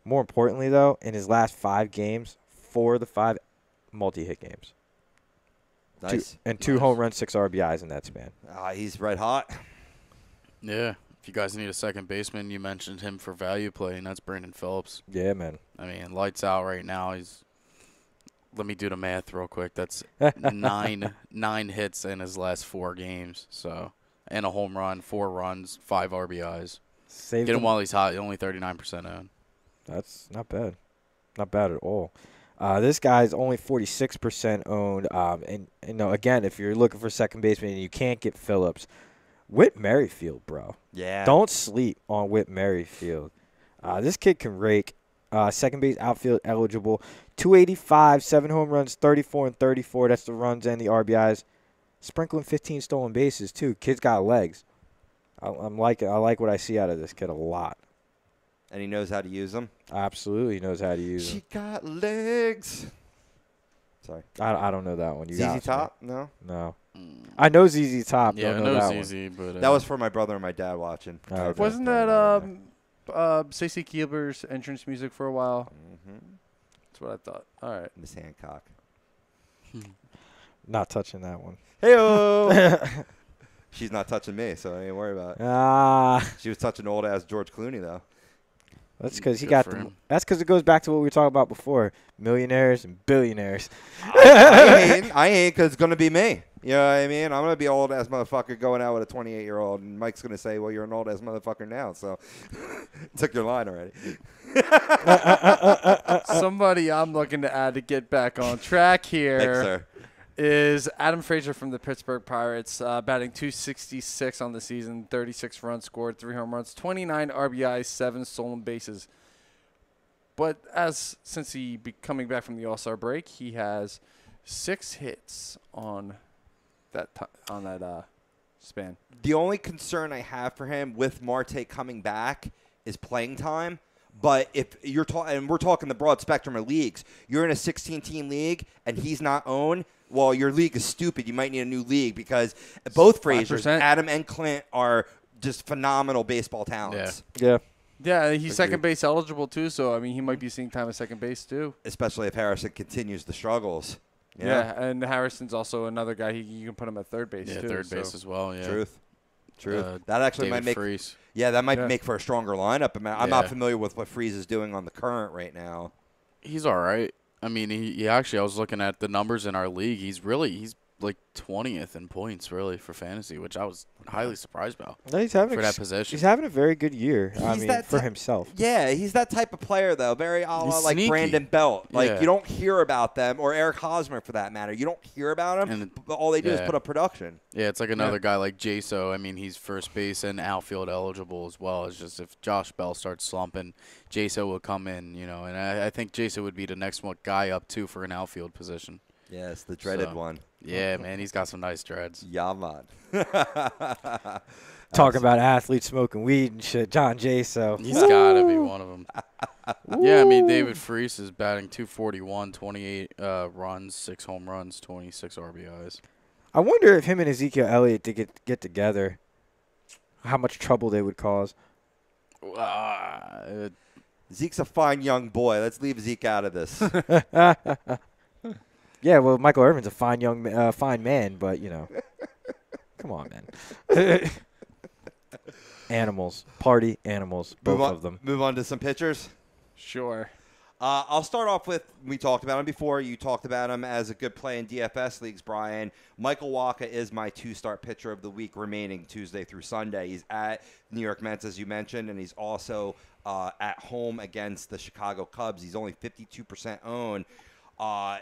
More importantly, though, in his last 5 games, 4 of the 5 multi-hit games. Nice. Two home runs, 6 RBIs in that span. He's red hot. Yeah. If you guys need a second baseman, you mentioned him for value play, and that's Brandon Phillips. Yeah, man. I mean, lights out right now. Let me do the math real quick. That's nine hits in his last 4 games. So, and a home run, 4 runs, 5 RBIs. Get him while he's hot. Only 39% owned. That's not bad. Not bad at all. This guy's only 46% owned. And again, if you're looking for second baseman and you can't get Phillips, Whit Merrifield, bro. Yeah. Don't sleep on Whit Merrifield. This kid can rake. Second base outfield eligible. 285, 7 home runs, 34 and 34. That's the runs and the RBIs. Sprinkling 15 stolen bases, too. Kid's got legs. I like what I see out of this kid a lot. And he knows how to use them? Absolutely knows how to use them. She got legs. Sorry. I don't know that one. ZZ Top? No? No. I know ZZ Top. Yeah, don't know I that know ZZ, but that was for my brother and my dad watching. Okay. Wasn't that Stacey Keebler's entrance music for a while? Mm-hmm. That's what I thought. All right. Miss Hancock. Not touching that one. Hey-o! She's not touching me, so I ain't worry about it. She was touching old-ass George Clooney, though. That's because he got the. That's because it goes back to what we were talking about before: millionaires and billionaires. I ain't, because it's gonna be me. You know what I mean? I'm gonna be an old ass motherfucker going out with a 28-year-old, and Mike's gonna say, "Well, you're an old ass motherfucker now." So, took your line already. Somebody I'm looking to add to get back on track here. Thanks, sir. Is Adam Frazier from the Pittsburgh Pirates, batting .266 on the season, 36 runs scored, 3 home runs, 29 RBIs, 7 stolen bases. But since he be coming back from the All-Star break, he has 6 hits on that span. The only concern I have for him with Marte coming back is playing time. But if you're talking, and we're talking the broad spectrum of leagues, you're in a 16-team league and he's not owned. Well, your league is stupid. You might need a new league because both Fraziers, Adam and Clint, are just phenomenal baseball talents. Yeah. Yeah, he's second base eligible too, so I mean he might be seeing time at second base too. Especially if Harrison continues the struggles. Yeah, and Harrison's also another guy. You can put him at third base too. Third base as well. Yeah. Truth. That actually might make. Freese. Yeah, that might make for a stronger lineup. I mean, I'm not familiar with what Freese is doing on the current right now. He's all right. I mean, he actually, I was looking at the numbers in our league. He's like 20th in points, really, for fantasy, which I was highly surprised about. No, he's having for that position. He's having a very good year. For himself. Yeah, he's that type of player, though. Very a la like sneaky. Brandon Belt. Like, you don't hear about them, or Eric Hosmer, for that matter. You don't hear about them, but all they do is put up production. Yeah, it's like another guy like Jaso. I mean, he's first base and outfield eligible as well. It's just if Josh Bell starts slumping, Jaso will come in, and I think Jaso would be the next one guy up, too, for an outfield position. Yes, the dreaded one. Yeah, man, he's got some nice dreads. Yeah, man. Talking about athletes smoking weed and shit. John Jay, so. He's got to be one of them. Yeah, I mean, David Freese is batting .241, 28 runs, 6 home runs, 26 RBIs. I wonder if him and Ezekiel Elliott to get together, how much trouble they would cause. Zeke's a fine young boy. Let's leave Zeke out of this. Yeah, well, Michael Irvin's a fine man, but come on, man. Animals, party animals, both of them. Move on to some pitchers. Sure. I'll start off with, we talked about him before. You talked about him as a good play in DFS leagues, Brian. Michael Wacha is my 2-start pitcher of the week remaining Tuesday through Sunday. He's at New York Mets, as you mentioned, and he's also at home against the Chicago Cubs. He's only 52% owned.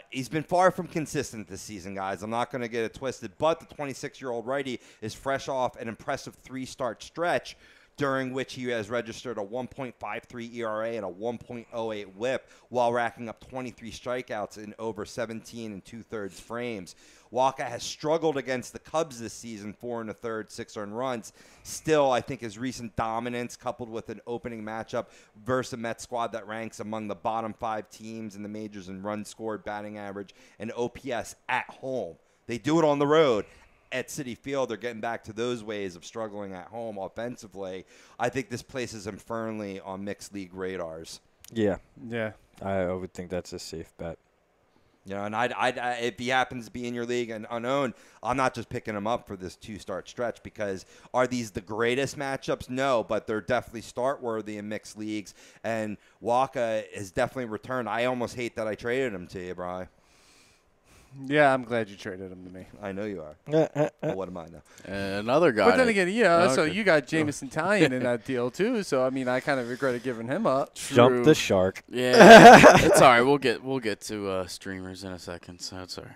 He's been far from consistent this season, guys. I'm not going to get it twisted, but the 26-year-old righty is fresh off an impressive 3-start stretch during which he has registered a 1.53 ERA and a 1.08 WHIP while racking up 23 strikeouts in over 17 2/3 frames. Wacha has struggled against the Cubs this season, 4 1/3, 6 earned runs. Still, I think his recent dominance, coupled with an opening matchup versus a Mets squad that ranks among the bottom 5 teams in the majors in runs scored, batting average, and OPS at home. They do it on the road. At Citi Field, they're getting back to those ways of struggling at home offensively. I think this places him firmly on mixed league radars. Yeah. Yeah. I would think that's a safe bet. And if he happens to be in your league and unowned, I'm not just picking him up for this 2-start stretch because are these the greatest matchups? No, but they're definitely start-worthy in mixed leagues. And Wacha has definitely returned. I almost hate that I traded him to you, Brian. Yeah, I'm glad you traded him to me. I know you are. Well, what am I now? Another guy. But then again, so you got Jameson Taillon in that deal too. So I mean, I kind of regretted giving him up. Jump the shark. Yeah, it's all right. We'll get to streamers in a second. So it's all right.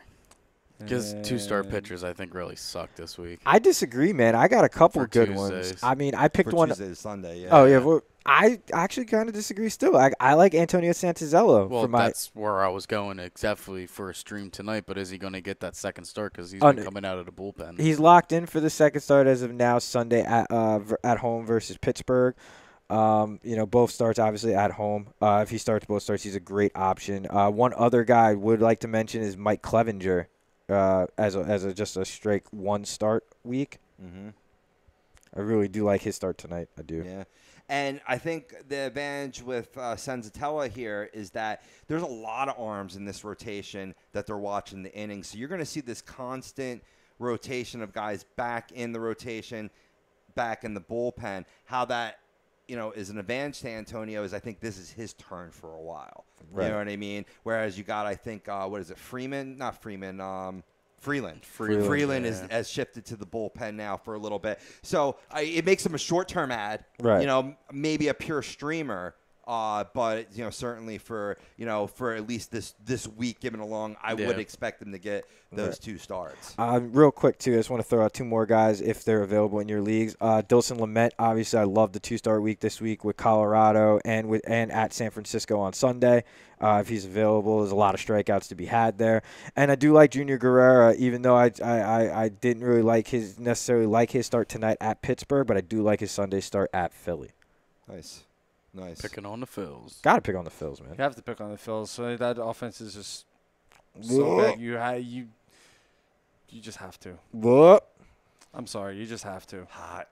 Because 2-start pitchers, I think, really suck this week. I disagree, man. I got a couple For good Tuesdays. ones. I mean, I picked for one. Tuesday to Sunday, yeah. Oh, yeah. Well, I actually kind of disagree still. I like Antonio Santazello. Well, for my, that's where I was going, definitely for a stream tonight. But is he going to get that second start because he's been coming out of the bullpen? He's locked in for the second start as of now, Sunday at home versus Pittsburgh. Both starts obviously at home. If he starts both starts, he's a great option. One other guy I would like to mention is Mike Clevinger. As just a straight 1-start week. Mm-hmm. I really do like his start tonight. I do. Yeah. And I think the advantage with Senzatella here is that there's a lot of arms in this rotation that they're watching the innings. So you're going to see this constant rotation of guys back in the rotation, back in the bullpen. How that is an advantage to Antonio is I think this is his turn for a while. Right. You know what I mean? Whereas you got, I think, Freeland has shifted to the bullpen now for a little bit. So it makes him a short-term ad. Right. Maybe a pure streamer. But certainly for at least this week given along, I would expect them to get those 2 starts. Real quick too, I just want to throw out 2 more guys if they're available in your leagues. Dilson Lamet, obviously, I love the 2-start week this week with Colorado and at San Francisco on Sunday. If he's available, there's a lot of strikeouts to be had there. And I do like Junior Guerrera, even though I didn't really necessarily like his start tonight at Pittsburgh, but I do like his Sunday start at Philly. Nice. Picking on the Phils. Got to pick on the Phils, man. You have to pick on the Phils. So that offense is just so bad. You just have to. What? I'm sorry. You just have to. Hot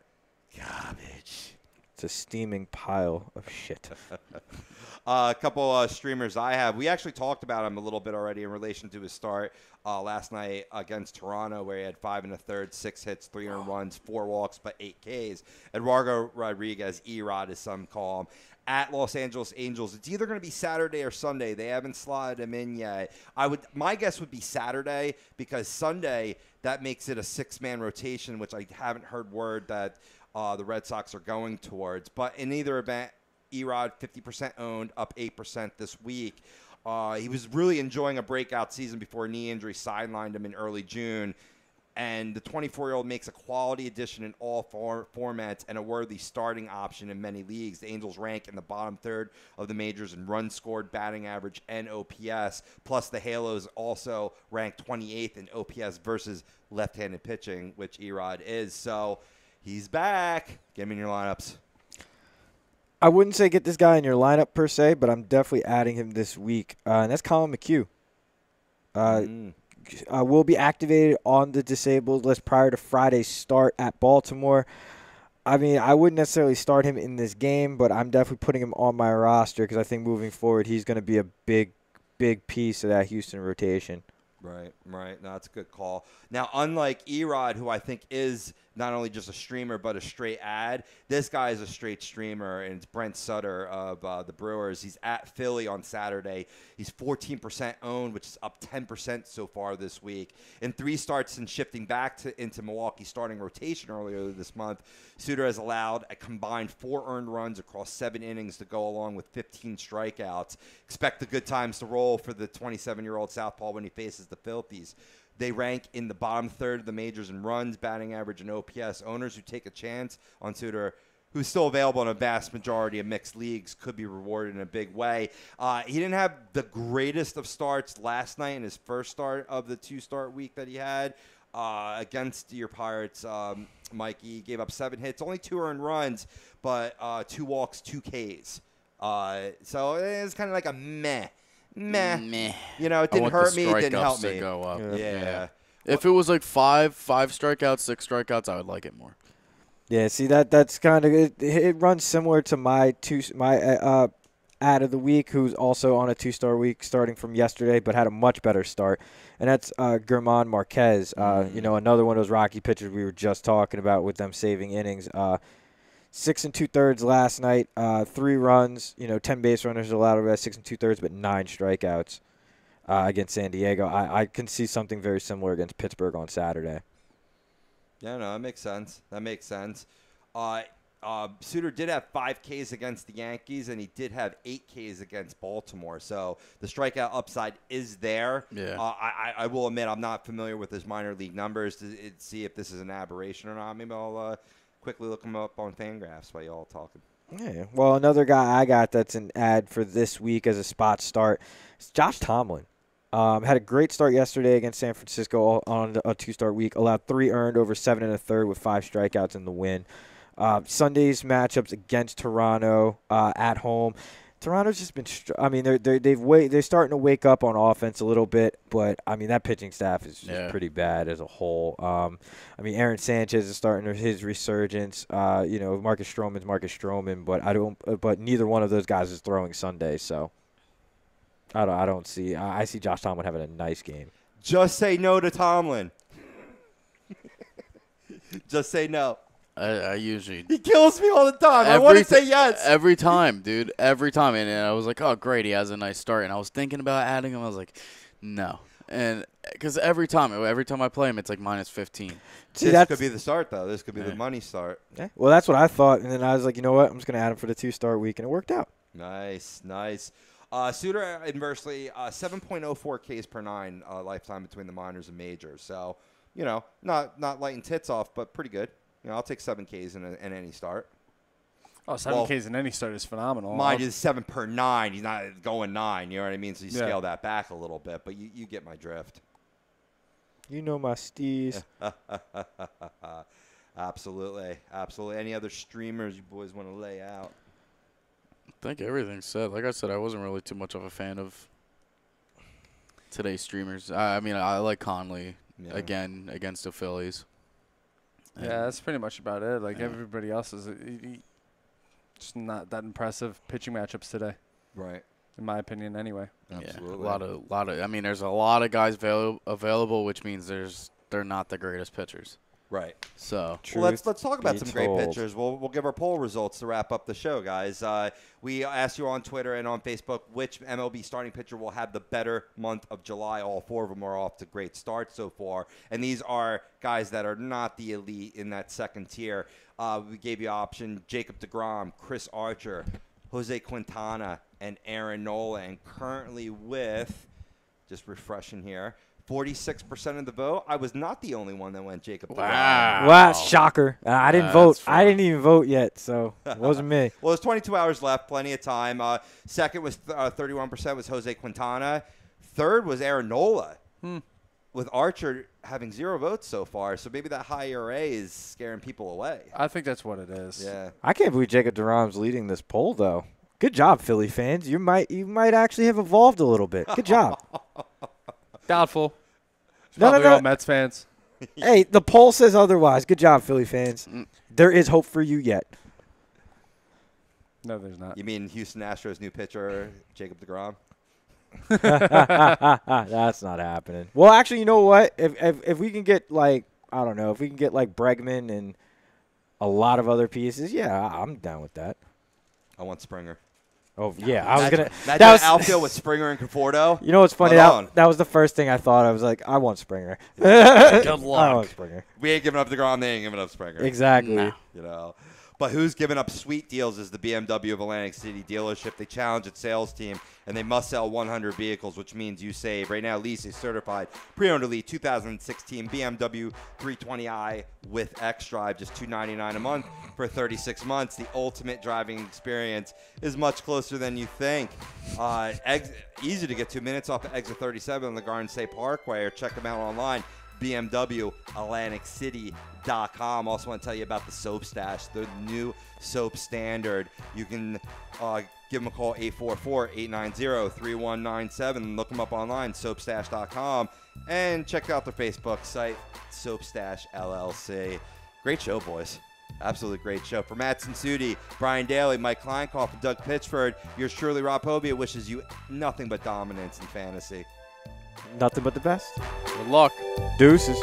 garbage. It's a steaming pile of shit. A couple streamers I have. We actually talked about him a little bit already in relation to his start last night against Toronto, where he had 5 1/3, 6 hits, 3 earned runs, 4 walks, but 8 Ks. Eduardo Rodriguez, E-Rod as some call him, at Los Angeles Angels. It's either going to be Saturday or Sunday. They haven't slotted him in yet. My guess would be Saturday because Sunday that makes it a 6-man rotation, which I haven't heard word that the Red Sox are going towards. But in either event, E-Rod 50% owned, up 8% this week. He was really enjoying a breakout season before a knee injury sidelined him in early June. And the 24-year-old makes a quality addition in all formats and a worthy starting option in many leagues. The Angels rank in the bottom third of the majors in runs scored, batting average, and OPS. Plus, the Halos also rank 28th in OPS versus left-handed pitching, which E-Rod is. So He's back. Get him in your lineups. I wouldn't say get this guy in your lineup per se, but I'm definitely adding him this week, and that's Colin McHugh. Will be activated on the disabled list prior to Friday's start at Baltimore. I mean, I wouldn't necessarily start him in this game, but I'm definitely putting him on my roster because I think moving forward he's going to be a big piece of that Houston rotation. Right. No, that's a good call. Now, unlike Erod, who I think is not only just a streamer but a straight ad, this guy is a straight streamer, and it's Brent Sutter of the Brewers. He's at Philly on Saturday. He's 14% owned, which is up 10% so far this week. In 3 starts since shifting back into Milwaukee's starting rotation earlier this month, Sutter has allowed a combined 4 earned runs across 7 innings to go along with 15 strikeouts. Expect the good times to roll for the 27-year-old southpaw when he faces the Phillies. They rank in the bottom third of the majors in runs, batting average, and OPS. Owners who take a chance on Sutter, who's still available in a vast majority of mixed leagues, could be rewarded in a big way. He didn't have the greatest of starts last night in his first start of the 2-start week that he had against your Pirates. Mikey, he gave up 7 hits, only 2 earned runs, but 2 walks, 2 Ks. So it's kind of like a meh. You know, it didn't hurt me, it didn't help me. Go up. Yeah. If it was like 5 strikeouts, 6 strikeouts, I would like it more. Yeah, see that's kind of it runs similar to my ad of the week, who's also on a 2-star week starting from yesterday, but had a much better start, and that's German Marquez. You know, another one of those Rocky pitchers we were just talking about with them saving innings. 6 2/3 last night, 3 runs, 10 base runners allowed over 6 2/3, but 9 strikeouts against San Diego. I can see something very similar against Pittsburgh on Saturday. Yeah, no, that makes sense. Sutter did have 5 Ks against the Yankees, and he did have 8 Ks against Baltimore. So the strikeout upside is there. Yeah. I will admit I'm not familiar with his minor league numbers to see if this is an aberration or not. Maybe I'll quickly look him up on FanGraphs while y'all talking. Yeah. Well, another guy I got that's an ad for this week as a spot start is Josh Tomlin. Had a great start yesterday against San Francisco on a 2-start week. Allowed 3 earned over 7 1/3 with 5 strikeouts in the win. Sunday's matchups against Toronto at home. Toronto's just been they're starting to wake up on offense a little bit, but I mean that pitching staff is just pretty bad as a whole. I mean Aaron Sanchez is starting his resurgence. Marcus Stroman, but neither one of those guys is throwing Sunday, so I see Josh Tomlin having a nice game. Just say no to Tomlin. Just say no. I usually... He kills me all the time. I want to say yes. Every time, dude. Every time. And I was like, oh, great, he has a nice start. And I was thinking about adding him. I was like, no. And because every time I play him, it's like minus 15. This could be the start, though. This could be the money start. Yeah. Well, that's what I thought. And then I was like, you know what? I'm just going to add him for the 2-start week. And it worked out. Nice. Sutter, inversely, 7.04 Ks per 9 lifetime between the minors and majors. So, not lighting tits off, but pretty good. I'll take 7 Ks in any start. Oh, 7 Ks in any start is phenomenal. Mine is 7 per 9. He's not going 9. You know what I mean? So you scale that back a little bit, but you get my drift. You know my steez. Absolutely. Any other streamers you boys want to lay out? I think everything's said. Like I said, I wasn't really too much of a fan of today's streamers. I mean, I like Conley again against the Phillies. Yeah, that's pretty much about it. Like everybody else is just not that impressive pitching matchups today. Right. In my opinion, anyway. Absolutely. Yeah, a lot of. I mean, there's a lot of guys available, which means they're not the greatest pitchers. Right. So well, let's talk about some great pitchers. We'll give our poll results to wrap up the show, guys. We asked you on Twitter and on Facebook which MLB starting pitcher will have the better month of July. All 4 of them are off to great starts so far, and these are guys that are not the elite in that second tier. We gave you option Jacob deGrom, Chris Archer, Jose Quintana, and Aaron Nola, and currently with just refreshing here. 46% of the vote. I was not the only one that went Jacob deGrom. Wow, shocker. I didn't vote. I didn't even vote yet, so it wasn't me. Well, there's 22 hours left, plenty of time. Second was 31% was Jose Quintana. Third was Aaron Nola. with Archer having 0 votes so far, so maybe that high ERA is scaring people away. I think that's what it is. Yeah. I can't believe Jacob deGrom's leading this poll, though. Good job, Philly fans. You might actually have evolved a little bit. Good job. Doubtful. No. Probably all Mets fans. Hey, the poll says otherwise. Good job, Philly fans. There is hope for you yet. No, there's not. You mean Houston Astros' new pitcher, Jacob deGrom? That's not happening. Well, actually, you know what? If we can get, like, I don't know, if we can get, like, Bregman and a lot of other pieces, yeah, I'm down with that. I want Springer. Oh, yeah. I was going to. That That was outfield with Springer and Conforto. You know what's funny? That was the first thing I thought. I was like, I want Springer. Good I luck. want Springer. We ain't giving up deGrom. They ain't giving up Springer. Exactly. Nah. You know. But who's giving up sweet deals is the BMW of Atlantic City dealership. They challenge its sales team, and they must sell 100 vehicles, which means you save. Right now, lease a certified pre-owned elite 2016 BMW 320i with X-Drive, just $299 a month for 36 months. The ultimate driving experience is much closer than you think. Easy to get 2 minutes off of exit 37 on the Garden State Parkway, or check them out online. BMWAtlanticCity.com. Also want to tell you about the Soap Stash, the new soap standard. You can give them a call, 844-890-3197. Look them up online, soapstash.com. And check out their Facebook site, Soap Stash LLC. Great show, boys. Absolutely great show. For Madson Sudi, Brian Daly, Mike Kleinkoff, and Doug Pitchford, yours truly, Rob Hobia, wishes you nothing but dominance in fantasy. Nothing but the best. Good luck. Deuces.